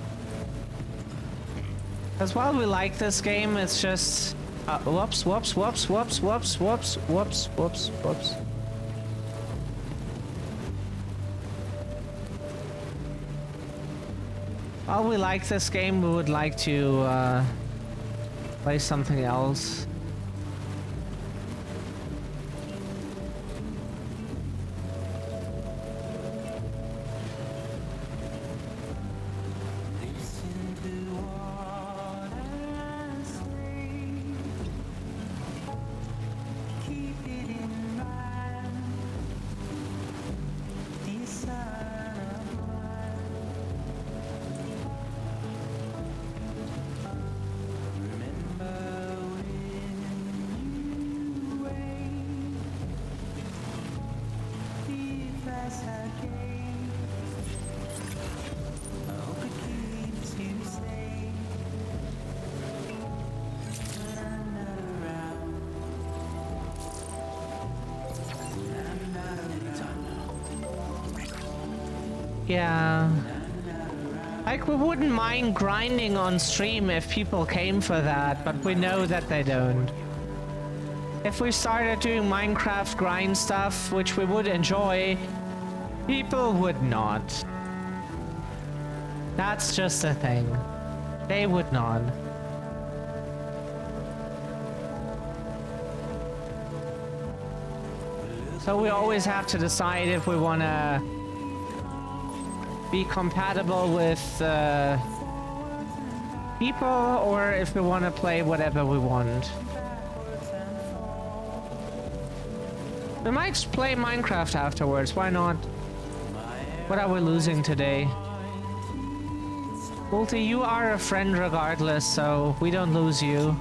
Because while we like this game, it's just... whoops, whoops, whoops, whoops, whoops, whoops, whoops, whoops, whoops. While we like this game, we would like to play something else. Yeah. Like, we wouldn't mind grinding on stream if people came for that, but we know that they don't. If we started doing Minecraft grind stuff, which we would enjoy, people would not. That's just a thing. They would not. So we always have to decide if we want to be compatible with people or if we want to play whatever we want. We might play Minecraft afterwards, why not? What are we losing today? Multi, you are a friend regardless, so we don't lose you.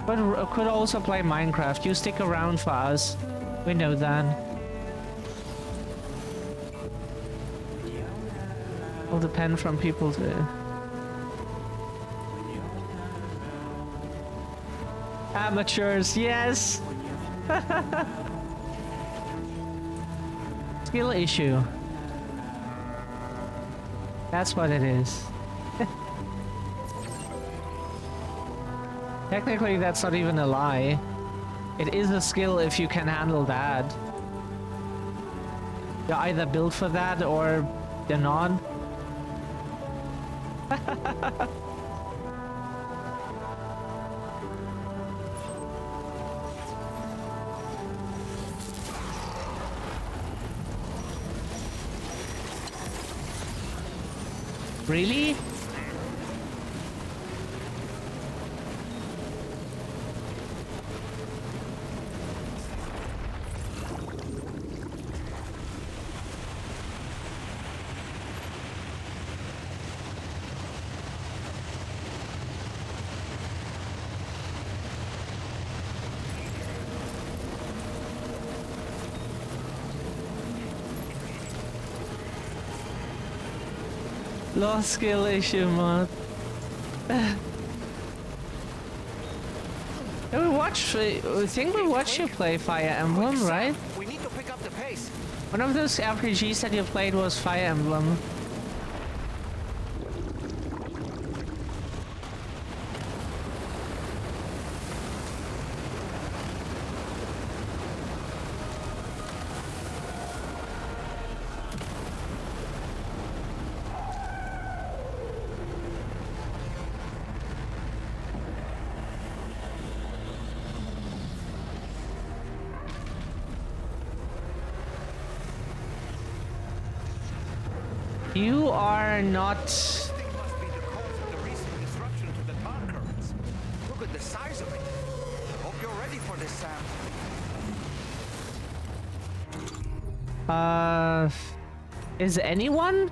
But could also play Minecraft. You stick around for us. We know that. Will depend from people to... Amateurs, yes! Skill issue. That's what it is. Technically, that's not even a lie. It is a skill if you can handle that. You're either built for that or you're not. Really? Lost skill issue, man. I think we watched you play Fire Emblem, right? We need to pick up the pace. One of those RPGs that you played was Fire Emblem. You are not... Look at the size of it. Hope you're ready for this, Sam. Is anyone?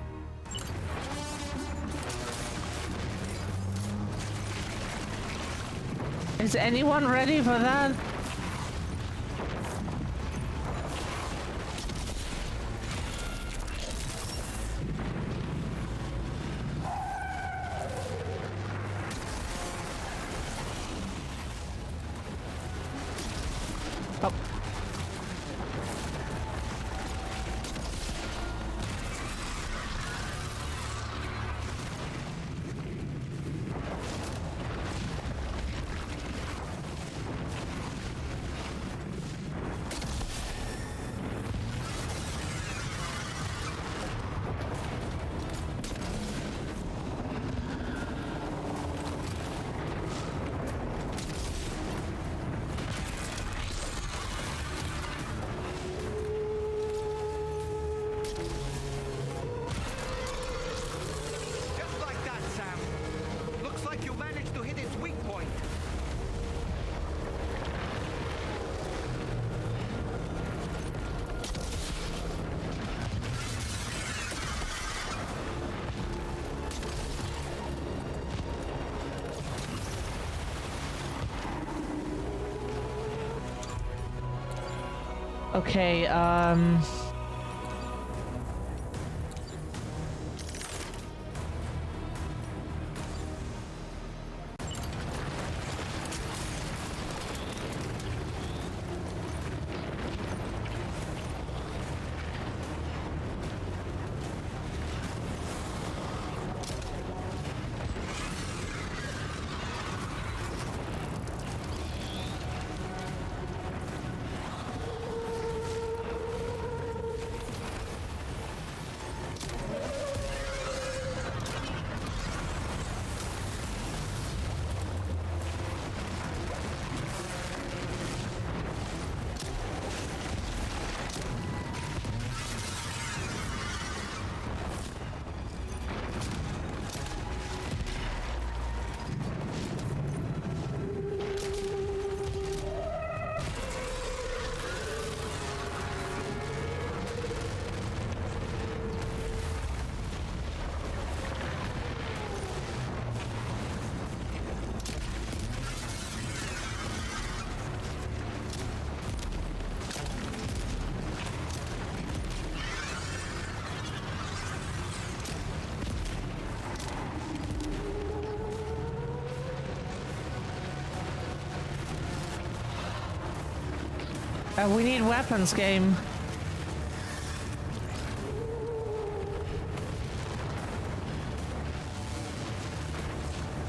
Is anyone ready for that? Okay, we need weapons, game.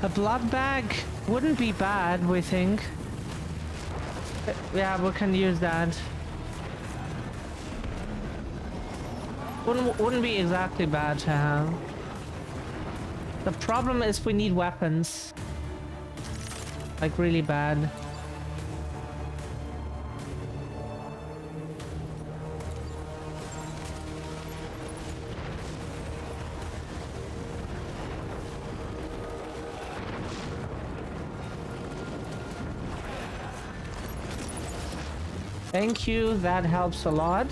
A blood bag wouldn't be bad, we think. Yeah, we can use that. Wouldn't be exactly bad to have. The problem is we need weapons. Like really bad. Thank you, that helps a lot.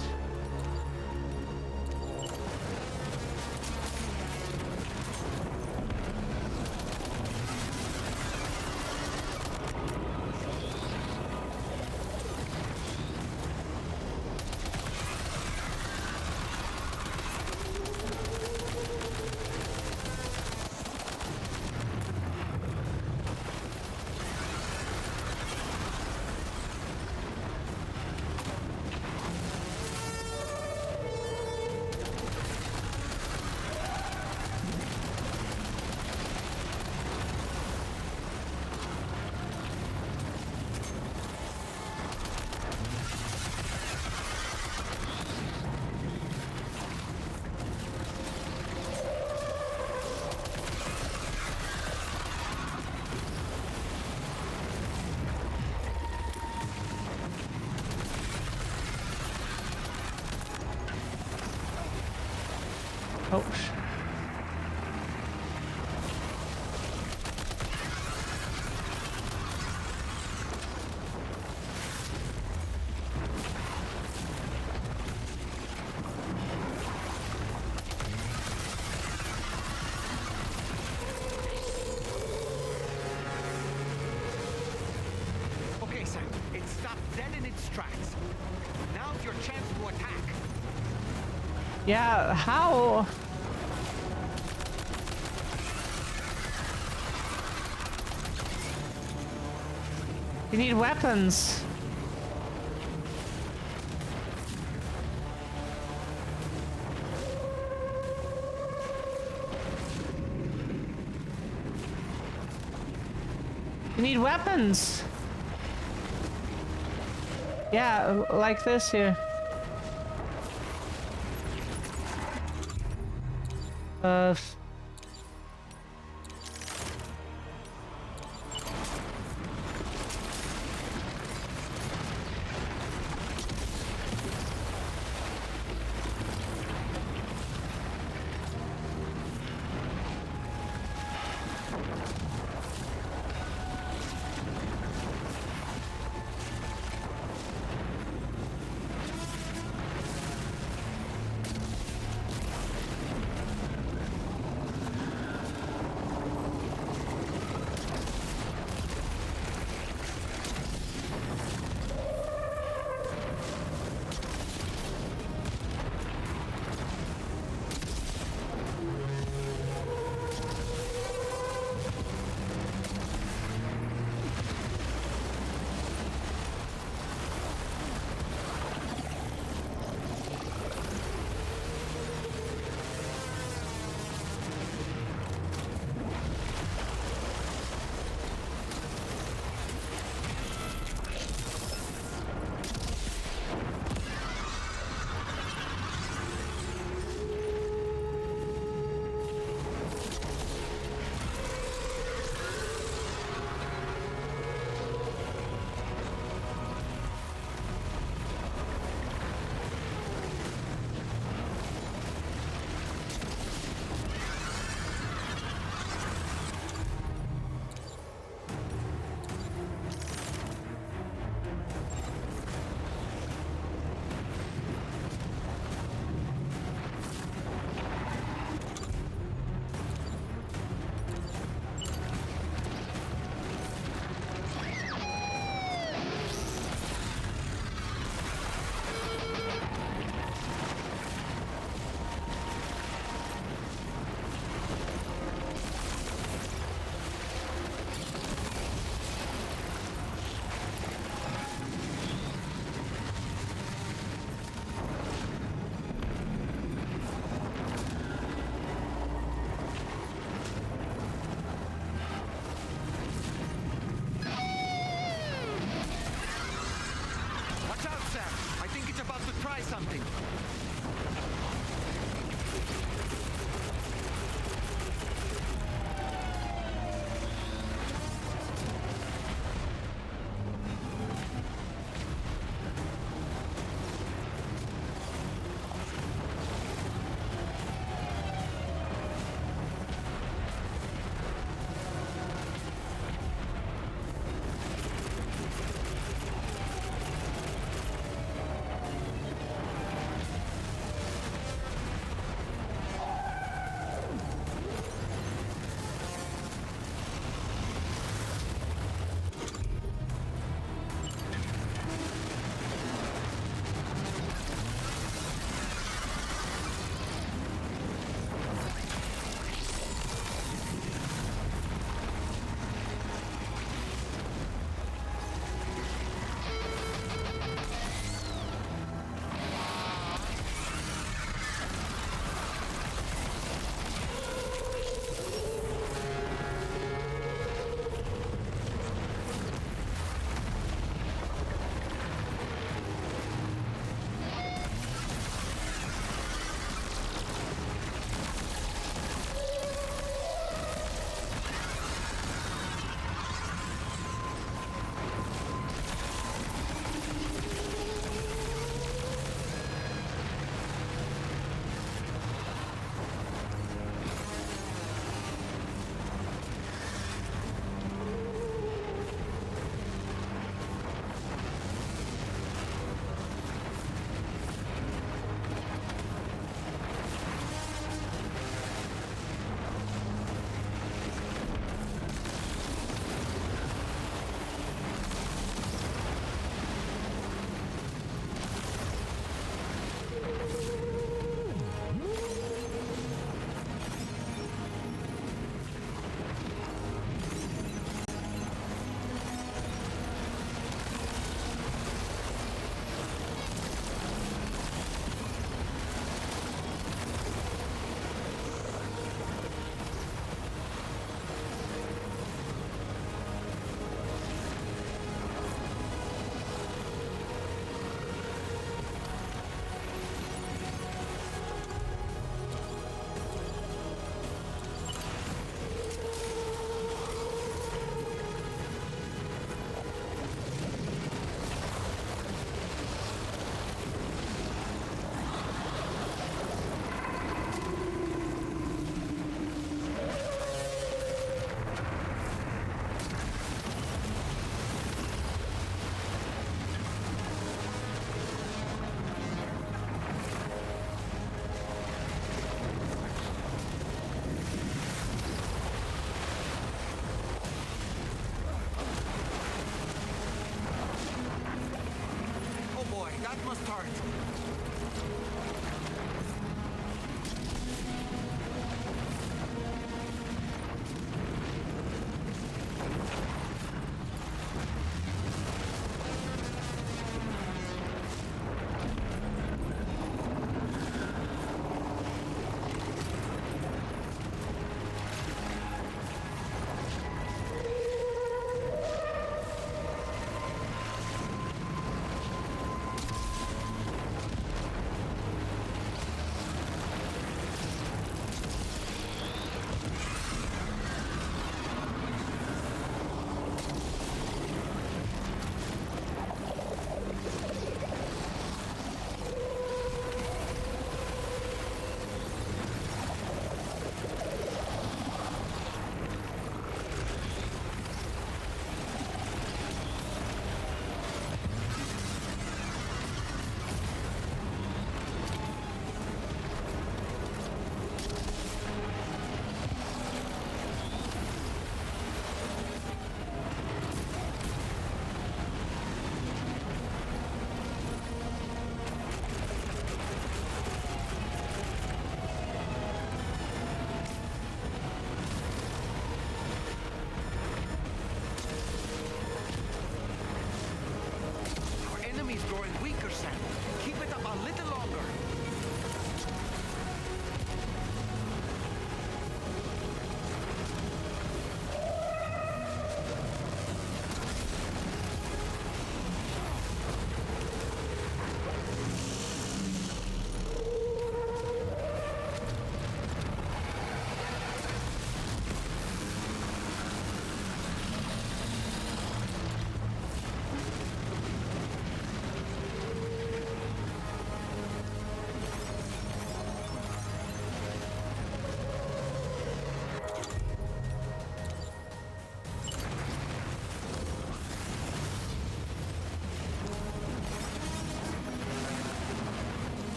Oh. Okay, Sam. It stopped dead in its tracks. Now's your chance to attack. Yeah, how? We need weapons. We need weapons. Yeah, like this here.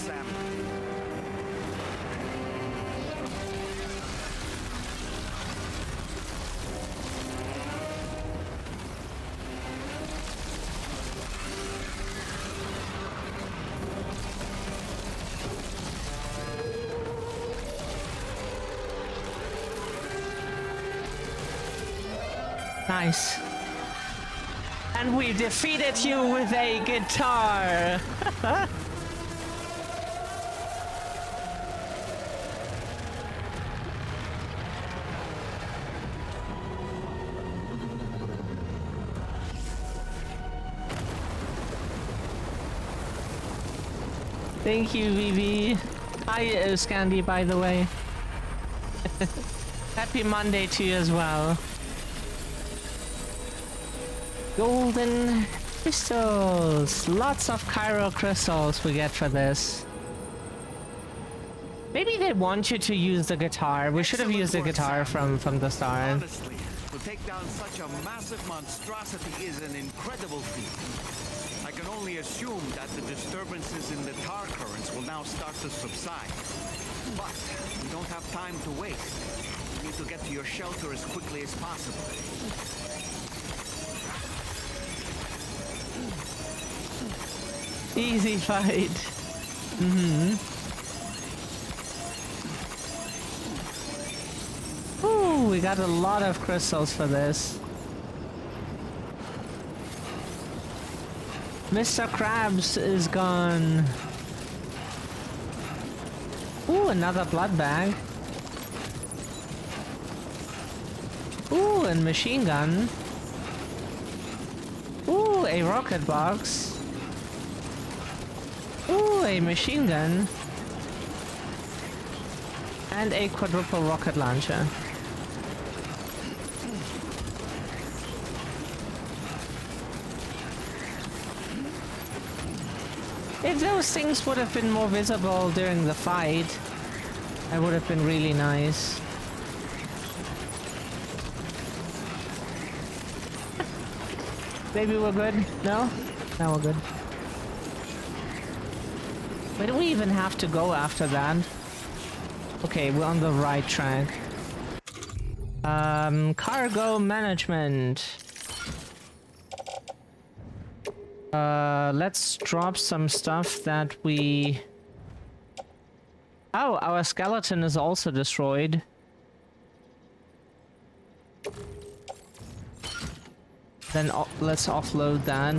Sam. Nice. And we defeated you with a guitar. Thank you, Vivi. Hi, Scandy, by the way. Happy Monday to you as well. Golden crystals. Lots of chiral crystals we get for this. Maybe they want you to use the guitar. We should have used the guitar from the start. Honestly, to take down such a massive monstrosity is an incredible feat. I can only assume that the disturbances in the tar currents will now start to subside. But we don't have time to waste. You need to get to your shelter as quickly as possible. Easy fight. Ooh, we got a lot of crystals for this. Mr. Krabs is gone. Ooh, another blood bag. Ooh, and machine gun. Ooh, a rocket box. Ooh, a machine gun. And a quadruple rocket launcher. If those things would have been more visible during the fight, that would have been really nice. Maybe we're good? No? No, we're good. Where do we even have to go after that? Okay, we're on the right track. Cargo management. Let's drop some stuff that we... Oh, our skeleton is also destroyed. Then let's offload that.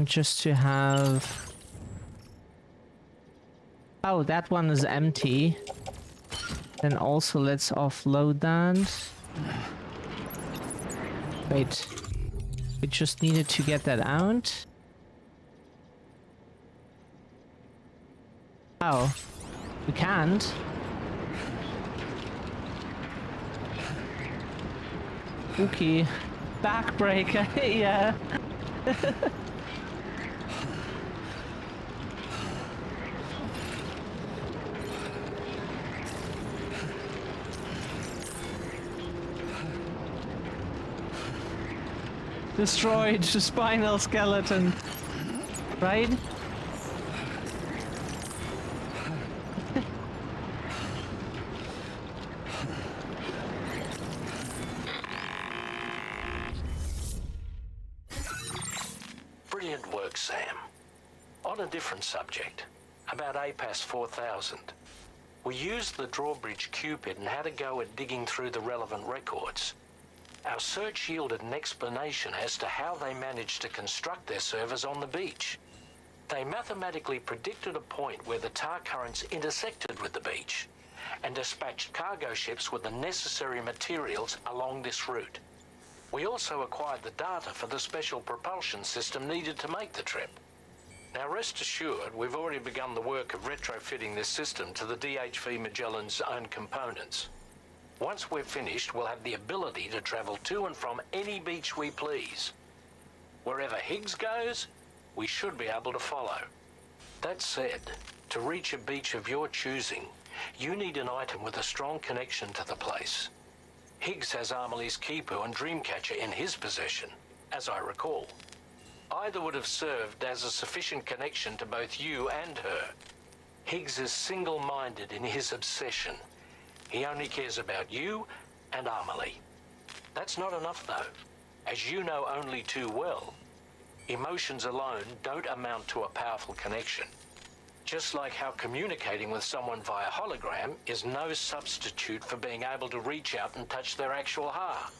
Just to have... Oh, that one is empty. Then also let's offload that. Wait. We just needed to get that out. Oh. We can't. Okay. Backbreaker, yeah. Destroyed the spinal skeleton. Right? Brilliant work, Sam. On a different subject, about APAS 4000. We used the drawbridge Cupid and had a go at digging through the relevant records. Our search yielded an explanation as to how they managed to construct their servers on the beach. They mathematically predicted a point where the tar currents intersected with the beach and dispatched cargo ships with the necessary materials along this route. We also acquired the data for the special propulsion system needed to make the trip. Now rest assured, we've already begun the work of retrofitting this system to the DHV Magellan's own components. Once we're finished, we'll have the ability to travel to and from any beach we please. Wherever Higgs goes, we should be able to follow. That said, to reach a beach of your choosing, you need an item with a strong connection to the place. Higgs has Amelie's Kipu and Dreamcatcher in his possession, as I recall. Either would have served as a sufficient connection to both you and her. Higgs is single-minded in his obsession. He only cares about you and Amelie. That's not enough, though. As you know only too well, emotions alone don't amount to a powerful connection. Just like how communicating with someone via hologram is no substitute for being able to reach out and touch their actual heart.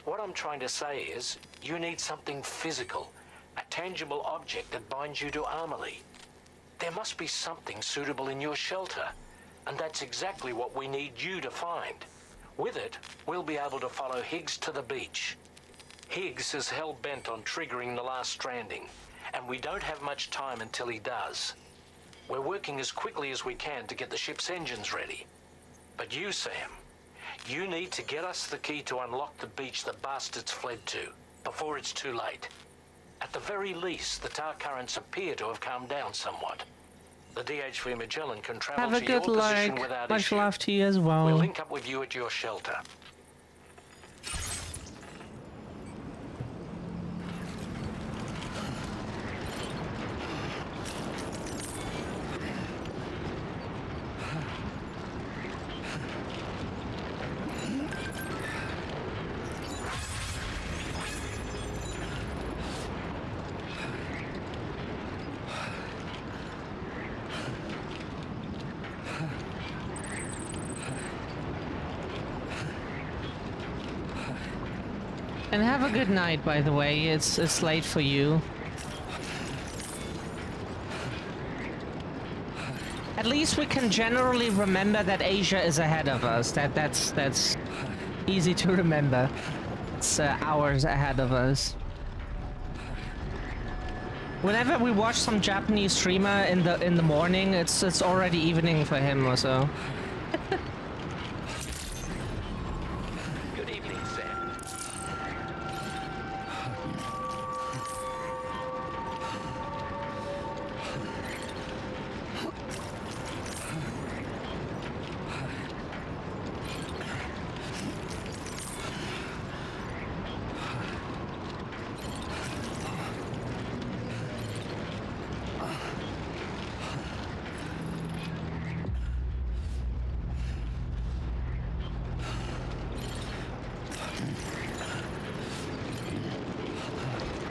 What I'm trying to say is, you need something physical, a tangible object that binds you to Amelie. There must be something suitable in your shelter, and that's exactly what we need you to find. With it, we'll be able to follow Higgs to the beach. Higgs is hell-bent on triggering the last stranding, and we don't have much time until he does. We're working as quickly as we can to get the ship's engines ready. But you, Sam, you need to get us the key to unlock the beach the bastards fled to, before it's too late. At the very least, the tar currents appear to have calmed down somewhat. The DHV Magellan can travel Have a to your good position luck. without Much issue. love to you as well. We'll link up with you at your shelter. And have a good night, by the way. It's late for you. At least we can generally remember that Asia is ahead of us. That's easy to remember. It's hours ahead of us. Whenever we watch some Japanese streamer in the morning, it's already evening for him or so. Good evening, Sam.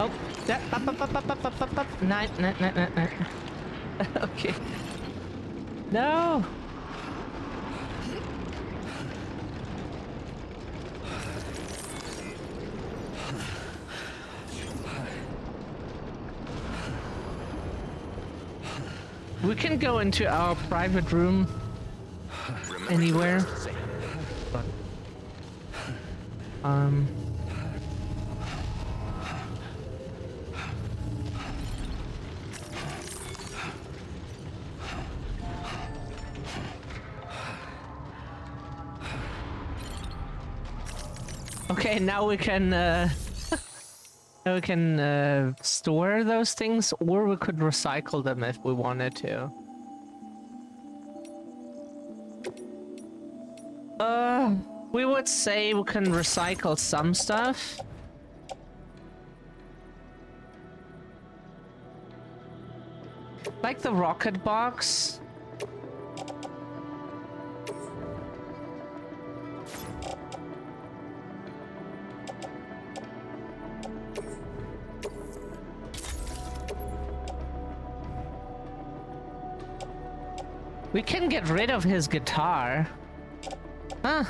Oh, that up. Night. Okay. No. We can go into our private room anywhere. But, okay, now we can store those things, or we could recycle them if we wanted to. We would say we can recycle some stuff. Like the rocket box. We can get rid of his guitar. Huh.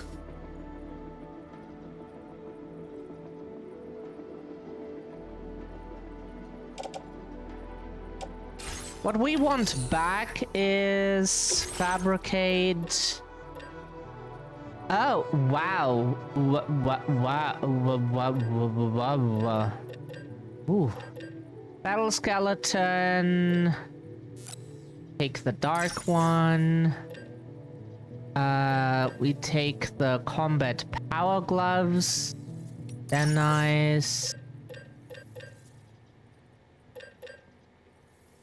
What we want back is fabricate. Oh, wow. Wow. Ooh. Battle skeleton. Take the dark one. We take the combat power gloves. They're nice.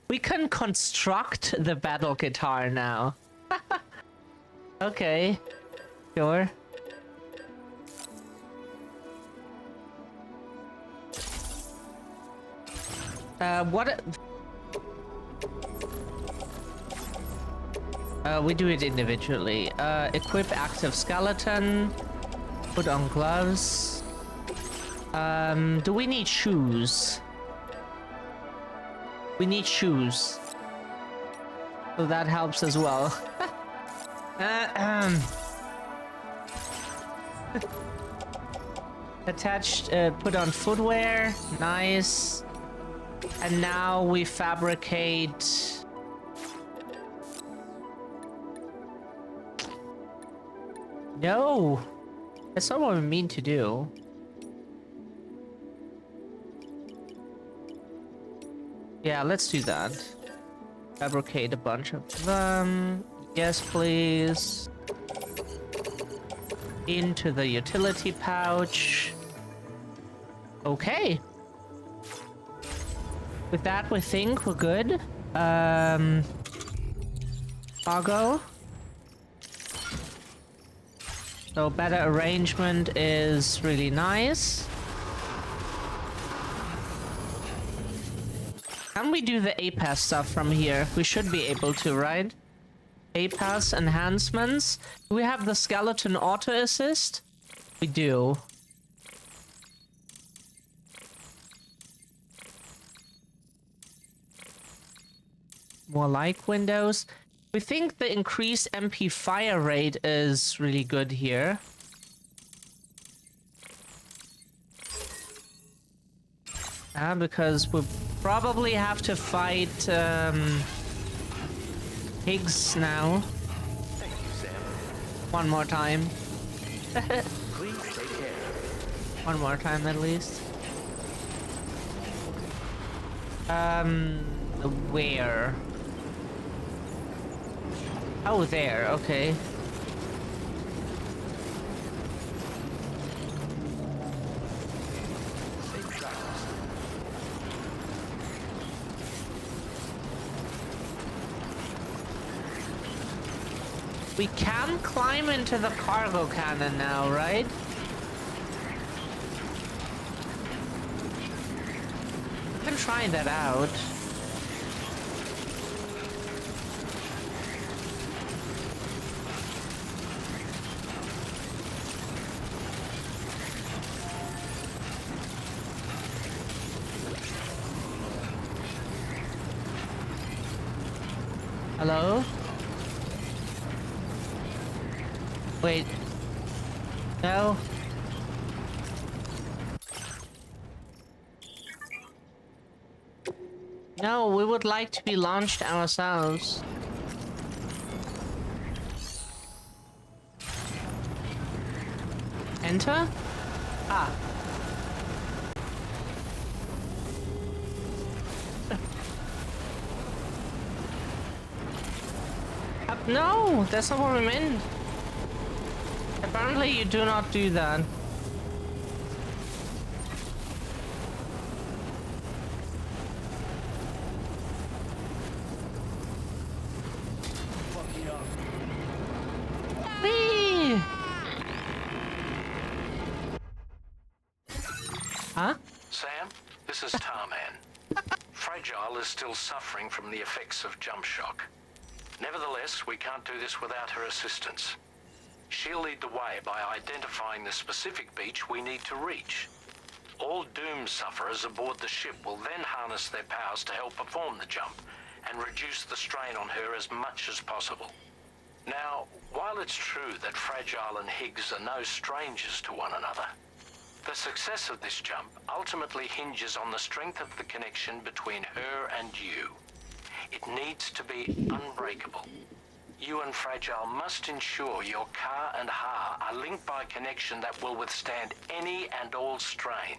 We can construct the battle guitar now. Okay. Sure. What? We do it individually. Equip active skeleton. Put on gloves. Do we need shoes? We need shoes. So that helps as well. Attached, put on footwear. Nice. And now we fabricate... No! That's not what we mean to do. Yeah, let's do that. Fabricate a bunch of them. Yes, please. Into the utility pouch. Okay. With that, we think we're good. Cargo. So better arrangement is really nice. Can we do the APAS stuff from here? We should be able to, right? APAS enhancements. Do we have the skeleton auto assist? We do. More like windows. We think the increased MP fire rate is really good here. Because we probably have to fight Higgs now. Thank you, Sam. One more time. Please take care. One more time at least. Where? Oh, there, okay. We can climb into the cargo cannon now, right? We can try that out. Hello? Wait. No. No, we would like to be launched ourselves. Enter? Ah. No, that's not what we meant. Apparently you do not do that. Whee! Huh? Sam, this is Tarman. Fragile is still suffering from the effects of jump shock. Nevertheless, we can't do this without her assistance. She'll lead the way by identifying the specific beach we need to reach. All Doom sufferers aboard the ship will then harness their powers to help perform the jump and reduce the strain on her as much as possible. Now, while it's true that Fragile and Higgs are no strangers to one another, the success of this jump ultimately hinges on the strength of the connection between her and you. It needs to be unbreakable. You and Fragile must ensure your Ka and Ha are linked by a connection that will withstand any and all strain.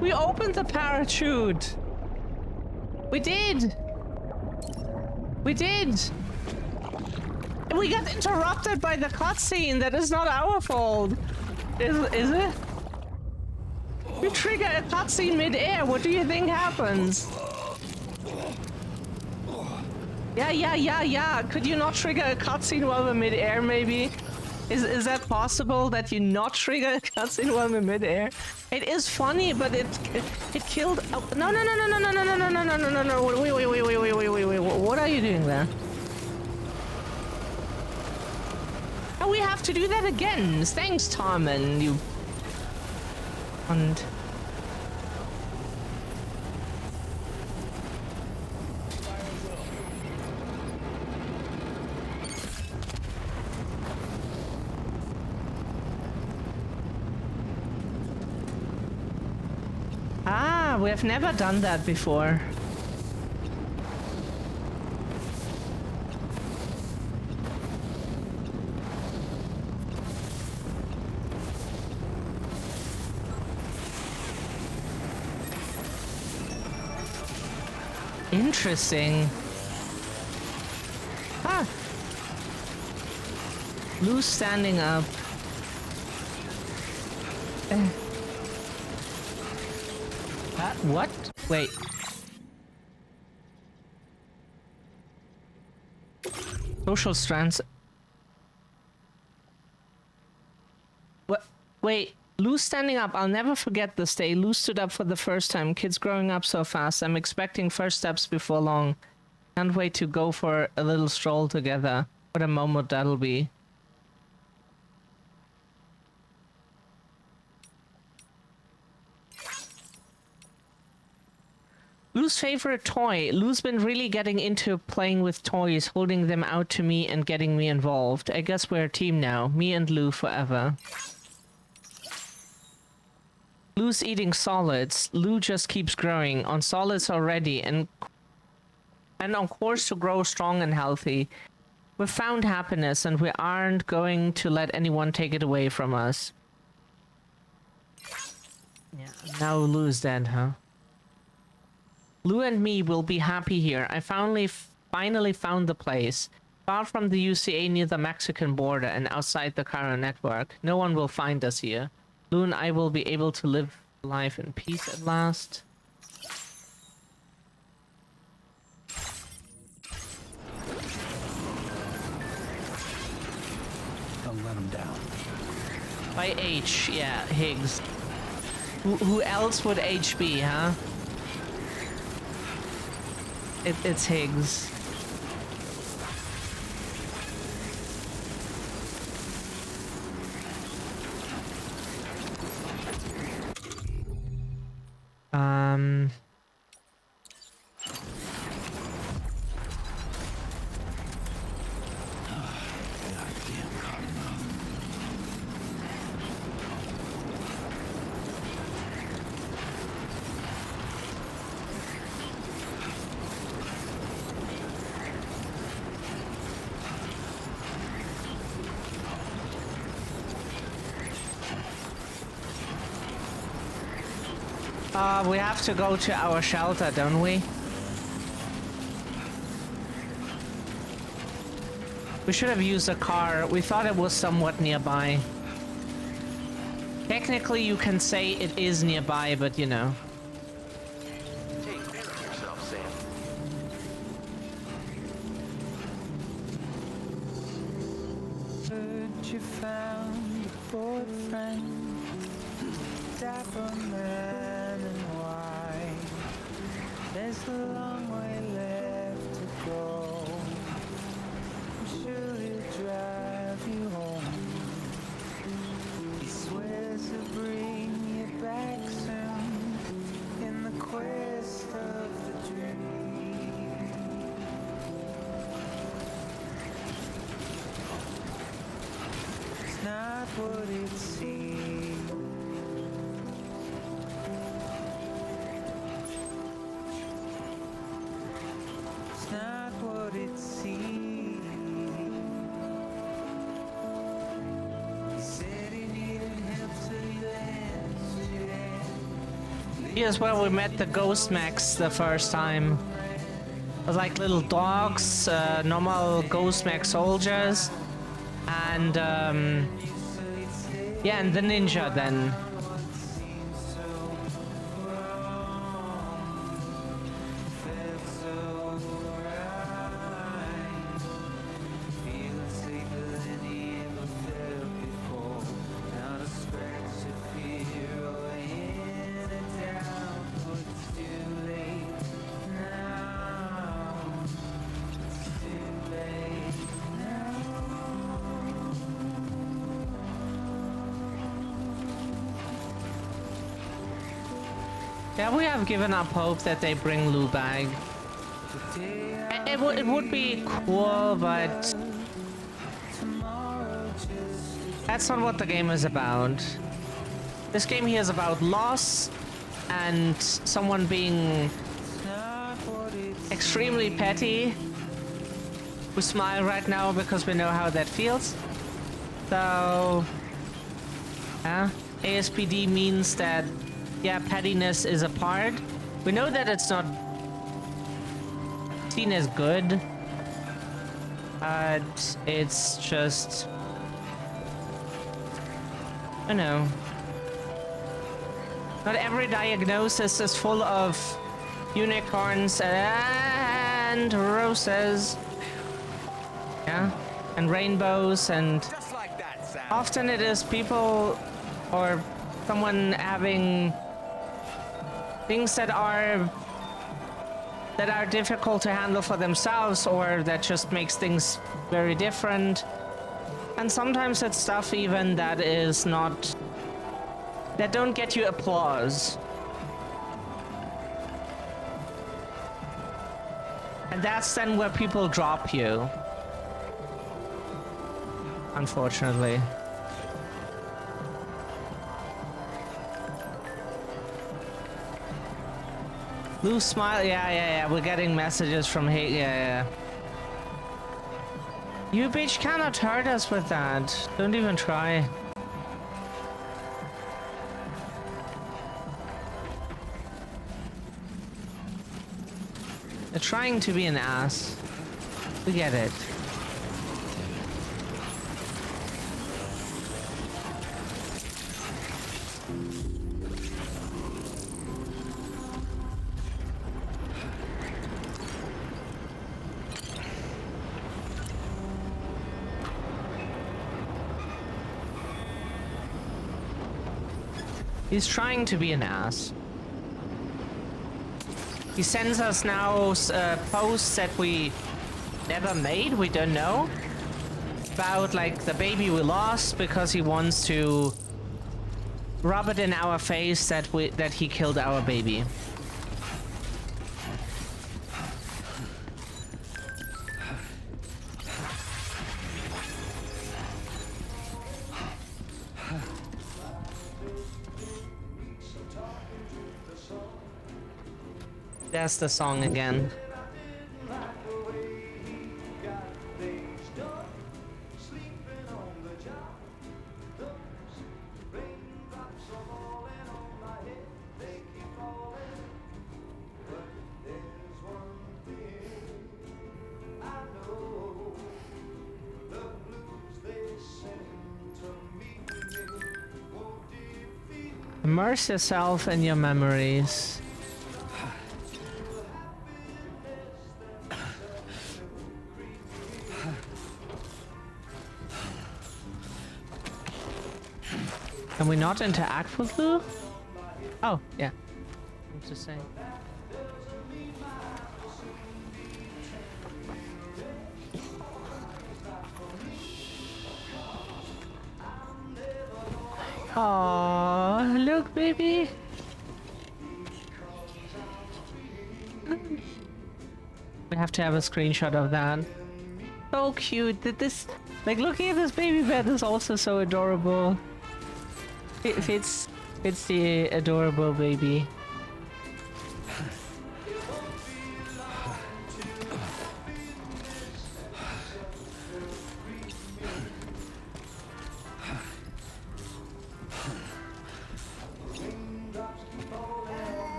We opened the parachute! We did! We did! And we got interrupted by the cutscene. That is not our fault. Is it? You trigger a cutscene mid-air. What do you think happens? Yeah. Could you not trigger a cutscene while we're mid-air, maybe? Is that possible that you not trigger a cutscene while in midair? It is funny, but it killed. Oh, no! Wait! What are you doing there? Oh, we have to do that again. Thanks, Tarman. You. And. Ah, we have never done that before. Interesting. Ah. Lou's standing up. What? Wait. Social strands. What? Wait. Lou's standing up. I'll never forget this day. Lou stood up for the first time. Kids growing up so fast. I'm expecting first steps before long. Can't wait to go for a little stroll together. What a moment that'll be. Lou's favorite toy. Lou's been really getting into playing with toys, holding them out to me and getting me involved. I guess we're a team now. Me and Lou forever. Lou's eating solids. Lou just keeps growing on solids already and on course to grow strong and healthy. We've found happiness and we aren't going to let anyone take it away from us. Yeah, now Lou's dead, huh? Lou and me will be happy here. I finally found the place. Far from the UCA near the Mexican border and outside the Cairo network. No one will find us here. Lou and I will be able to live life in peace at last. Don't let him down. By H, yeah, Higgs. Who else would H be, huh? It's Higgs. We have to go to our shelter, don't we? We should have used a car. We thought it was somewhat nearby. Technically, you can say it is nearby, but you know. Take care of yourself, Sam. Heard you found a boyfriend, dapper man and white. There's a long way left to go. I'm sure he'll drive you home. He swears to bring you back soon in the quest of the dream. It's not what it seems. It's not what it seems. He said he needed help, so you answered your hand. Here's where we met the Ghost Mechs the first time. It was like little dogs, normal Ghost Mech soldiers, and yeah, and the ninja then. Yeah, we have given up hope that they bring Lou back. It would be cool, but that's not what the game is about. This game here is about loss and someone being extremely petty. We smile right now because we know how that feels. So, yeah, ASPD means that, yeah, pettiness is a part. We know that it's not seen as good, but it's just, I know. Not every diagnosis is full of unicorns and roses. Yeah, and rainbows, and Just like that, Sam. often it is people or someone having things that are difficult to handle for themselves, or that just makes things very different. And sometimes it's stuff even that is not, that don't get you applause. And that's then where people drop you. Unfortunately. Lou smile, yeah, we're getting messages from hate, yeah. You bitch cannot hurt us with that. Don't even try. They're trying to be an ass. We get it. He's trying to be an ass. He sends us now posts that we never made, we don't know. About like the baby we lost, because he wants to rub it in our face that he killed our baby. That's the song again. Immerse yourself in your memories. Can we not interact with Lou? Oh, yeah. I'm just saying. Aww, look, baby. We have to have a screenshot of that. So cute. That this, like, looking at this baby bed is also so adorable. It's the adorable baby.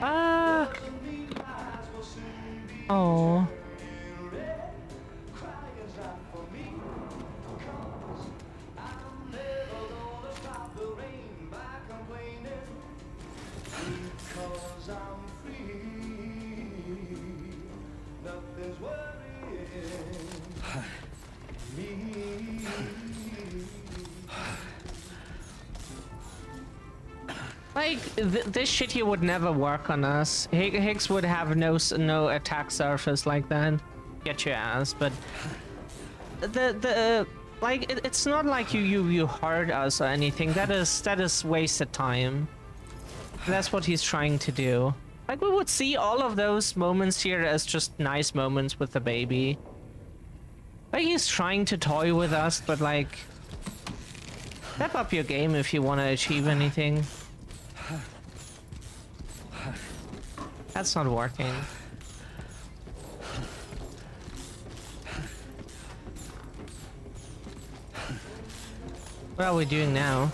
Ah. Oh. Like, this shit here would never work on us. Higgs would have no attack surface like that. Get your ass, but... Like it's not like you hurt us or anything. That is wasted time. That's what he's trying to do. Like we would see all of those moments here as just nice moments with the baby. Like he's trying to toy with us, but like step up your game if you want to achieve anything. That's not working. What are we doing now?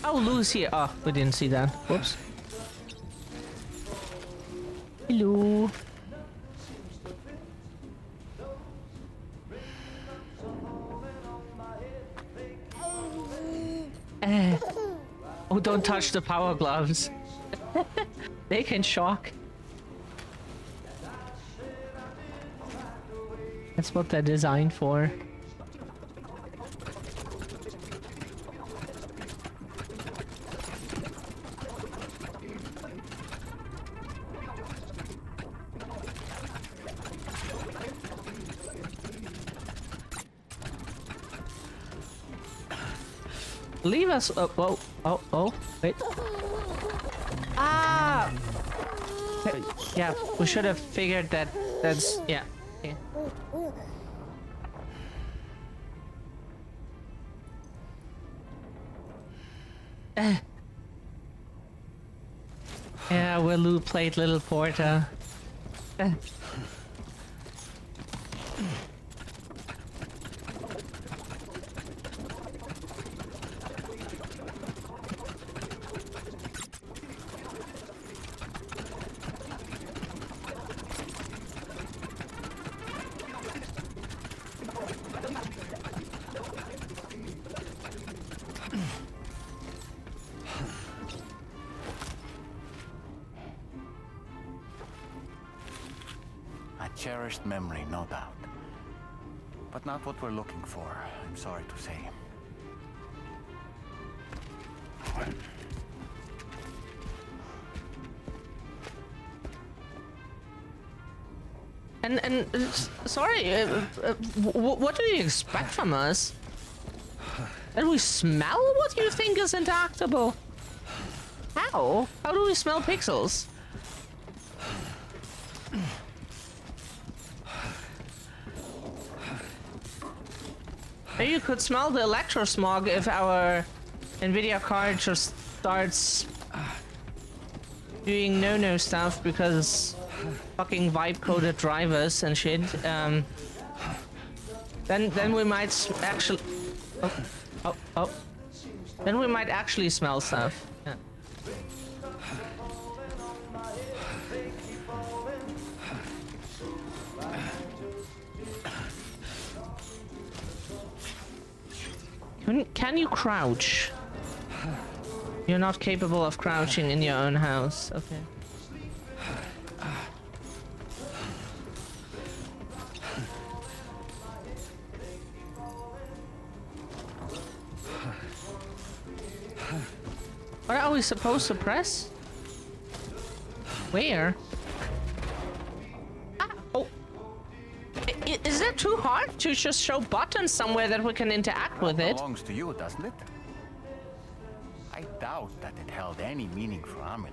Oh, Lou's here. Oh, we didn't see that. Whoops. Hello. Oh, don't touch the power gloves. They can shock. That's what they're designed for. Leave us. Oh, wait. Ah! Yeah, we should have figured that. That's. Yeah. Okay. Yeah, where Lou played Little Porter. Cherished memory, no doubt. But not what we're looking for, I'm sorry to say. Sorry, what do you expect from us? That we smell what you think is interactable? How? How do we smell pixels? Maybe you could smell the electrosmog if our Nvidia card just starts doing no-no stuff because fucking vibe-coded drivers and shit. Then we might actually. Oh. Then we might actually smell stuff. Yeah. Can you crouch? You're not capable of crouching in your own house. Okay. What are we supposed to press? Where? Oh. Is it too hard to just show buttons somewhere that we can interact with it? It belongs to you, doesn't it? I doubt that it held any meaning for Amelie.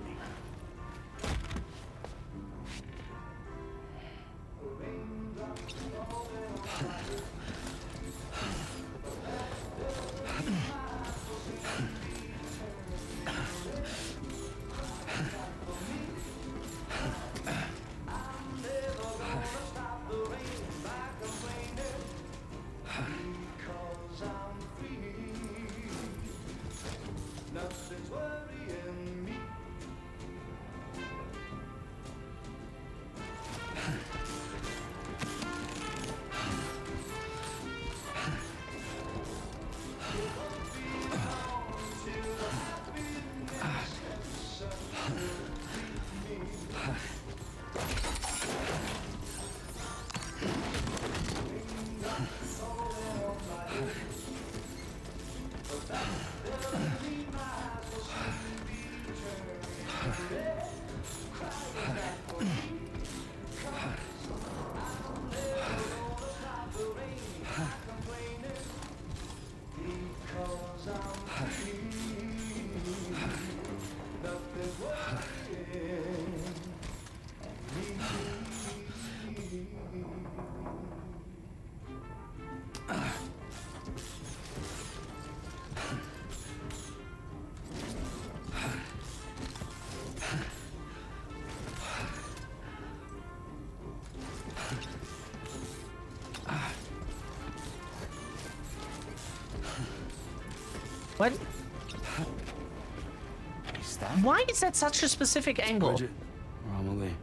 What? Is that? Why is that such a specific angle? Bridget, Romilly.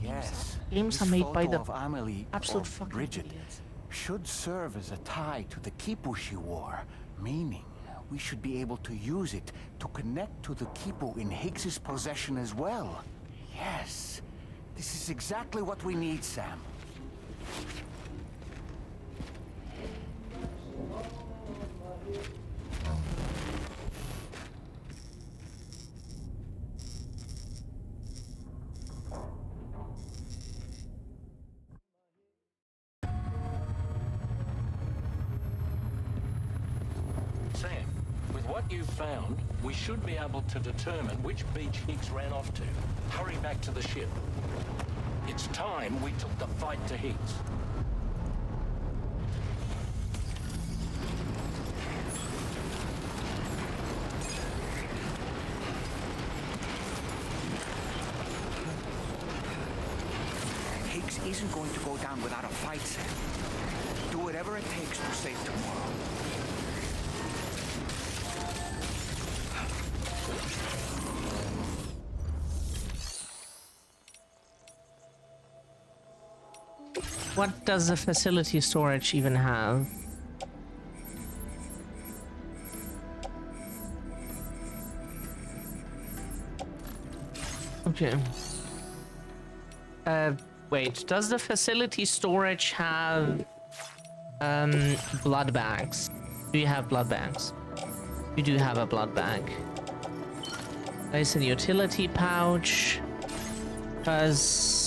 Yes. Games this are made by photo the of Amelie absolute or fucking Bridget idiots. should serve as a tie to the quipu she wore, meaning we should be able to use it to connect to the quipu in Higgs's possession as well. Yes. This is exactly what we need, Sam. Sam, with what you've found, we should be able to determine which beach Higgs ran off to. Hurry back to the ship. It's time we took the fight to Higgs. Higgs isn't going to go down without a fight, Sam. Do whatever it takes to save tomorrow. What does the facility storage even have? Okay. Wait, does the facility storage have blood bags? Do you have blood bags? You do have a blood bag. Place in utility pouch. Because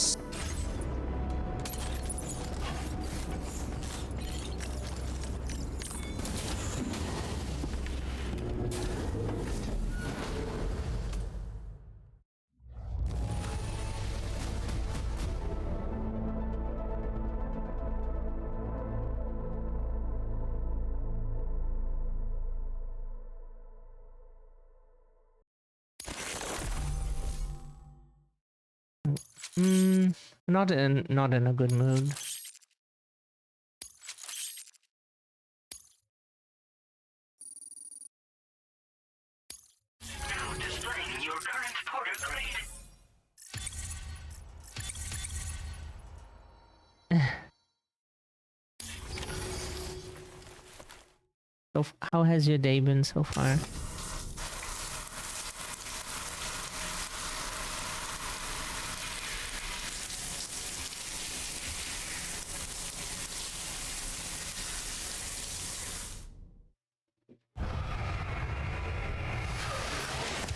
not in a good mood. Now displaying your current porter grade. So how has your day been so far?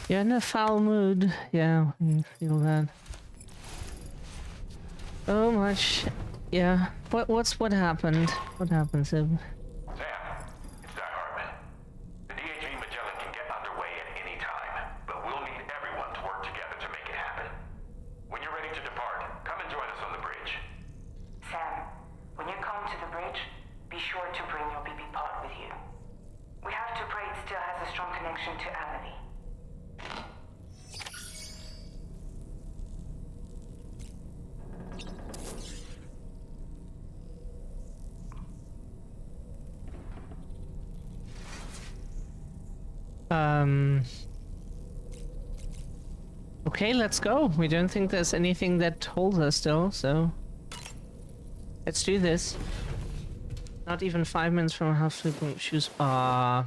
You're in a foul mood. Yeah, I feel that. So much. Yeah. What happened? What happened, Sib? Sam, it's Doc Hartman. The DHV Magellan can get underway at any time, but we'll need everyone to work together to make it happen. When you're ready to depart, come and join us on the bridge. Sam, when you come to the bridge, be sure to bring your BB pod with you. We have to pray it still has a strong connection to Amelie. Okay, let's go. We don't think there's anything that holds us still, so let's do this. Not even 5 minutes from how frequent shoes. Yeah.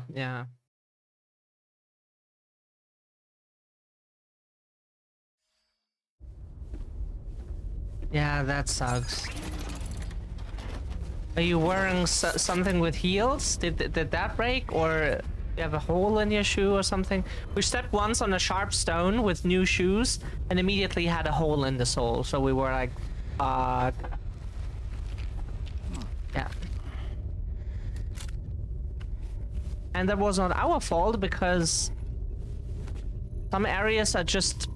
Yeah, that sucks. Are you wearing something with heels? Did that break, or you have a hole in your shoe or something? We stepped once on a sharp stone with new shoes and immediately had a hole in the sole. So we were like, yeah. And that was not our fault because some areas are just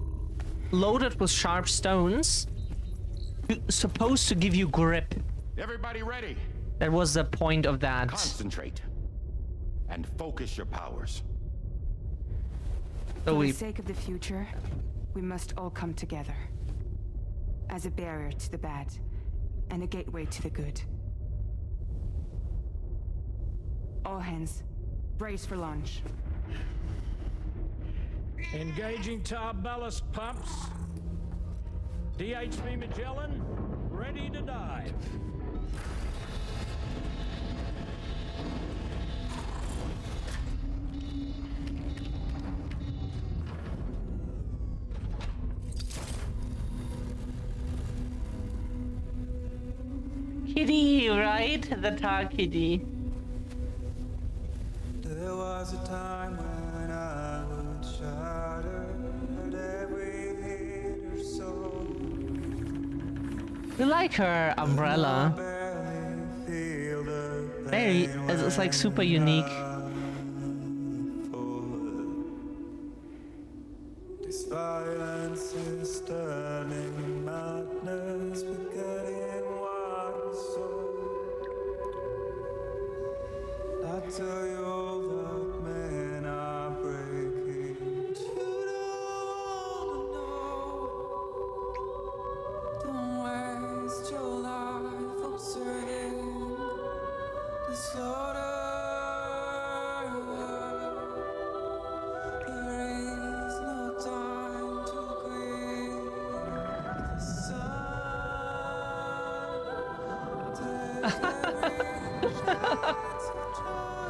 loaded with sharp stones, supposed to give you grip. Everybody ready? That was the point of that. Concentrate and focus your powers. For the sake of the future, we must all come together. As a barrier to the bad, and a gateway to the good. All hands, brace for launch. Engaging tar ballast pumps. DHV Magellan, ready to dive. Kitty, right? The tar kitty. There was a time when I would shatter every hater soul. We like her umbrella. Very, it's like super unique. This violence is turning madness, forgetting what was sold. I tell you all that men are breaking, but you don't know. Don't waste your life observing disorder. There is no time to grieve. The sun takes every chance of trying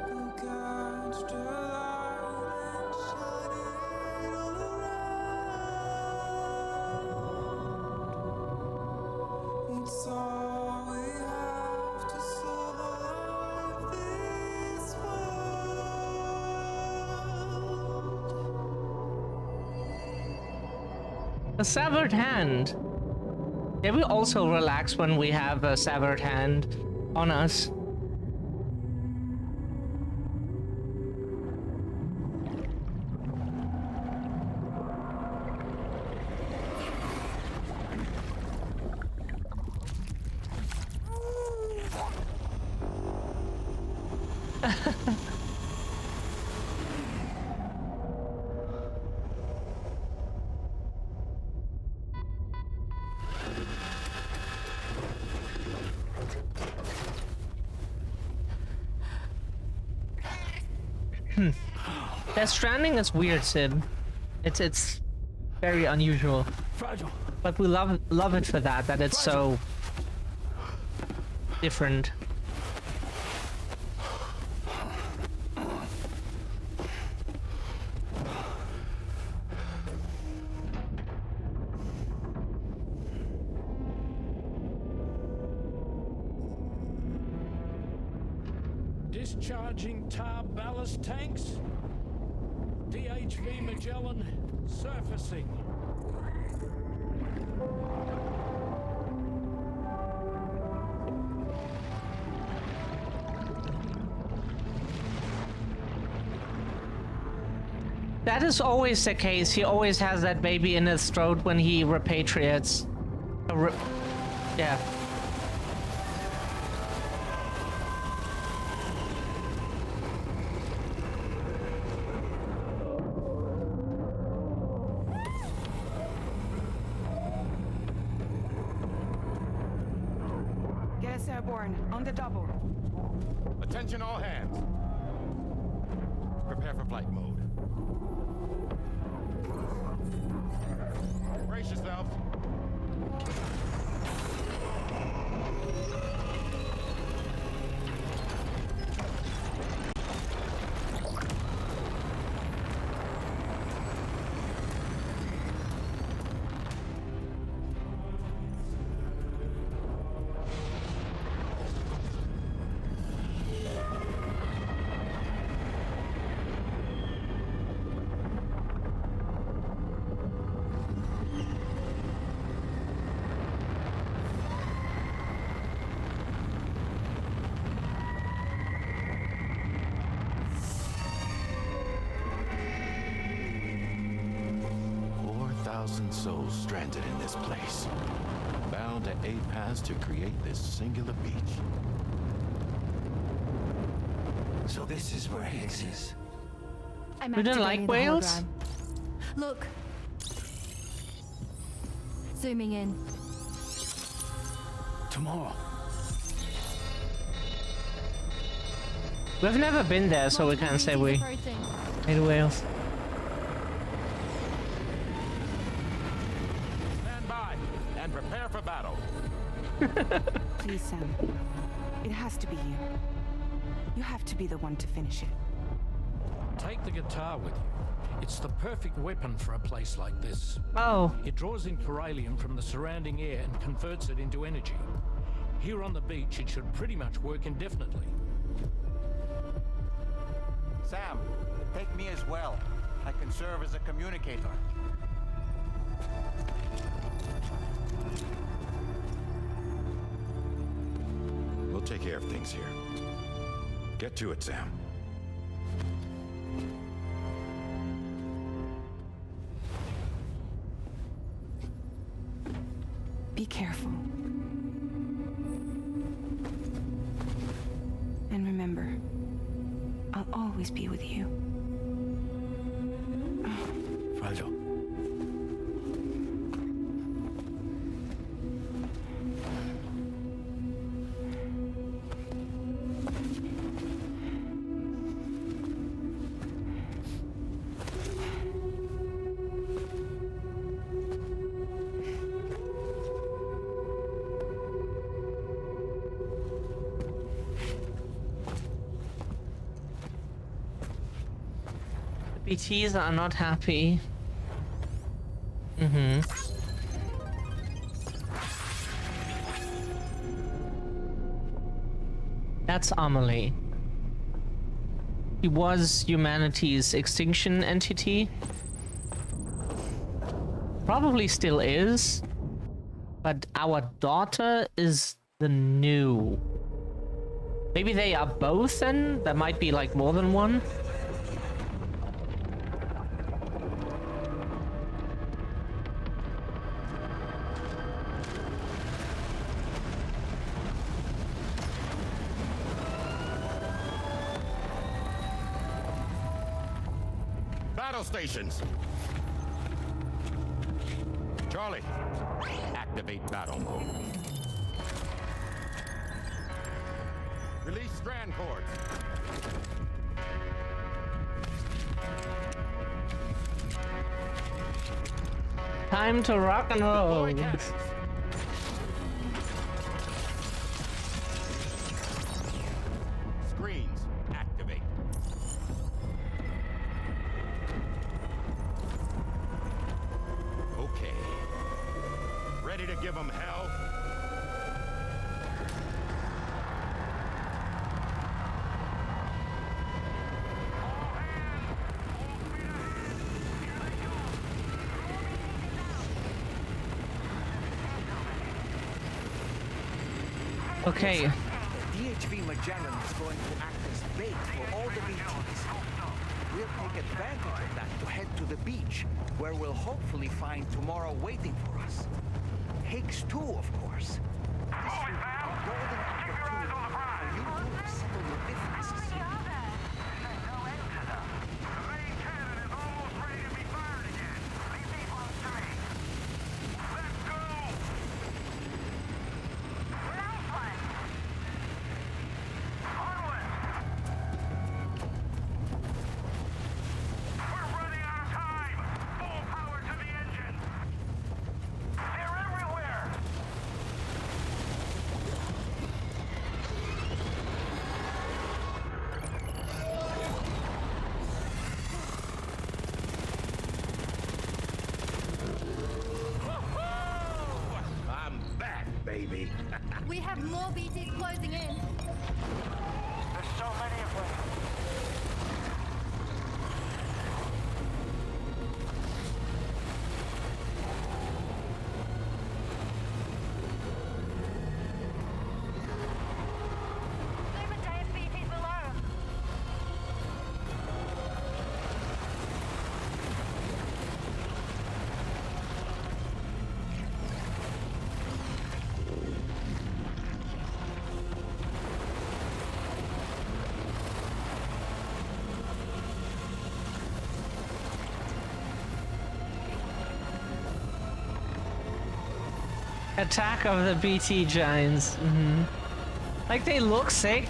you catch the light and shine it all around. It's all we have to survive this world. A severed hand. Yeah, we also relax when we have a severed hand on us. That Stranding is weird, Sid. It's very unusual. Fragile. But we love it for that it's so different. Discharging tar ballast tanks. DHV Magellan surfacing. That is always the case. He always has that baby in his throat when he repatriates. Yeah. Get us airborne, on the double. Attention all hands. Prepare for flight mode. Brace yourselves. Souls stranded in this place, bound to 8 paths to create this singular beach. So this is where Higgs is. I'm We don't activating like the whales? hologram. Look. Zooming in. Tomorrow. We've never been there, so we can't say we made whales. Stand by and prepare for battle. Please, Sam. It has to be you. You have to be the one to finish it. Take the guitar with you. It's the perfect weapon for a place like this. Oh. It draws in corallium from the surrounding air and converts it into energy. Here on the beach, it should pretty much work indefinitely. Sam, take me as well. I can serve as a communicator. We'll take care of things here. Get to it, Sam. Be careful. And remember, I'll always be with you. Fragile. BTs are not happy. Mm-hmm. That's Amelie. He was humanity's extinction entity. Probably still is. But our daughter is the new. Maybe they are both then? There might be like more than one. Battle stations. Charlie, activate battle mode. Release strand cords. Time to rock and roll. Screens, activate. Okay. Ready to give them hell? Okay. DHV Magellan is going to act as bait for all the BTs. We'll take advantage of that to head to the beach, where we'll hopefully find tomorrow waiting for us. Higgs too, of course. This will be a golden opportunity for you to settle your differences. Baby. We have more BTs closing in. There's so many of them. Attack of the BT Giants. Like, they look sick.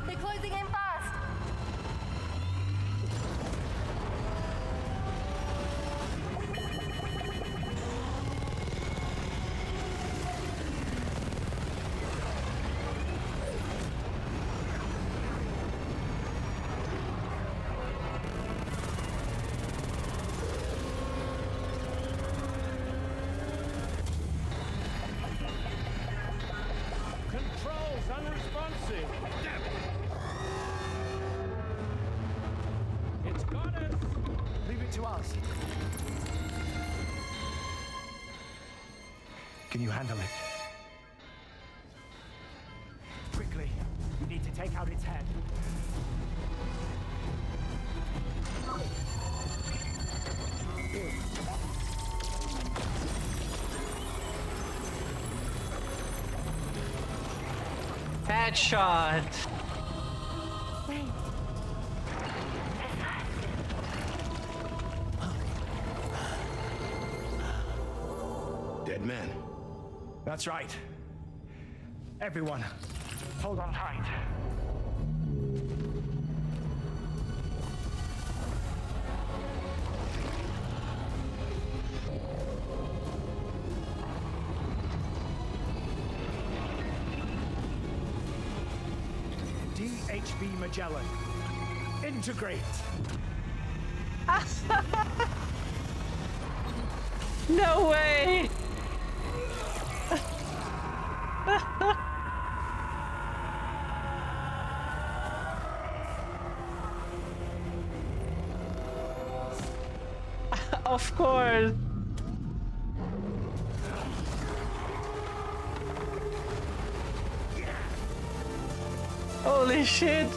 They're closing in fast. Controls unresponsive. Damn it. It's got us. Leave it to us. Can you handle it? Quickly, we need to take out its head. Headshot. Dead man. That's right. Everyone, hold on tight. DHV Magellan, integrate. No way. Of course. Holy shit.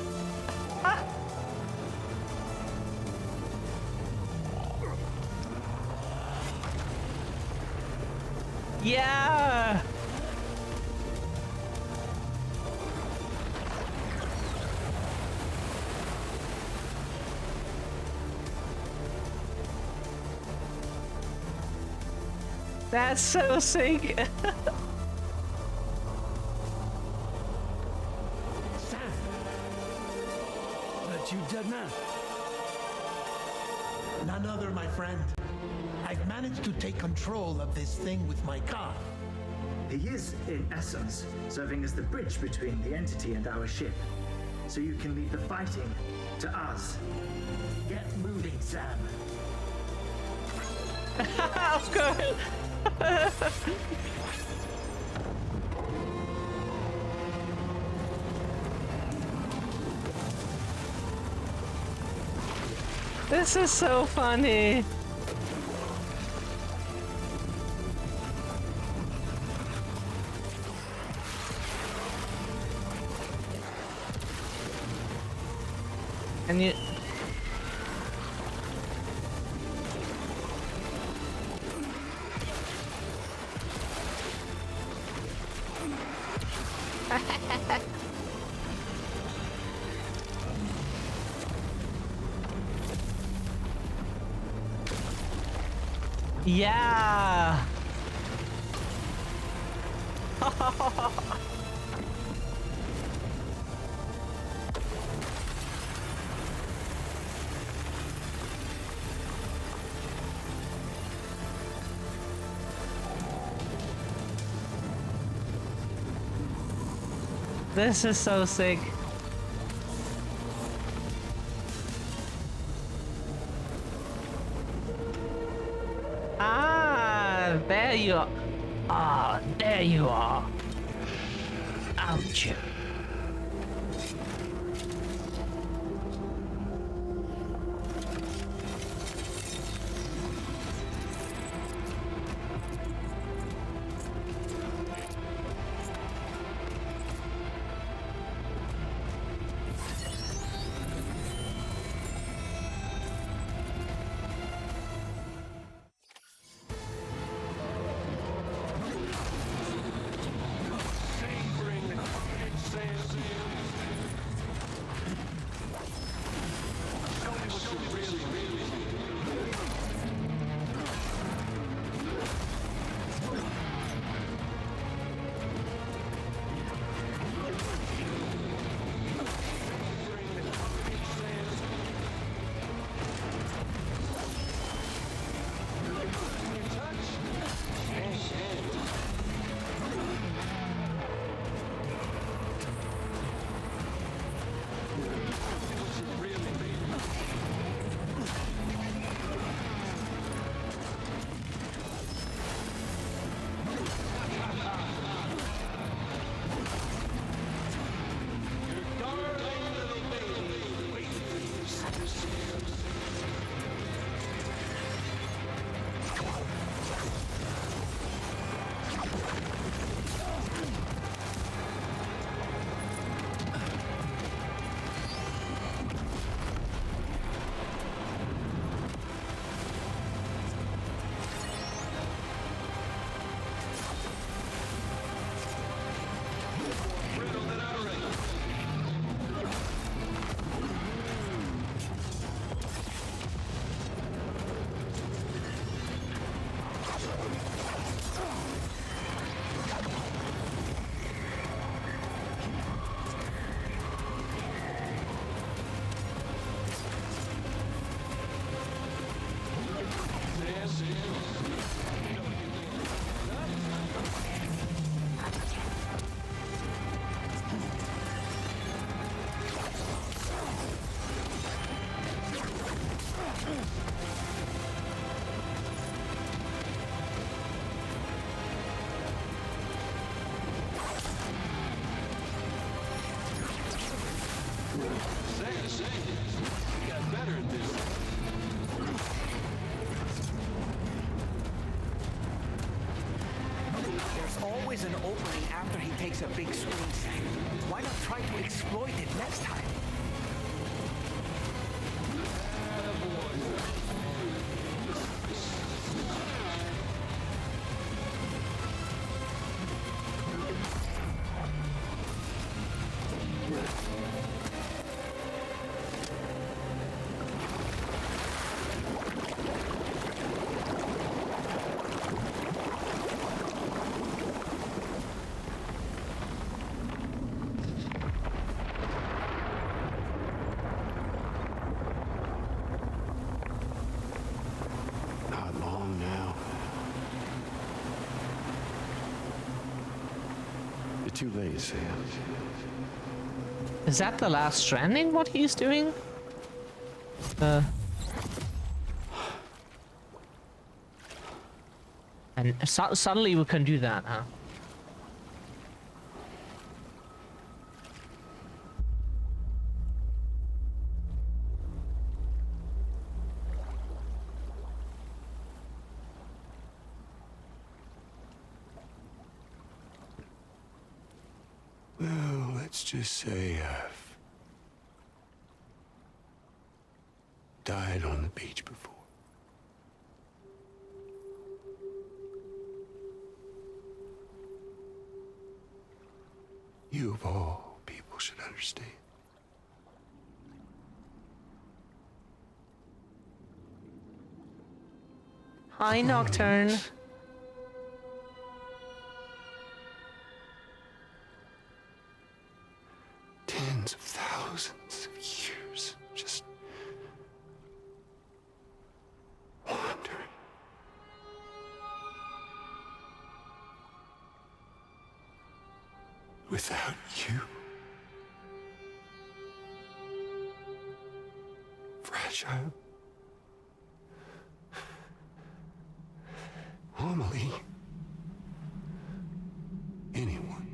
Yeah. That's so sick. That you, dead man? None other, my friend. I've managed to take control of this thing with my car. He is, in essence, serving as the bridge between the entity and our ship. So you can leave the fighting to us. Get moving, Sam. Of course. This is so funny. And you... Yeah. This is so sick. Ah, there you are. Ah, there you are. Ouch. makes a big screen, Sam. Why not try to exploit it next time? Not long now. You're too late, Sam. Is that the last Stranding, what he's doing? And suddenly we can do that, huh? Well, let's just say I've died on the beach before. You of all people should understand. Hi, Nocturne. Tens of thousands of years just wandering. Without you. Fragile. Amelie. Anyone.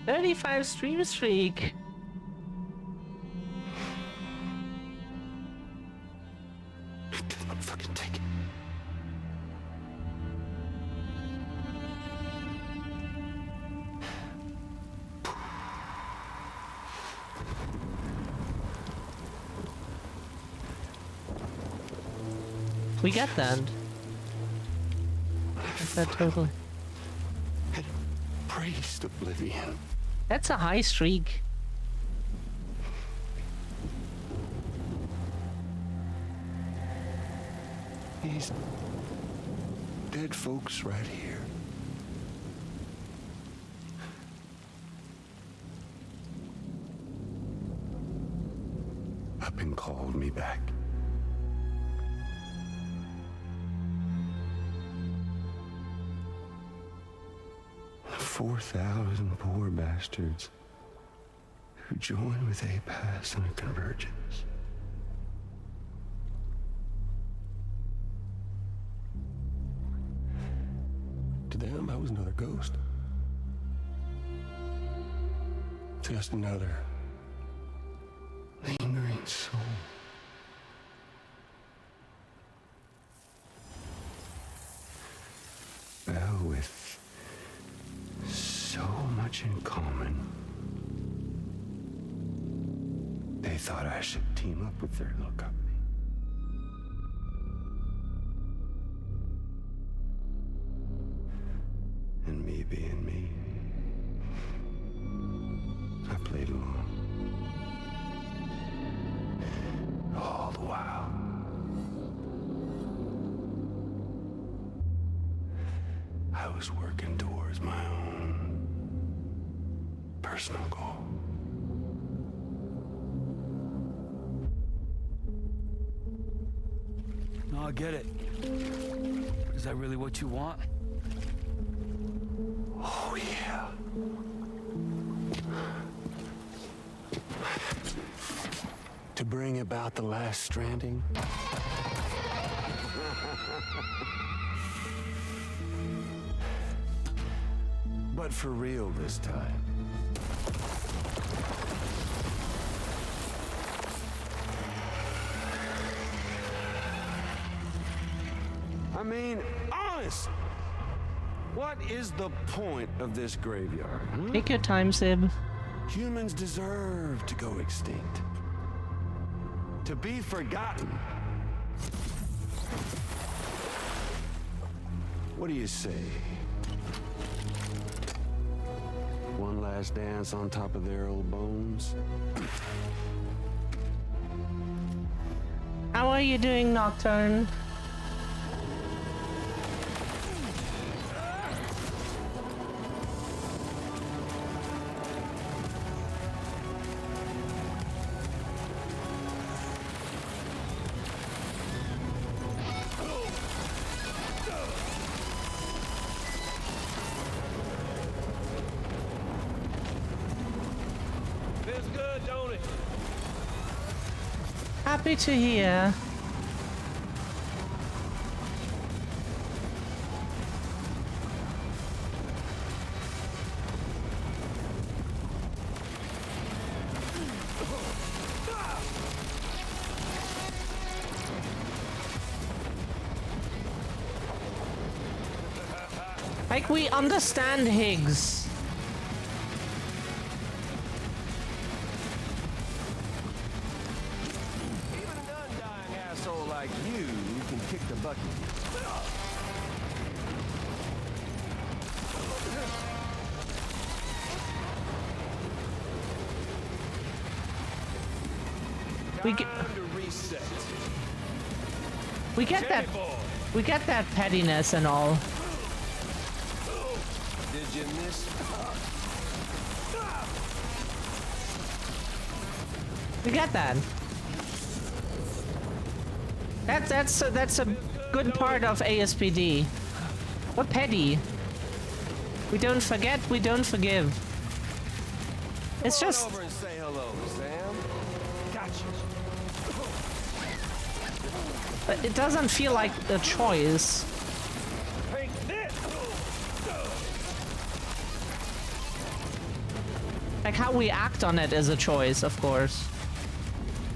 35 stream streak. I'm fucking take it. We get that. That totally. Praised oblivion. That's a high streak. These dead folks right here. Up and called me back. The 4,000 poor bastards who joined with APAS in a convergence. To them, I was another ghost. Just another lingering soul. Well, with so much in common, they thought I should team up with their little company. And me being me, I played along. All the while. I was working towards my own personal goal. No, I get it. Is that really what you want? Oh, yeah. To bring about the last stranding. But for real this time. I mean, honest. What is the point of this graveyard? Hmm? Take your time, Sib. Humans deserve to go extinct. To be forgotten. What do you say? One last dance on top of their old bones? How are you doing, Nocturne? Feels good, don't it? Happy to hear. Like, we understand Higgs. Even an undying asshole like you can kick the bucket. We get that pettiness and all. Did you miss? We get that. That's a good part of ASPD. What petty? We don't forget, we don't forgive. It's Come on just over and say hello, Sam. Gotcha. it doesn't feel like a choice. Take this. Like how we act on it is a choice, of course.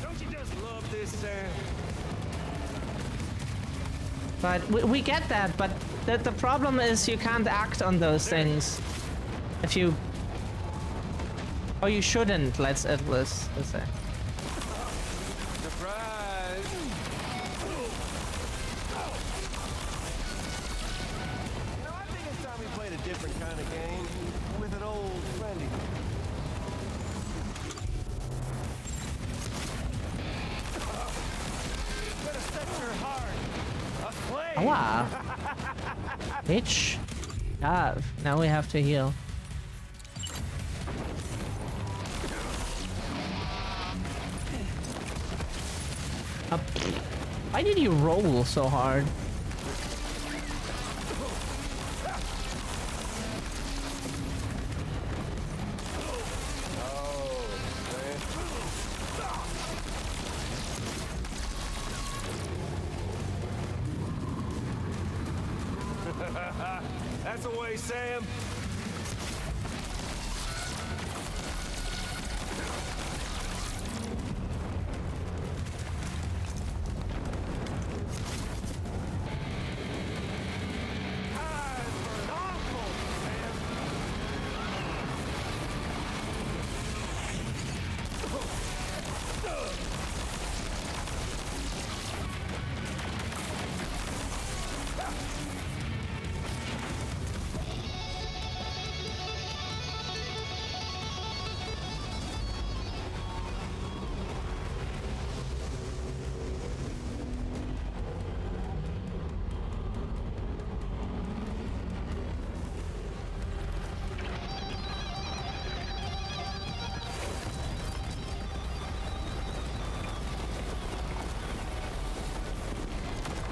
Don't you just love this, Sam? But we get that, but the problem is you can't act on those things. If you... Or you shouldn't, let's say. Surprise! I think it's time we played a different kind of game with an old friend. Better set your heart aflame. Awa! Bitch. Now we have to heal. Why did you roll so hard? That's the way, Sam.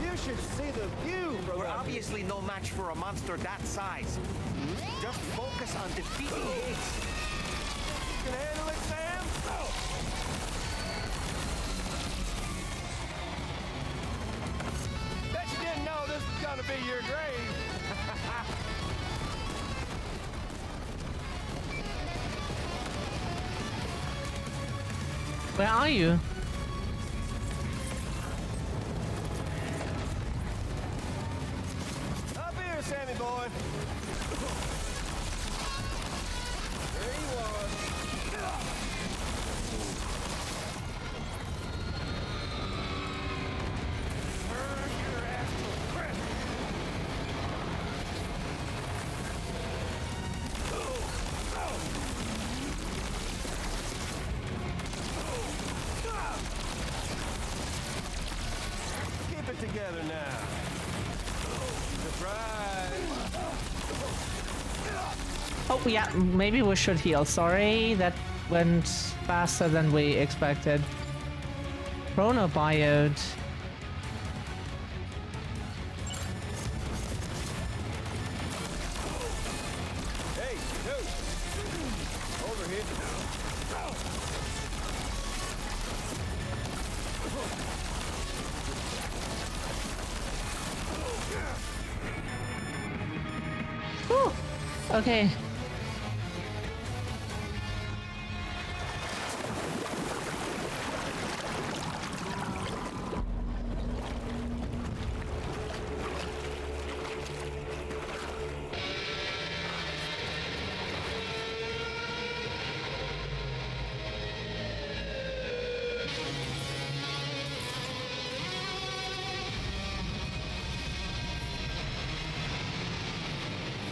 You should see the view from We're obviously no match for a monster that size. Just focus on defeating Higgs. You can handle it, Sam? Bet you didn't know this was gonna be your grave. Where are you? Up here, Sammy boy. There he was. Turn your ass to a crisp. Keep it together now. Surprise! Oh yeah, maybe we should heal. Sorry, that went faster than we expected. Chronobiode. Hey, dude! Over here. Whew. Okay.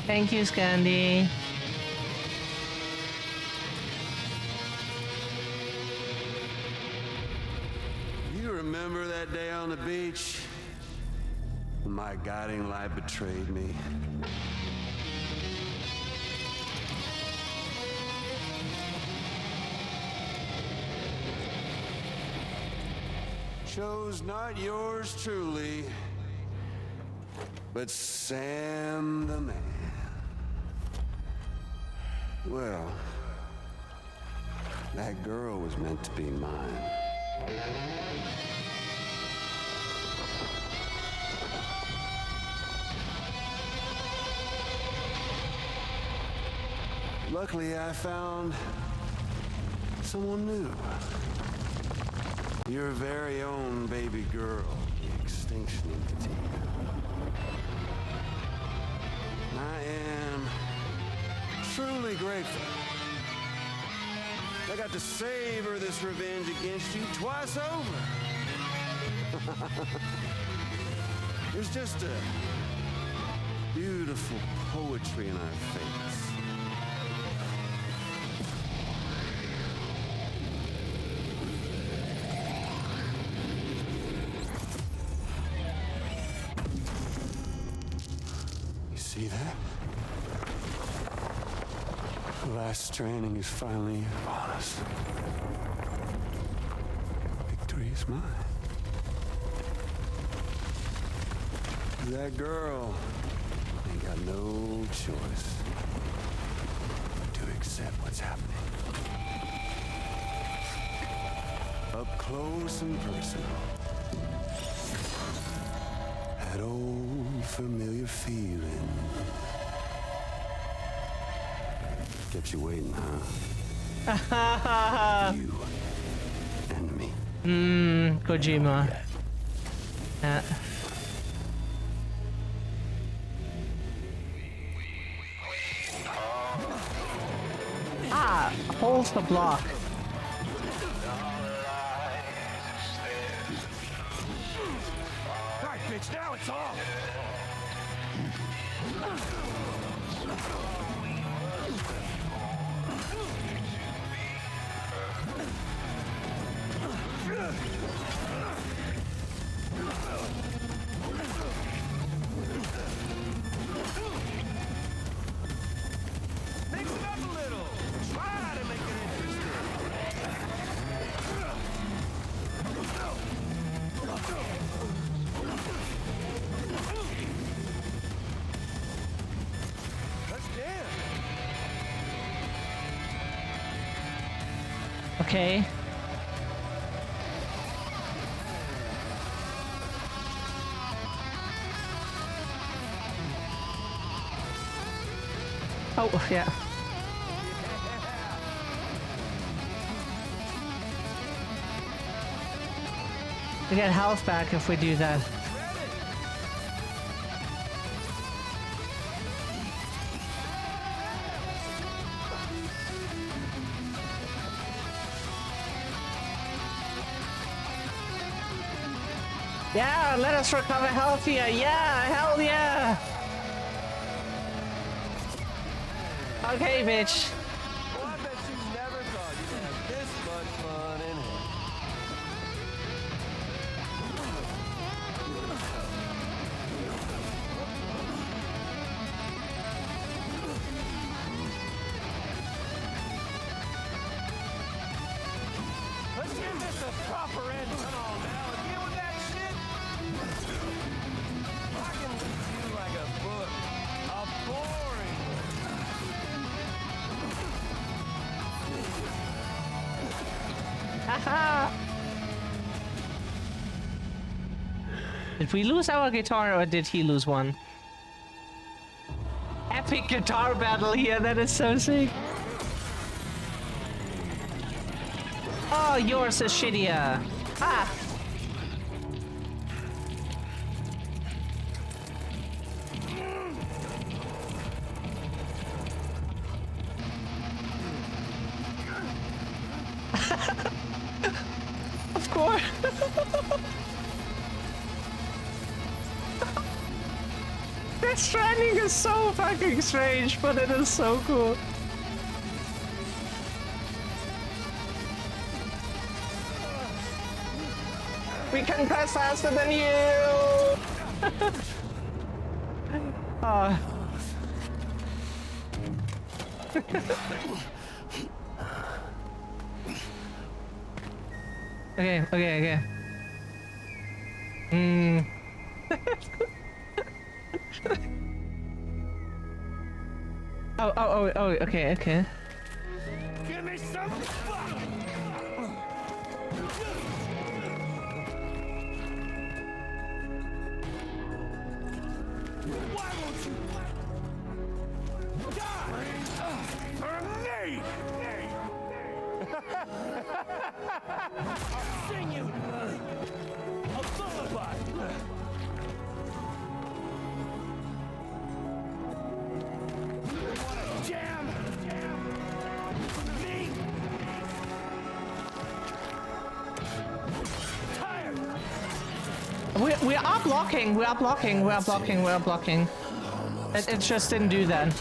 Thank you, Scandi. You remember that day on the beach? When my guiding light betrayed me. Chose not yours truly, but Sam the man. Well, that girl was meant to be mine. Luckily, I found someone new. Your very own baby girl, the extinction entity. I am truly grateful. I got to savor this revenge against you twice over. There's just a beautiful poetry in our fates. You see that? The last stranding is finally upon us. Victory is mine. That girl ain't got no choice but to accept what's happening. Up close and personal. That old familiar feeling. Kept you waiting, huh? You and me. Kojima. Hold the block. Right, bitch, now it's off! Mix it up a little. Try to make it interesting. Let's dance. Okay. Oh, yeah. We get health back if we do that. Yeah, let us recover healthier. Yeah, hell yeah. Okay, bitch. Well, I bet you never thought you'd have this much fun in here. Let's give this a proper end. Come on now, again with that shit. I can read you like a book, a boring Haha. Did we lose our guitar or did he lose one? Epic guitar battle here, that is so sick. Oh, yours is shittier. Ah! Of course. That Stranding is so fucking strange, but it is so cool. We can press faster than you! Oh. Okay. Oh, okay. Give me some fun! Why won't you die for me? I'll sing you a lullaby. Jam! Me! Tired! We are blocking. It just didn't do that.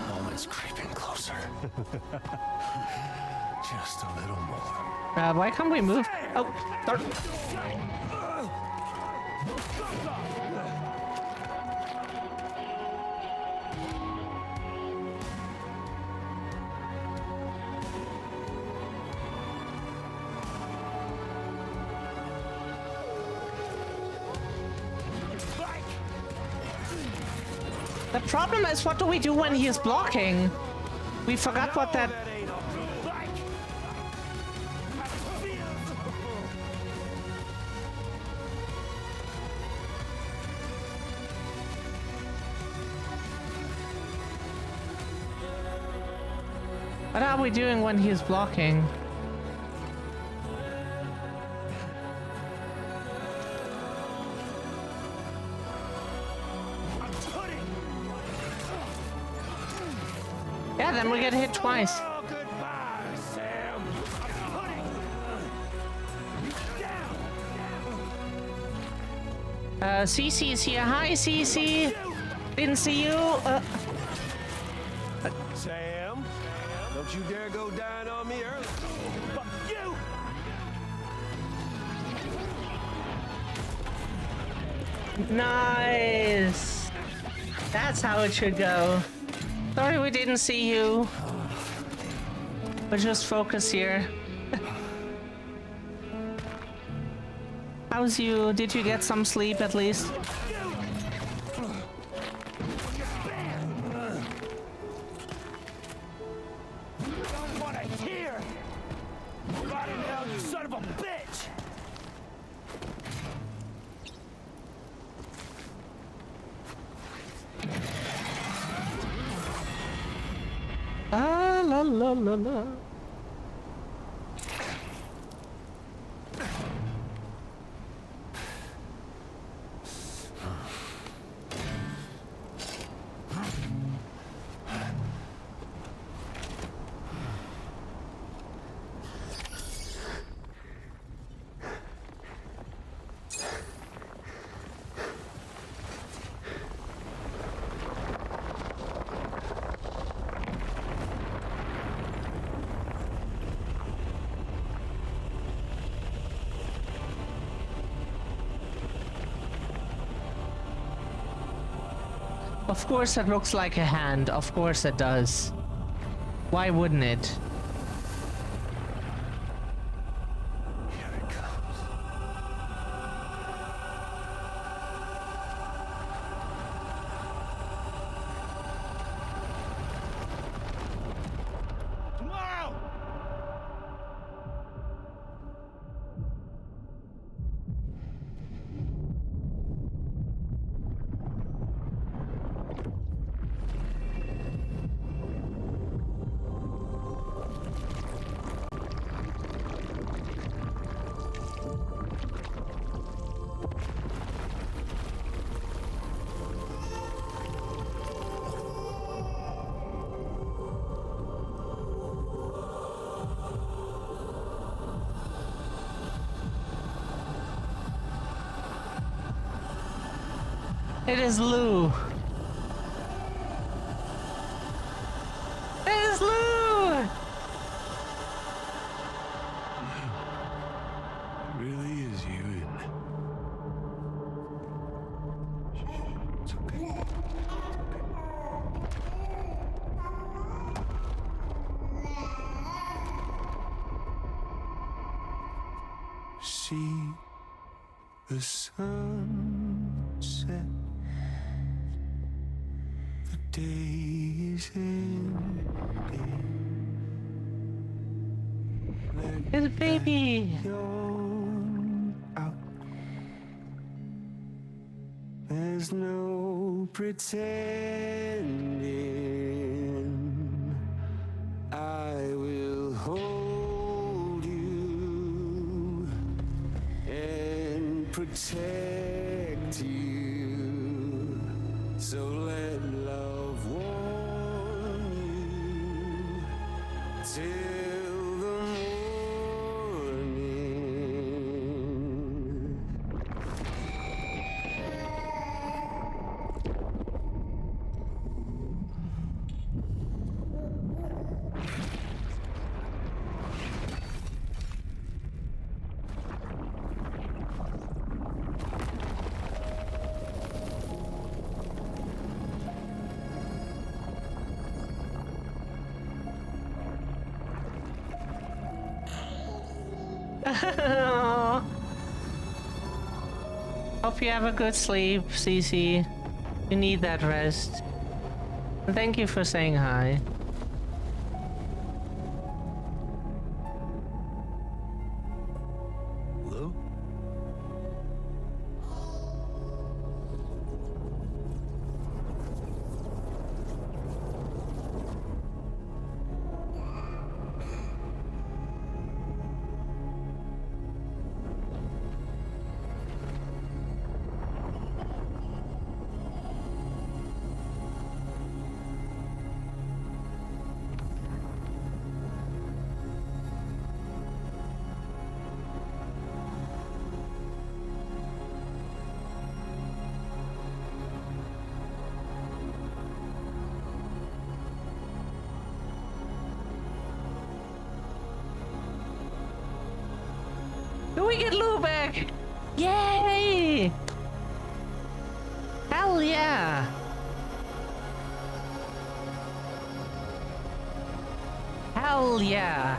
Moment's creeping closer. Just a little more. Why can't we move? Oh, darn. The problem is, what do we do when he is blocking? We forgot what that... What are we doing when he is blocking? Yeah, then we get hit twice. CC is here. Hi, CC. Didn't see you. Sam, don't you dare go dying on me early. Fuck you! Nice. That's how it should go. Sorry we didn't see you. But just focus here. How's you? Did you get some sleep at least? Don't want to hear! Rot in hell, you son of a bitch! Ah, la la la la. Of course it looks like a hand. Of course it does. Why wouldn't it? Here it comes. Tomorrow! It is Lou. It is Lou! It really is you, isn't it? It's okay. See the sunset. The day is ending. His baby. Out. There's no pretending. I will hold you and protect you. So let love warm you till the morning. Hope you have a good sleep, Cece. You need that rest. And thank you for saying hi. Lou? Do we get Lou back? Yay! Hell yeah! Hell yeah!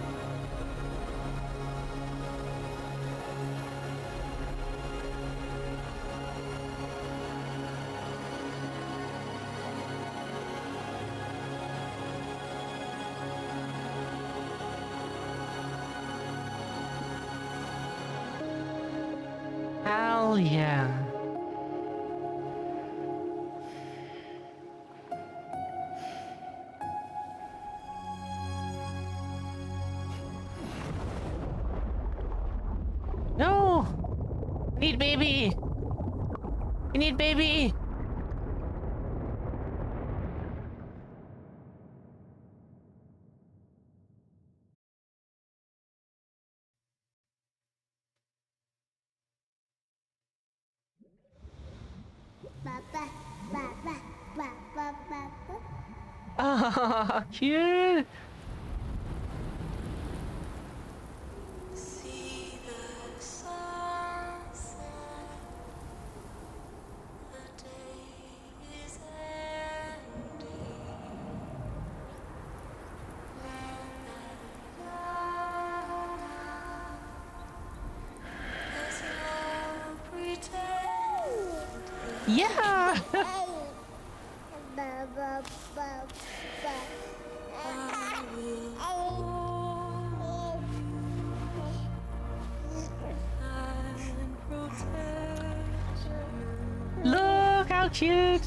Hell yeah. No! I need baby! I need baby! Ah, cute! Yeah. Look how cute.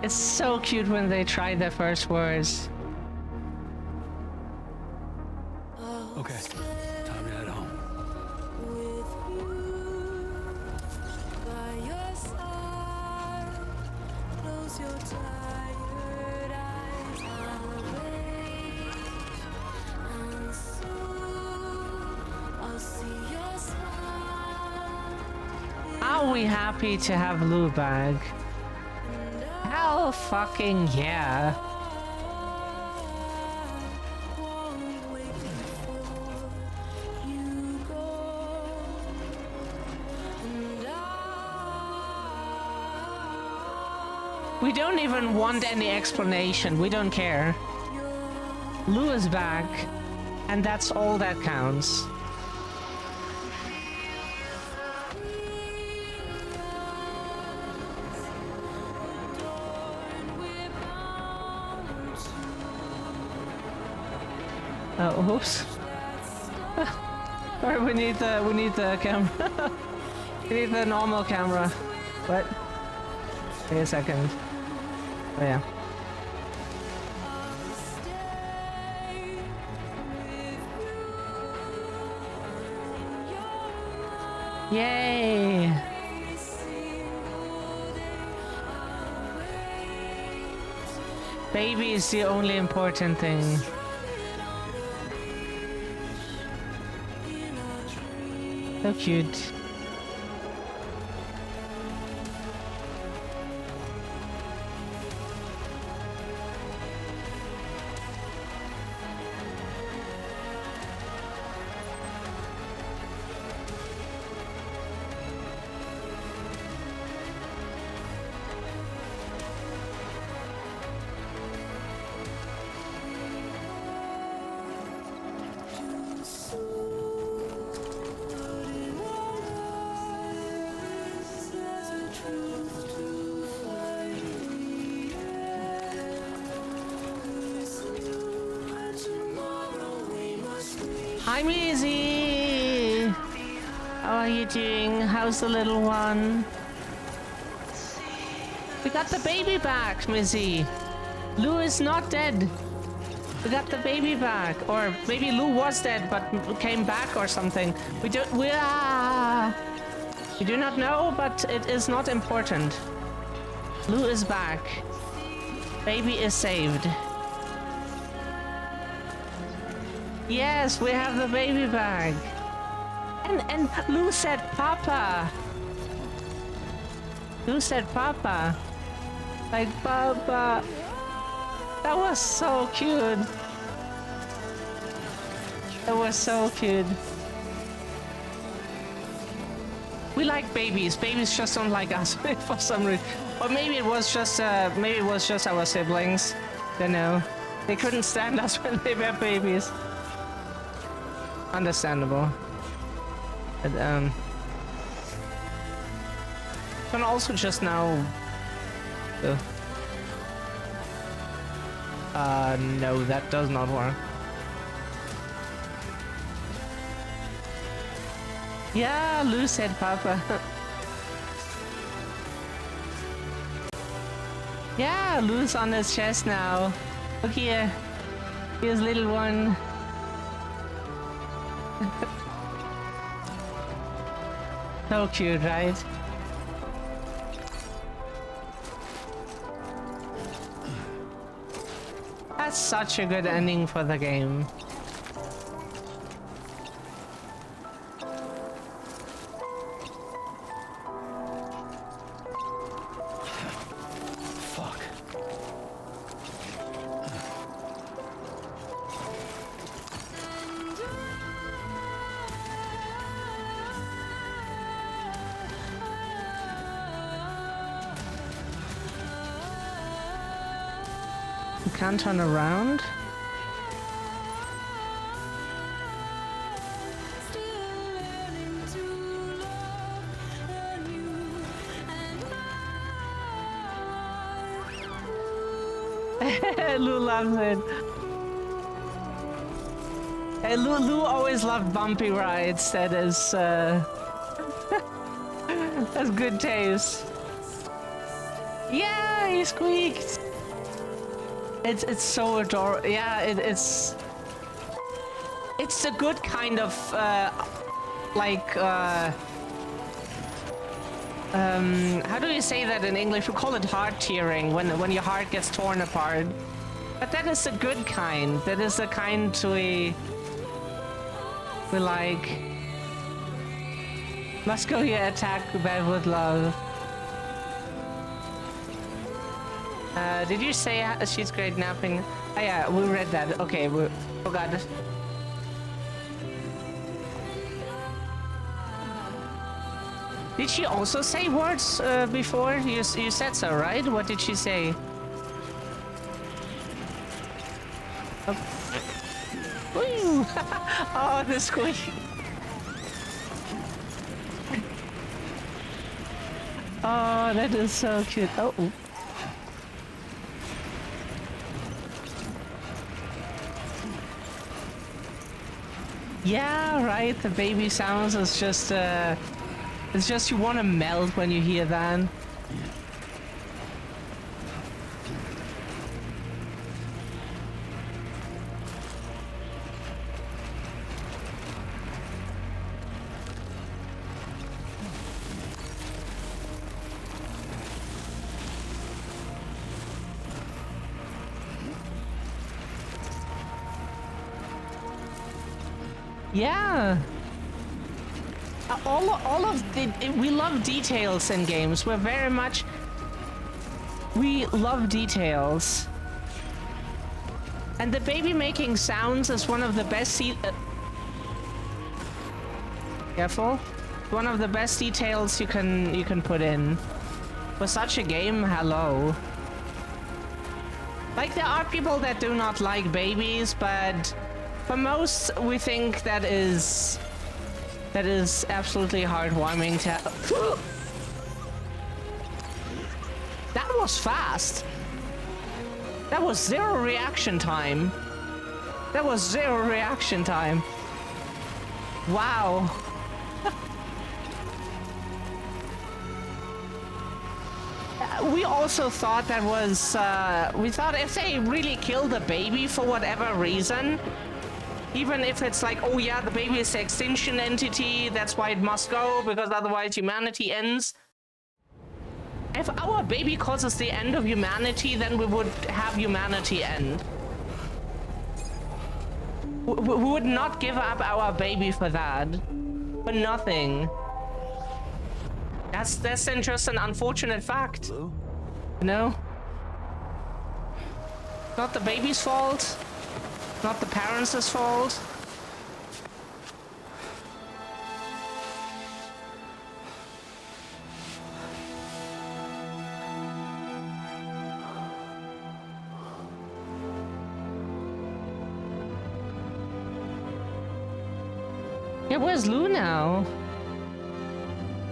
It's so cute when they try their first words. Okay, time to head home. Are we happy to have Lou back? Hell fucking yeah. We don't even want any explanation. We don't care. Lou is back, and that's all that counts. Oops. Alright, we need the camera. We need the normal camera. What? Wait a second. Oh yeah. Yay! Baby is the only important thing. So cute. I'm easy. How are you doing? How's the little one? We got the baby back, Mizzy. Lou is not dead. We got the baby back, or maybe Lou was dead but came back or something. We do not know, but it is not important. Lou is back. Baby is saved. Yes, we have the baby bag. And Lou said Papa. Lou said Papa. Like Papa. That was so cute. That was so cute. We like babies. Babies just don't like us for some reason. Or maybe it was just our siblings. You know, they couldn't stand us when they were babies. Understandable. But can also just now. No, that does not work. Yeah, Lou said Papa. Yeah, Lou's on his chest now. Look here. Here's little one. So cute, right? That's such a good ending for the game. Fuck. You can't turn around? Lou loves it. Hey, Lou always loved bumpy rides. That is, that's good taste. Yeah, he squeaked. It's so adorable. Yeah, it's the good kind of like how do you say that in English? We call it heart tearing when your heart gets torn apart. But that is the good kind. That is the kind we like. Must go here, attack bad with love. Did you say she's great napping? Oh yeah, we read that. Okay, we forgot it. Did she also say words before? You said so, right? What did she say? Oh, oh the squeak. Oh, that is so cute. Oh. Yeah, right. The baby sounds is just it's just you want to melt when you hear that. Yeah. All of the we love details in games. We love details. And the baby making sounds is one of the best careful. One of the best details you can put in. For such a game, hello. Like there are people that do not like babies, but for most we think that is absolutely heartwarming to That was fast. That was zero reaction time. That was zero reaction time. Wow. We also thought that was, we thought if they really killed the baby for whatever reason, even if it's like, oh yeah, the baby is the extinction entity, that's why it must go, because otherwise humanity ends. If our baby causes the end of humanity, then we would have humanity end. We would not give up our baby for that. For nothing. That's then just an unfortunate fact. Lou? No. Not the baby's fault. Not the parents' fault. Yeah, where's Lou now?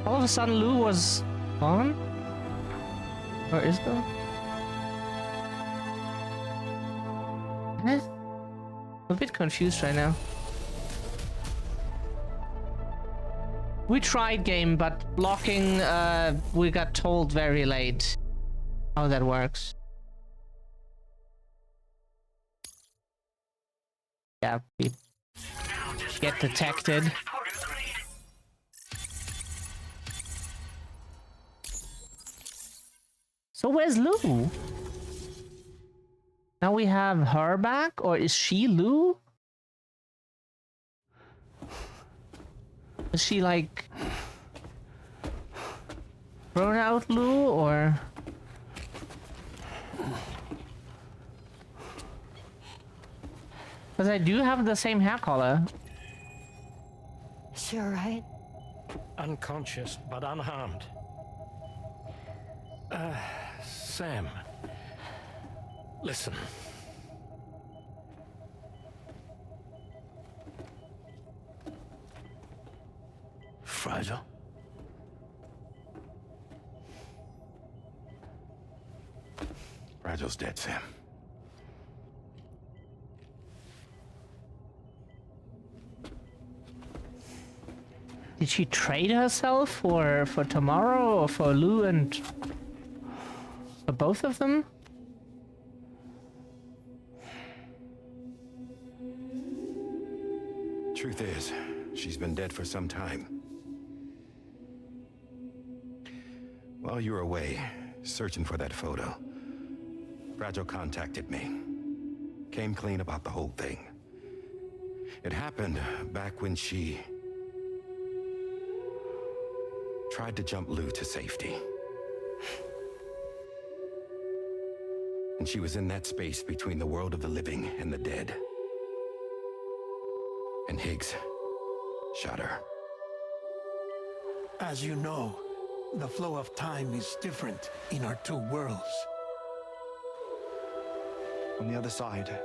All of a sudden Lou was gone? Or is there? I'm a bit confused right now. We tried game, but blocking, we got told very late how that works. Yeah, we get detected. So where's Lou? Now we have her back, or is she Lou? Is she like thrown out Lou, or? Because I do have the same hair color. Is she alright? Unconscious, but unharmed. Sam. Listen. Fragile? Fragile's dead, Sam. Did she trade herself for tomorrow or for Lou and for both of them? Truth is, she's been dead for some time. While you were away, searching for that photo, Fragile contacted me. Came clean about the whole thing. It happened back when she tried to jump Lou to safety. And she was in that space between the world of the living and the dead. And Higgs shot her. As you know, the flow of time is different in our two worlds. On the other side,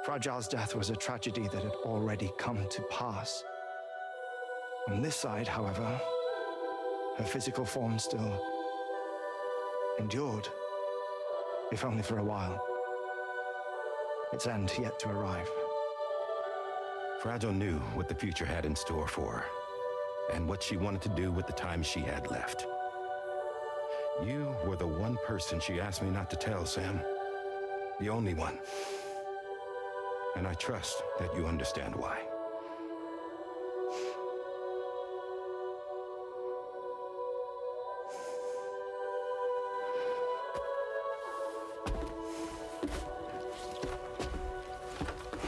Fragile's death was a tragedy that had already come to pass. On this side, however, her physical form still endured, if only for a while. Its end yet to arrive. Fragile knew what the future had in store for her, and what she wanted to do with the time she had left. You were the one person she asked me not to tell, Sam. The only one. And I trust that you understand why.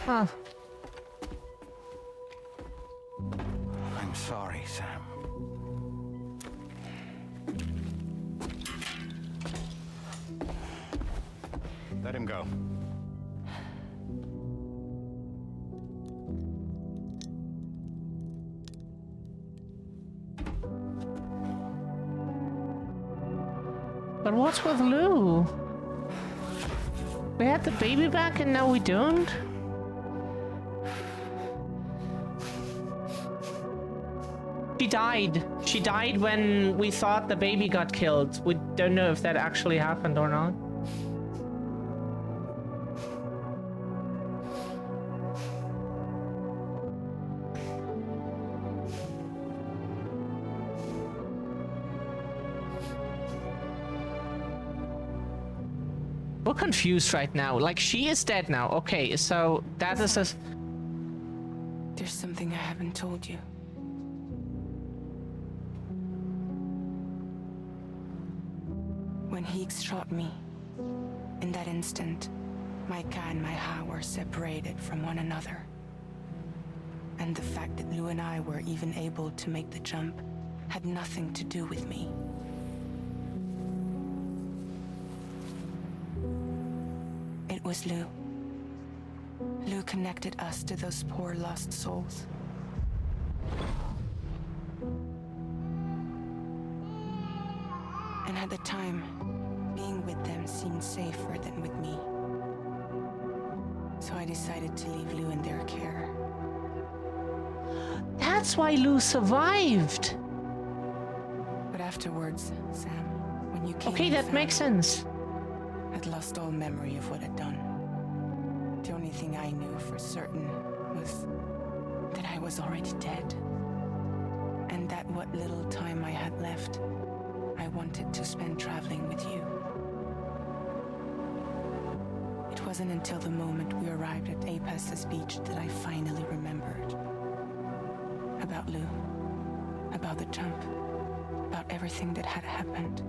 Huh. I'm sorry, Sam. Let him go. But what's with Lou? We had the baby back and now we don't? She died. She died when we thought the baby got killed. We don't know if that actually happened or not. We're confused right now. Like, she is dead now. Okay, so that is a... There's something I haven't told you. When Higgs shot me, in that instant, my Ka and my Ha were separated from one another. And the fact that Lou and I were even able to make the jump had nothing to do with me. It was Lou. Lou connected us to those poor lost souls. And at the time, being with them seemed safer than with me. So I decided to leave Lou in their care. That's why Lou survived. But afterwards, Sam, when you came Okay, and that found makes me, sense. I'd lost all memory of what I'd done. The only thing I knew for certain was that I was already dead. And that what little time I had left, I wanted to spend traveling with you. It wasn't until the moment we arrived at Apes's beach that I finally remembered. About Lou, about the jump, about everything that had happened.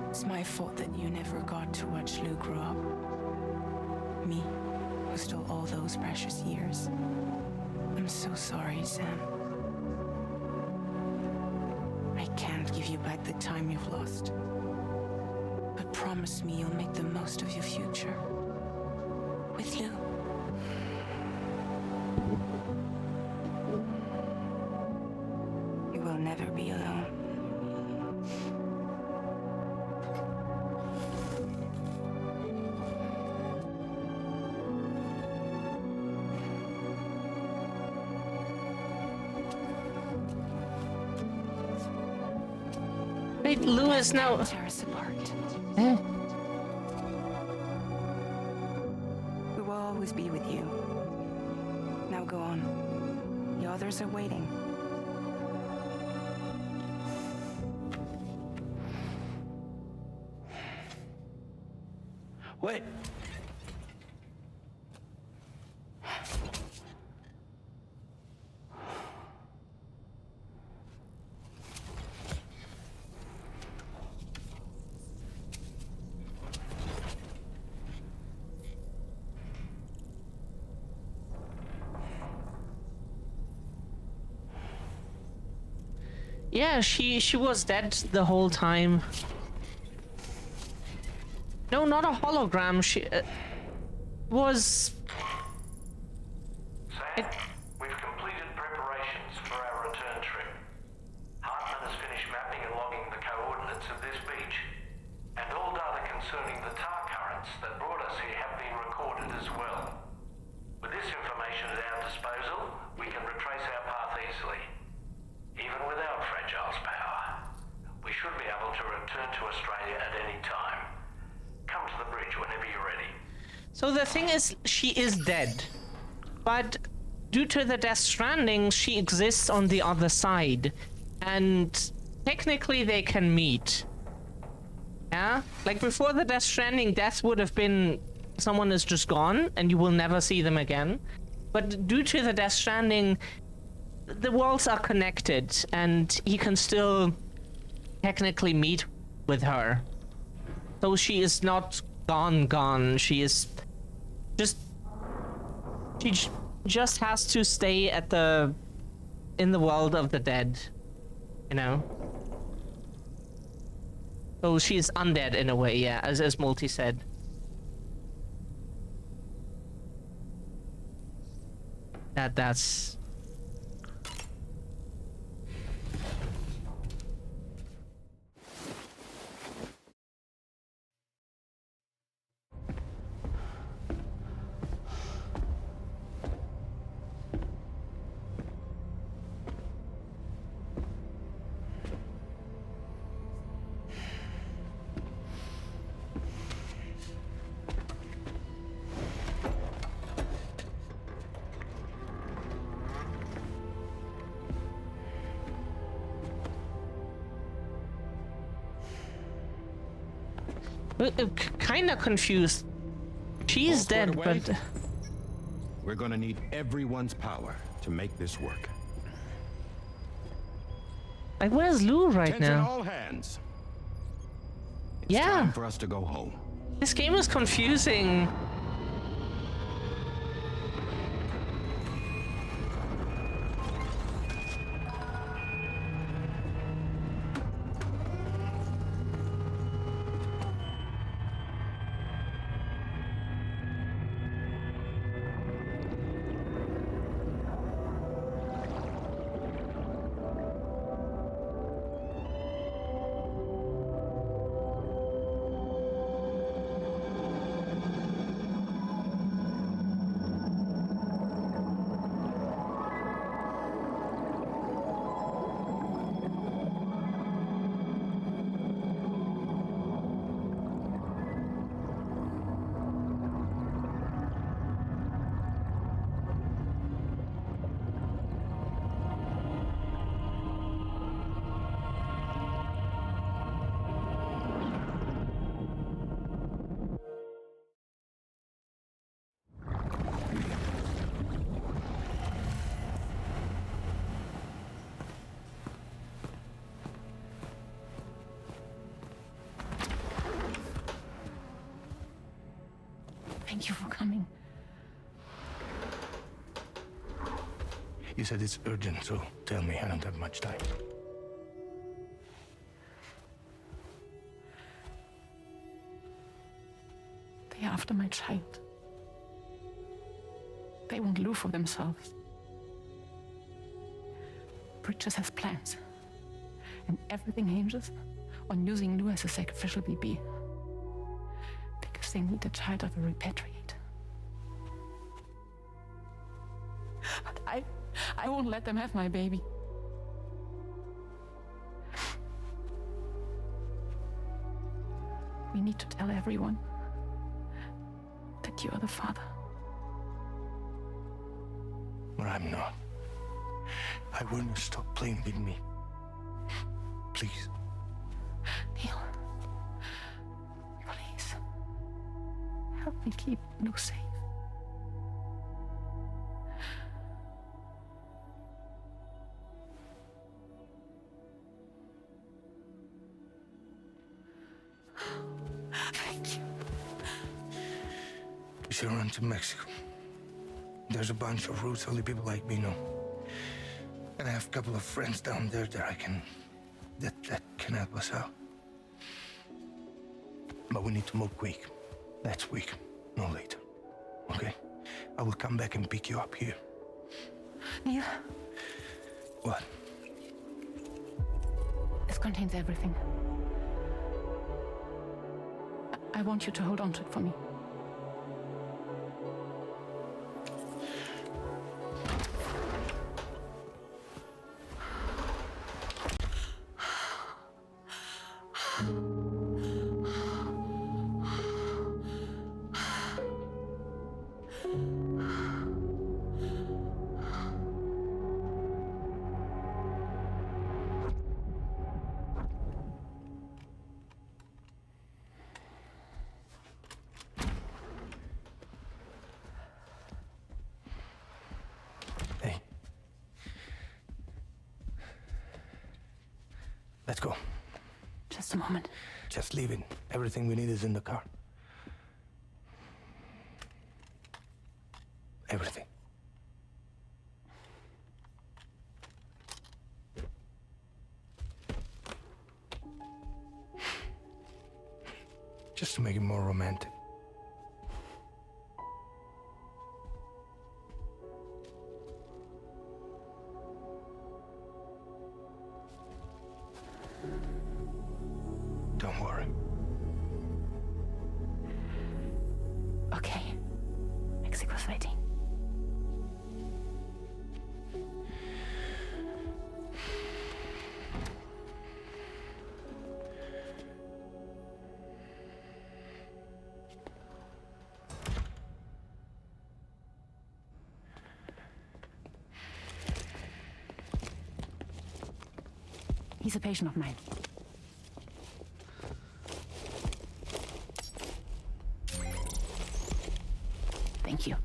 It's my fault that you never got to watch Lou grow up. Me, who stole all those precious years. I'm so sorry, Sam. I can't give you back the time you've lost. But promise me you'll make the most of your future. With Lou. You will never be alone. Wait, Lou is now... Tear us apart. Eh? We will always be with you. Now go on. The others are waiting. Wait. Yeah, she was dead the whole time. No, not a hologram. She was. Sam, we've completed preparations for our return trip. Hartman has finished mapping and logging the coordinates of this beach, and all data concerning the tar currents that brought us here have been recorded as well. With this information at our disposal, we can retrace our path easily. Even without Fragile's power, we should be able to return to Australia at any time. Come to the bridge whenever you're ready. So the thing is, she is dead. But due to the Death Stranding, she exists on the other side. And technically they can meet. Yeah? Like before the Death Stranding, death would have been someone is just gone and you will never see them again. But due to the Death Stranding, the worlds are connected and he can still technically meet with her. So she is not gone. She is just... She just has to stay at in the world of the dead, you know? So she is undead in a way, yeah, as Multi said. That's... Kinda confused. She's dead, but... We're gonna need everyone's power to make this work. Like, where's Lou right Attention now? all hands. It's Yeah. time for us to go home. This game is confusing. Thank you for coming. You said it's urgent, so tell me. I don't have much time. They're after my child. They want Lou for themselves. Bridges has plans. And everything hinges on using Lou as a sacrificial BB. Because they need a child of a repatriate. But I won't let them have my baby. We need to tell everyone that you are the father. But I'm not. I want you to stop playing with me. Please. Neil. Please. Help me keep Lou safe. Thank you. We should run to Mexico. There's a bunch of routes only people like me know. And I have a couple of friends down there that can help us out. But we need to move quick. Next week, no later. Okay? I will come back and pick you up here. Neil. What? This contains everything. I want you to hold on to it for me. Let's go. Just a moment. Just leave it. Everything we need is in the car. Everything. Just to make it more romantic. Don't worry. Okay. Mexico's waiting. He's a patient of mine. Thank you.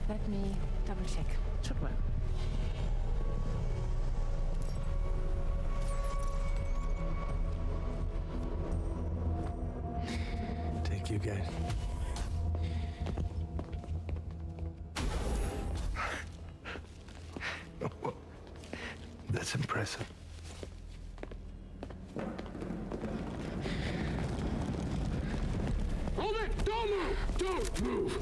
Let me double check. Should work. Thank you, guys. That's impressive. Hold it! Don't move! Don't move!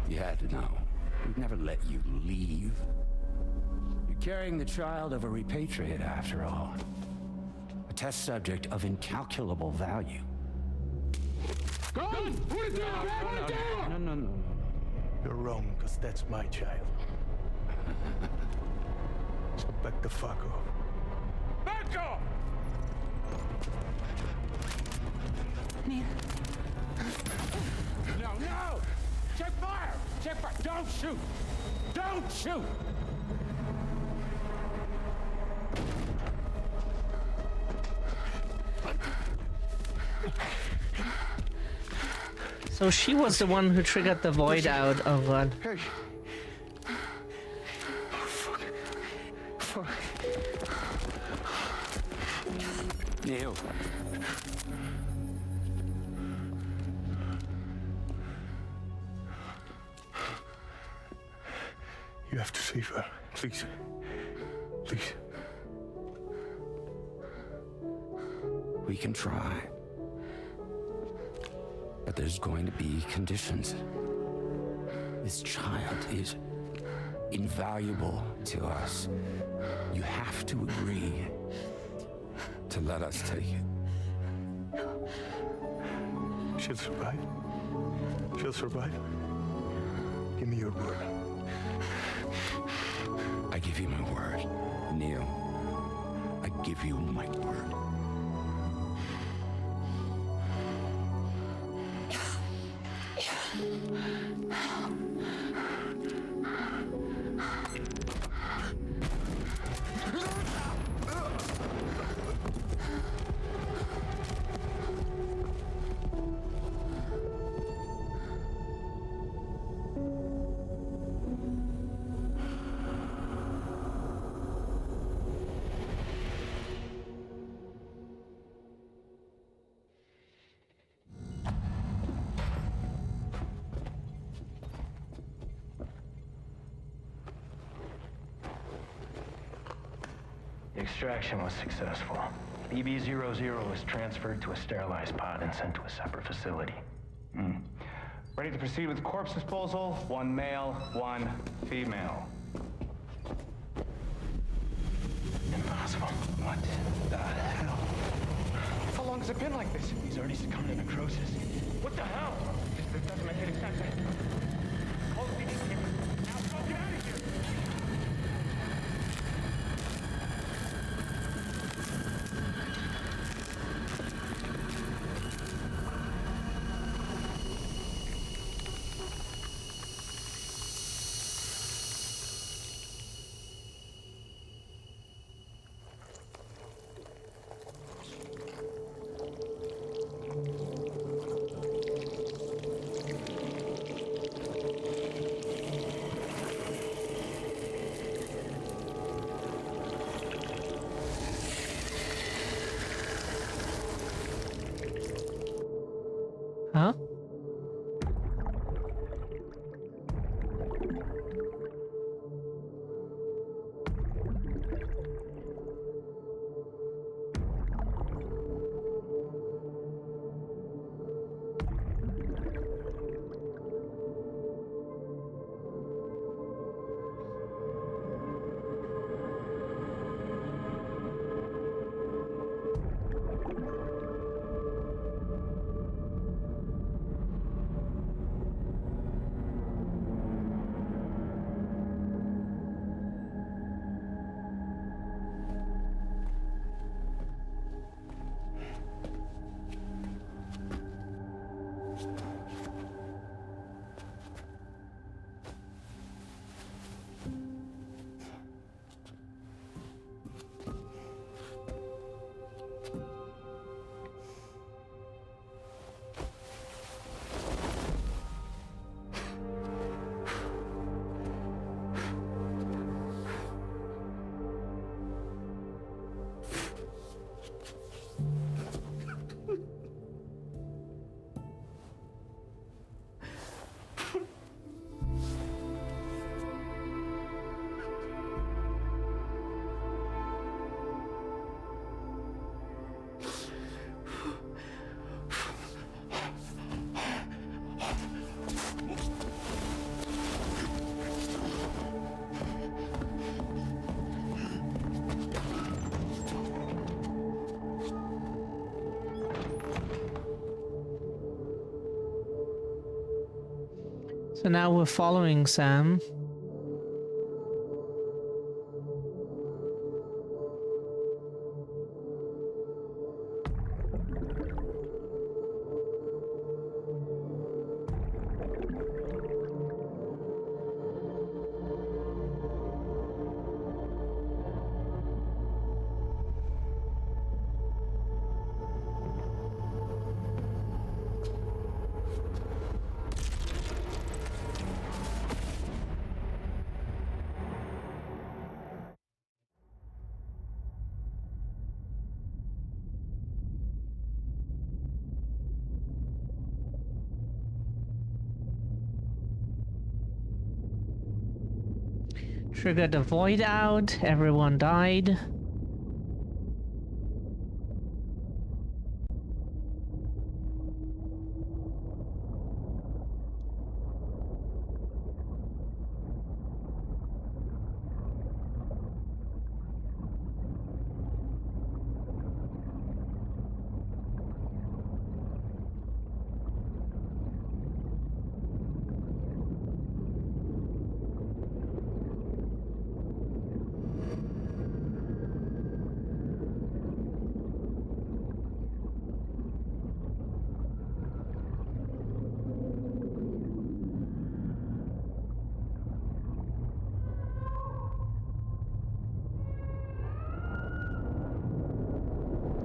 You had to know. We'd never let you leave. You're carrying the child of a repatriate, after all. A test subject of incalculable value. Gun! Put it down! Put it down! No. You're wrong, because that's my child. So back the fuck off. Back off! Neil. No! Check fire! Check fire! Don't shoot! Don't shoot! So she was the one who triggered the void out of what? Hey. Fuck. Neil. You have to save her. Please. Please. We can try. But there's going to be conditions. This child is invaluable to us. You have to agree to let us take it. She'll survive. She'll survive. Give me your word. I give you my word, Neil. I give you my word. The extraction was successful. BB-00 was transferred to a sterilized pod and sent to a separate facility. Ready to proceed with corpse disposal? 1 male, 1 female. Impossible. What the hell? How long has it been like this? He's already succumbed to necrosis. What the hell? This doesn't make any sense. Call the PD here. Now go get out of here! Huh? So now we're following Sam. Triggered the void out, everyone died.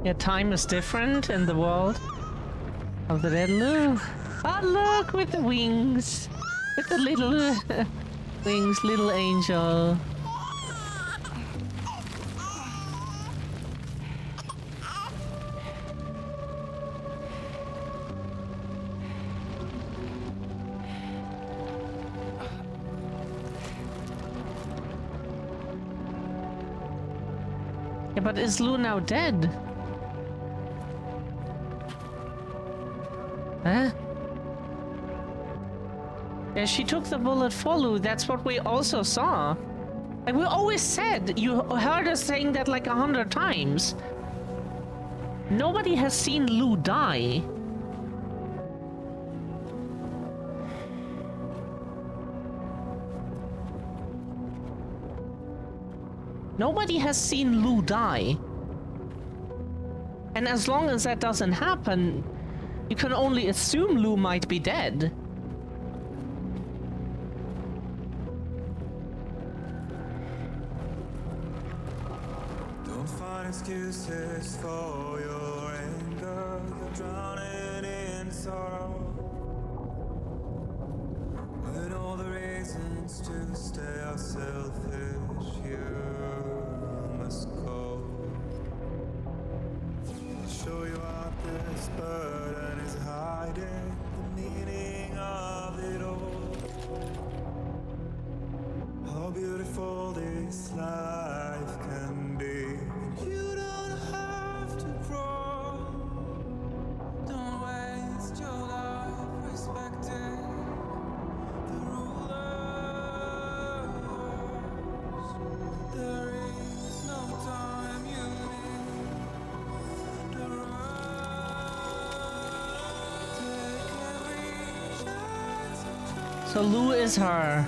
Yeah, time is different in the world of the dead. Look! Oh, look with the wings! With the little wings, little angel. Yeah, but is Lou now dead? Huh? Yeah, she took the bullet for Lou. That's what we also saw. Like we always said, you heard us saying that like 100 times. Nobody has seen Lou die. Nobody has seen Lou die. And as long as that doesn't happen, you can only assume Lou might be dead. Don't find excuses for your anger. You're drowning in sorrow. With all the reasons to stay are selfish, you must go. I'll show you out this burden is hiding the meaning of it all. How beautiful this life can be. You don't have to grow. Don't waste your life respecting the rulers. There is no time you need to run. So Lou is her.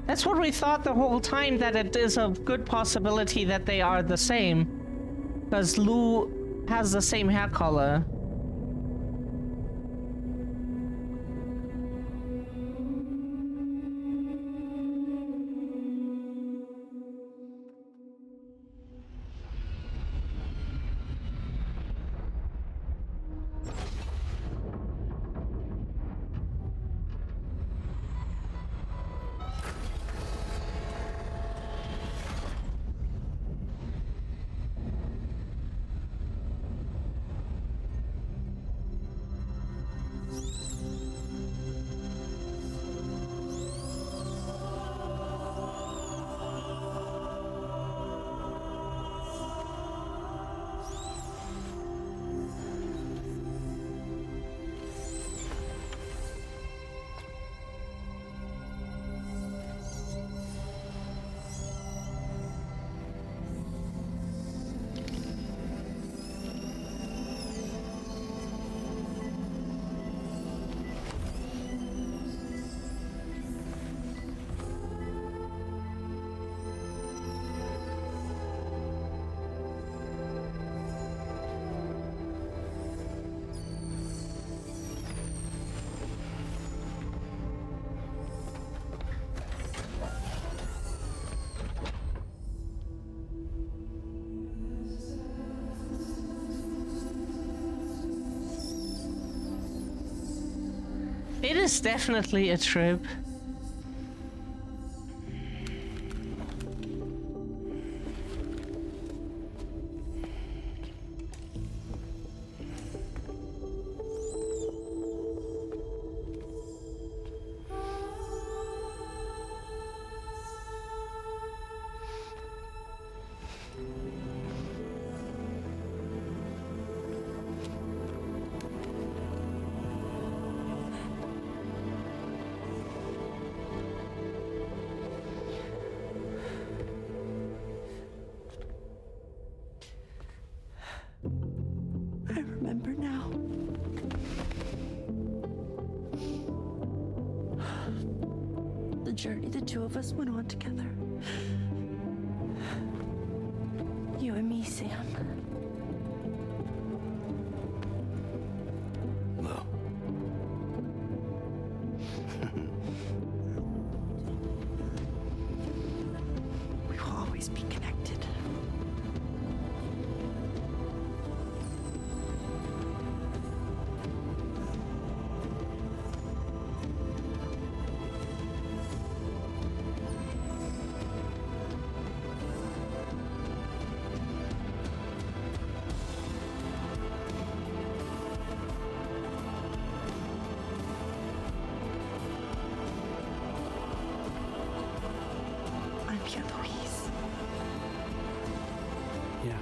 That's what we thought the whole time, that it is a good possibility that they are the same. Because Lou has the same hair color. It is definitely a trip. journey the two of us went on together. You and me, Sam. No. We will always be connected. I'm here, Louise. Yeah.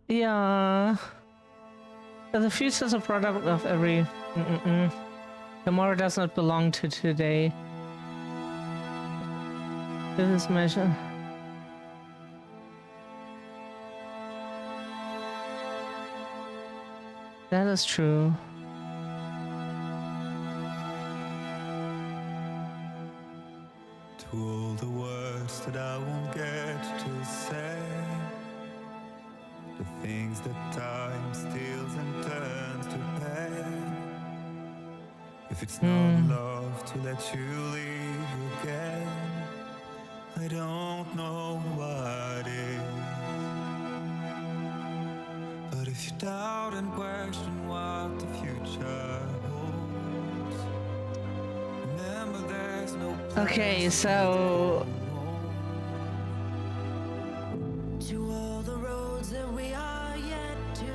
Yeah. The future is a product of every. Tomorrow does not belong to today. This is measure. That is true. To all the words that I won't get to say, the things that time steals and turns to pain. If it's not love to let you leave again, I don't know what is. But if you doubt and question what the future holds, remember there's no Okay, so To all the roads that we are yet to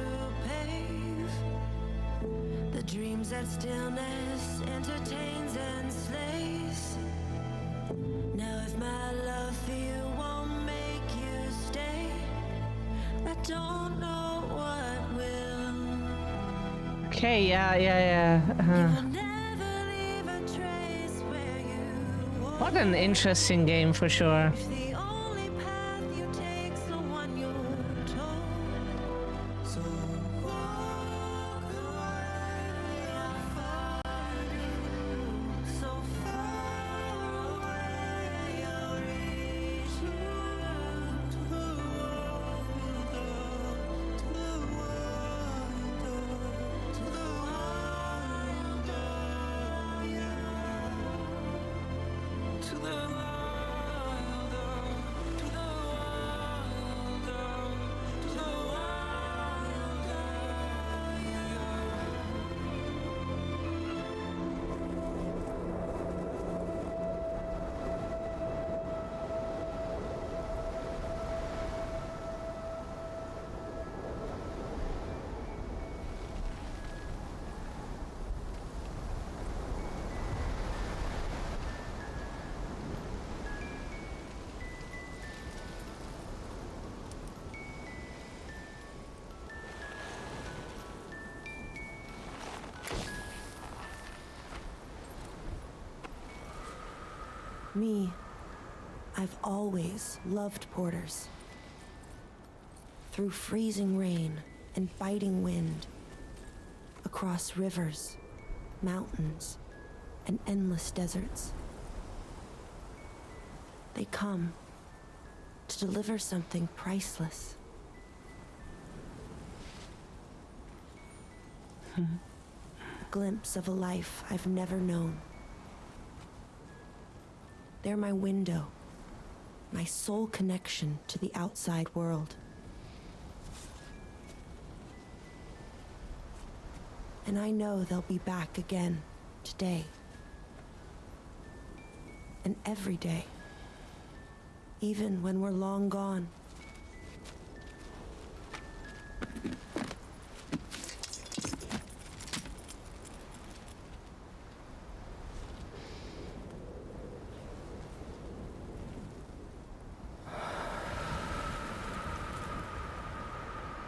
pave, the dreams that stillness entertains and slays. Now if my love for you won't make you stay, I don't know what will. okay, yeah. Never leave a trace where you What an interesting game for sure. If the only path you take's the one you're told, so walk the way I find you. So far away I'll reach you to the wild, to the wild, to the wild, yeah. To the Me, I've always loved porters. Through freezing rain and biting wind, across rivers, mountains, and endless deserts. They come to deliver something priceless. A glimpse of a life I've never known. They're my window, my sole connection to the outside world. And I know they'll be back again today. And every day. Even when we're long gone.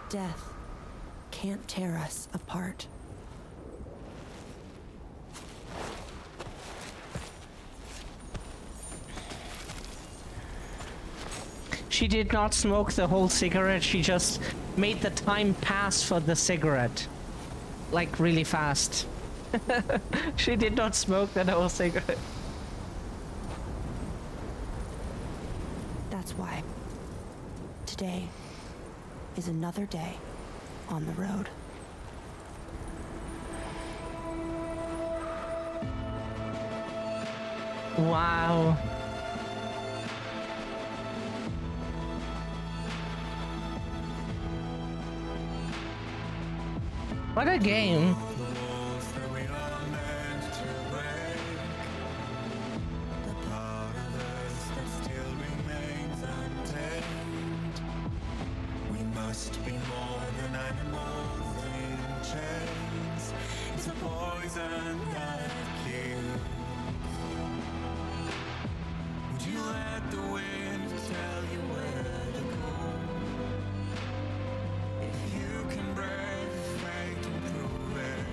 Death can't tear us apart. She did not smoke the whole cigarette, she just made the time pass for the cigarette. Like, really fast. She did not smoke that whole cigarette. That's why. Today is another day on the road. Wow. What a game. Must be more than animals in chains. It's a poison that kills. Would you let the wind tell you where to go? If you can brave fate and prove it,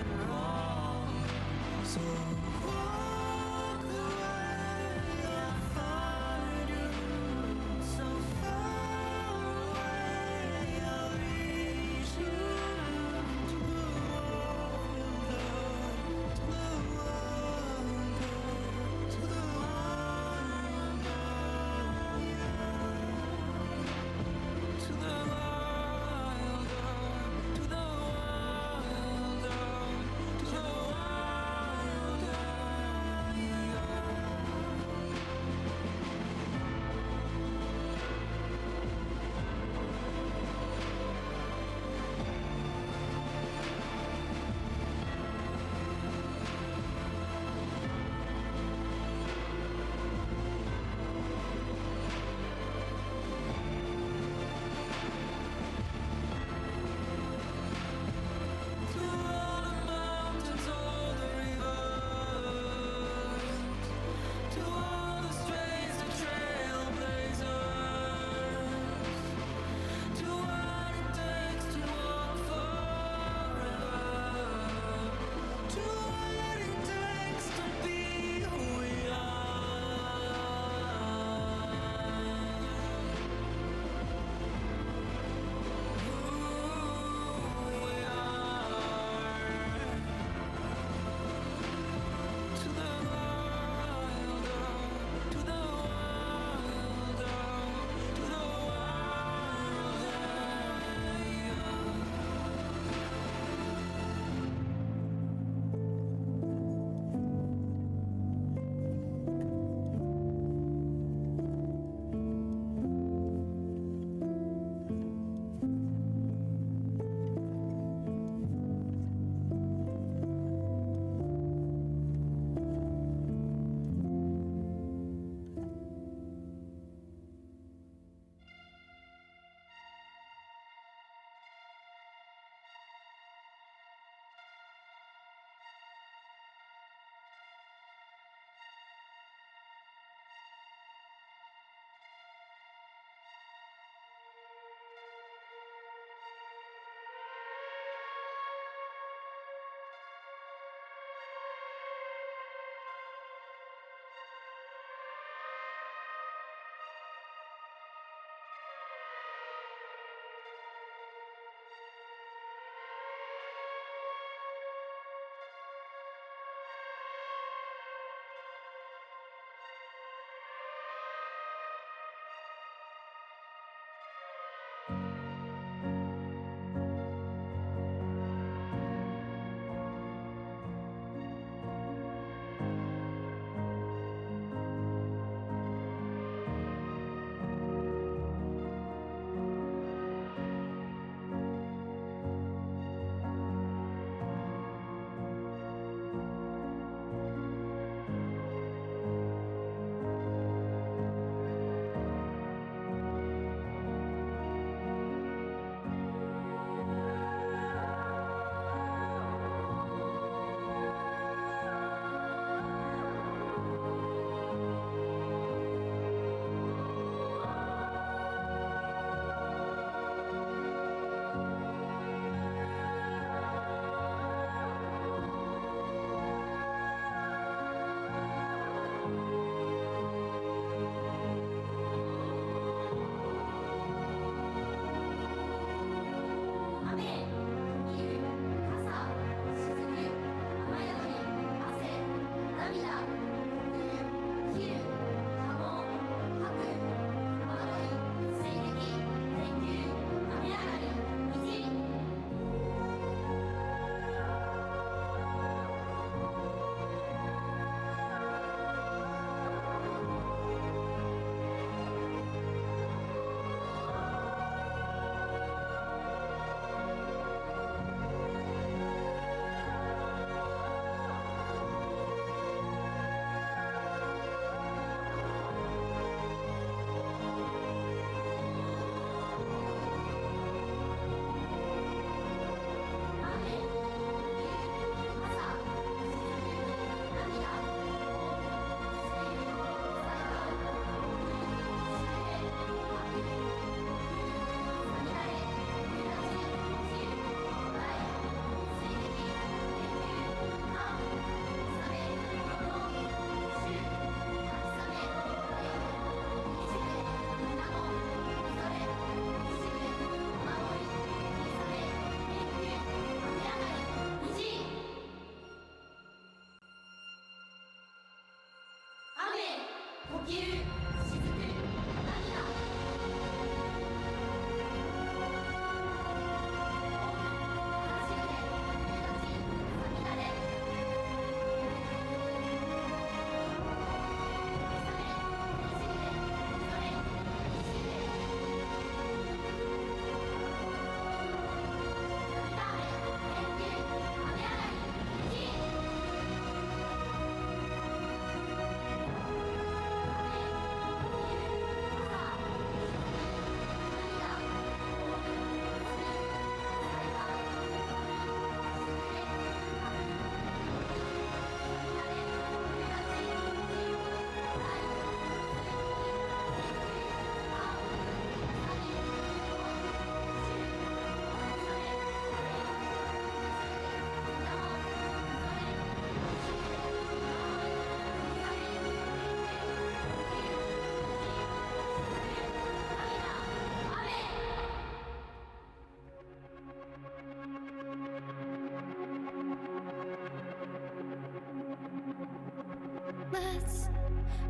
Let's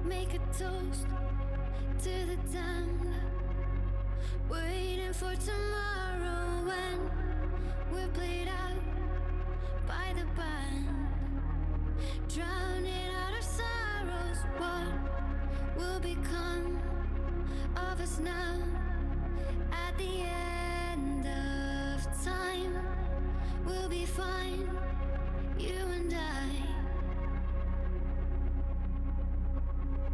make a toast to the damned, waiting for tomorrow when we're played out by the band, drowning out our sorrows. What will become of us now at the end of time? We'll be fine, you and I.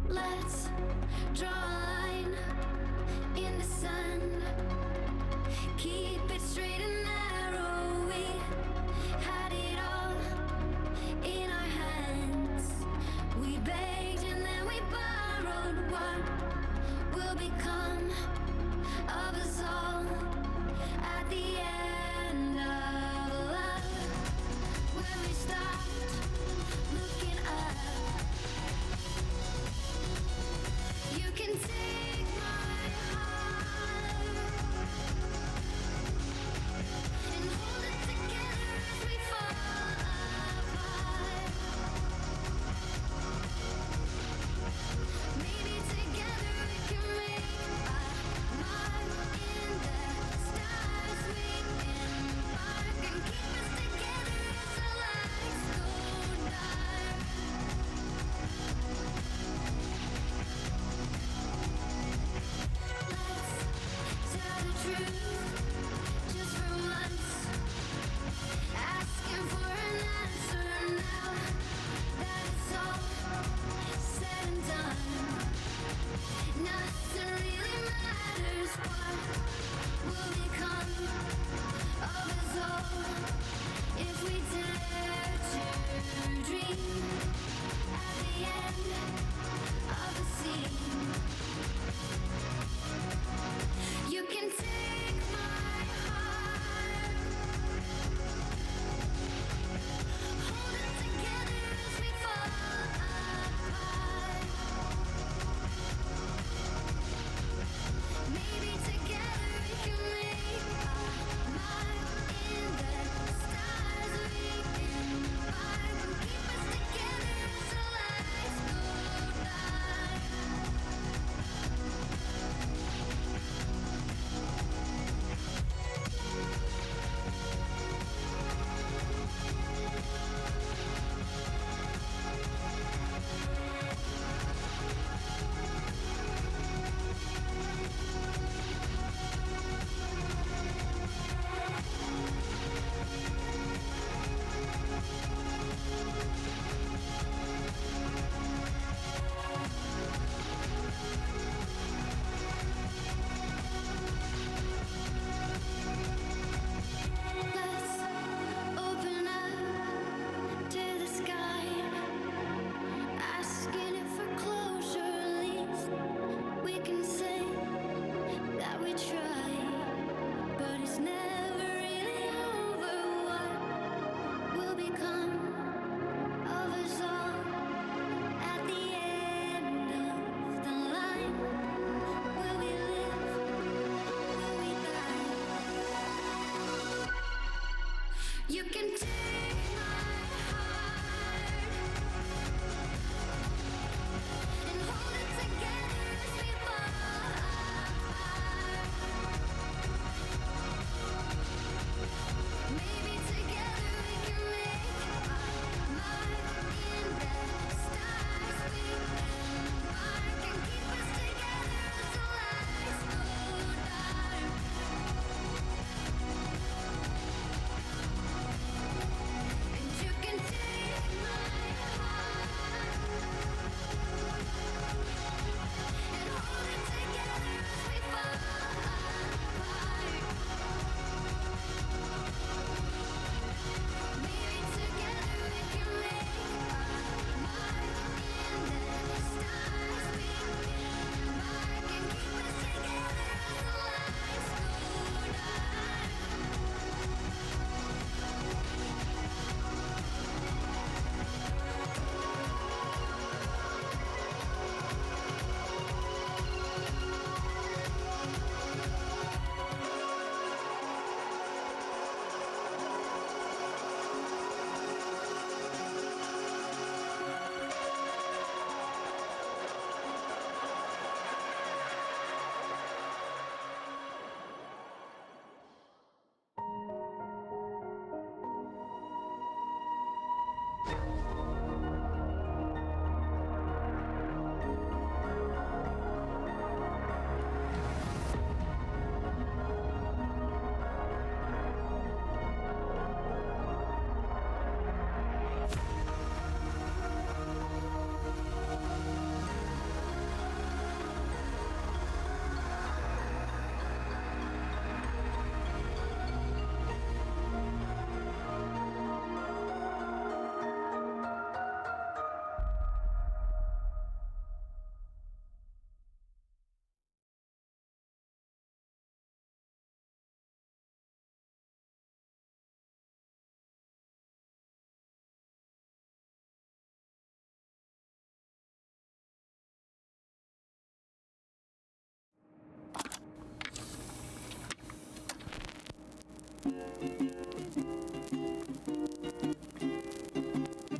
Let's draw a line in the sand. Keep it straight and narrow. We had it all in our hands. We begged and then we borrowed. What will become of us all at the end of love? When we stopped looking up. You can take my heart and hold it together as we fall apart.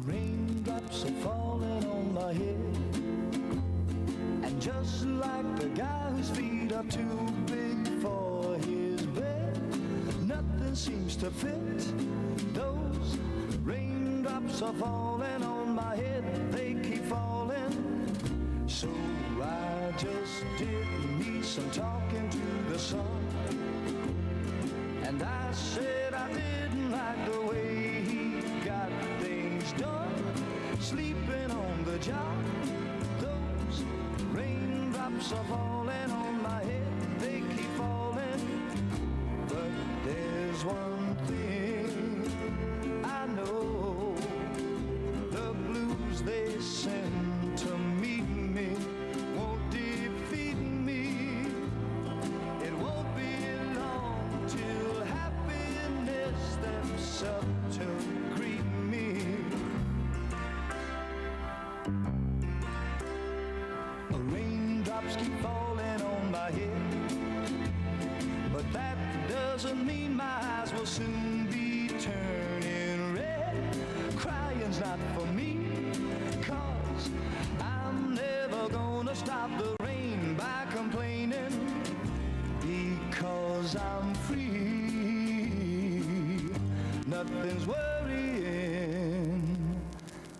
Raindrops are falling on my head, and just like the guy whose feet are too big for his bed, nothing seems to fit. Those raindrops are falling on my head, they keep falling. So I just did me some talking to the sun, and I said I didn't like the way he got things done, sleeping on the job. Those raindrops are falling on my head, they keep falling. But there's one thing I know, the blues they send to meet me won't defeat me. It won't be long till happiness steps up to greet me. Raindrops keep falling on my head, but that doesn't mean my eyes will soon be turning red. Crying's not for me, 'cause I'm never gonna stop the rain by complaining, because I'm free. Nothing's worrying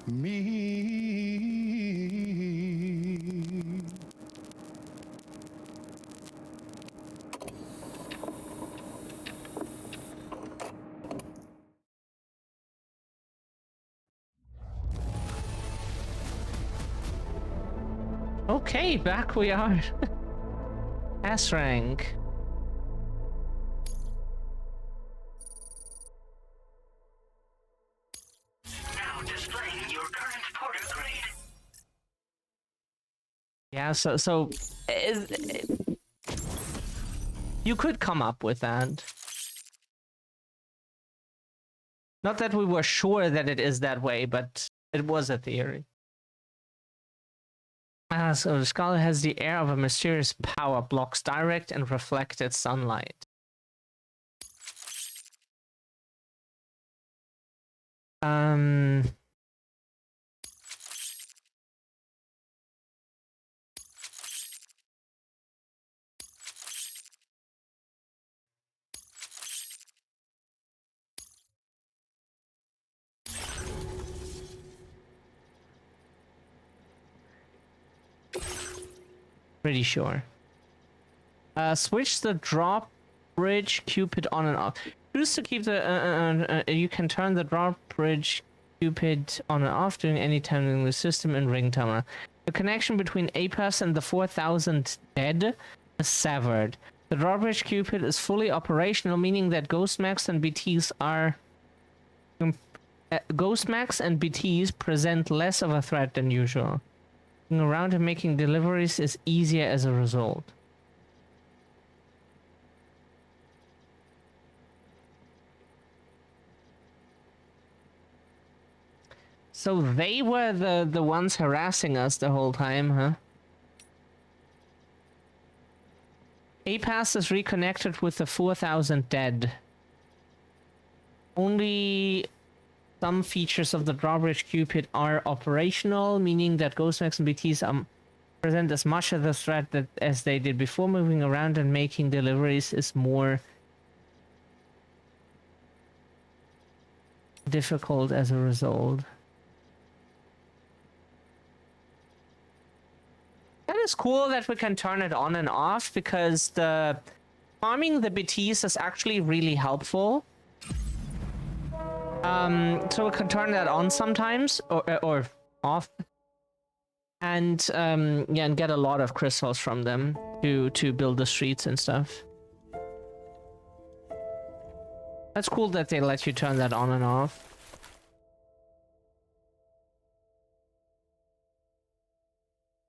me. Okay, back we are. S rank. Now displaying your current porter grade. Yeah, so you could come up with that. Not that we were sure that it is that way, but it was a theory. So the skull has the air of a mysterious power, blocks direct and reflected sunlight. Pretty sure. Switch the drawbridge Cupid on and off. Choose to keep the you can turn the drawbridge Cupid on and off during any time in the system and ring timer. The connection between APAS and the 4,000 dead is severed. The drawbridge Cupid is fully operational, meaning that Ghostmax and BTs are Ghostmax and BTs present less of a threat than usual. Around and making deliveries is easier as a result. So they were the ones harassing us the whole time, huh? APAS is reconnected with the 4,000 dead. Only some features of the drawbridge Cupid are operational, meaning that Ghostmax and BTs present as much of the threat as they did before. Moving around and making deliveries is more difficult as a result. That is cool that we can turn it on and off, because the farming the BTs is actually really helpful. So we can turn that on sometimes, or off, and yeah, and get a lot of crystals from them to build the streets and stuff. That's cool that they let you turn that on and off.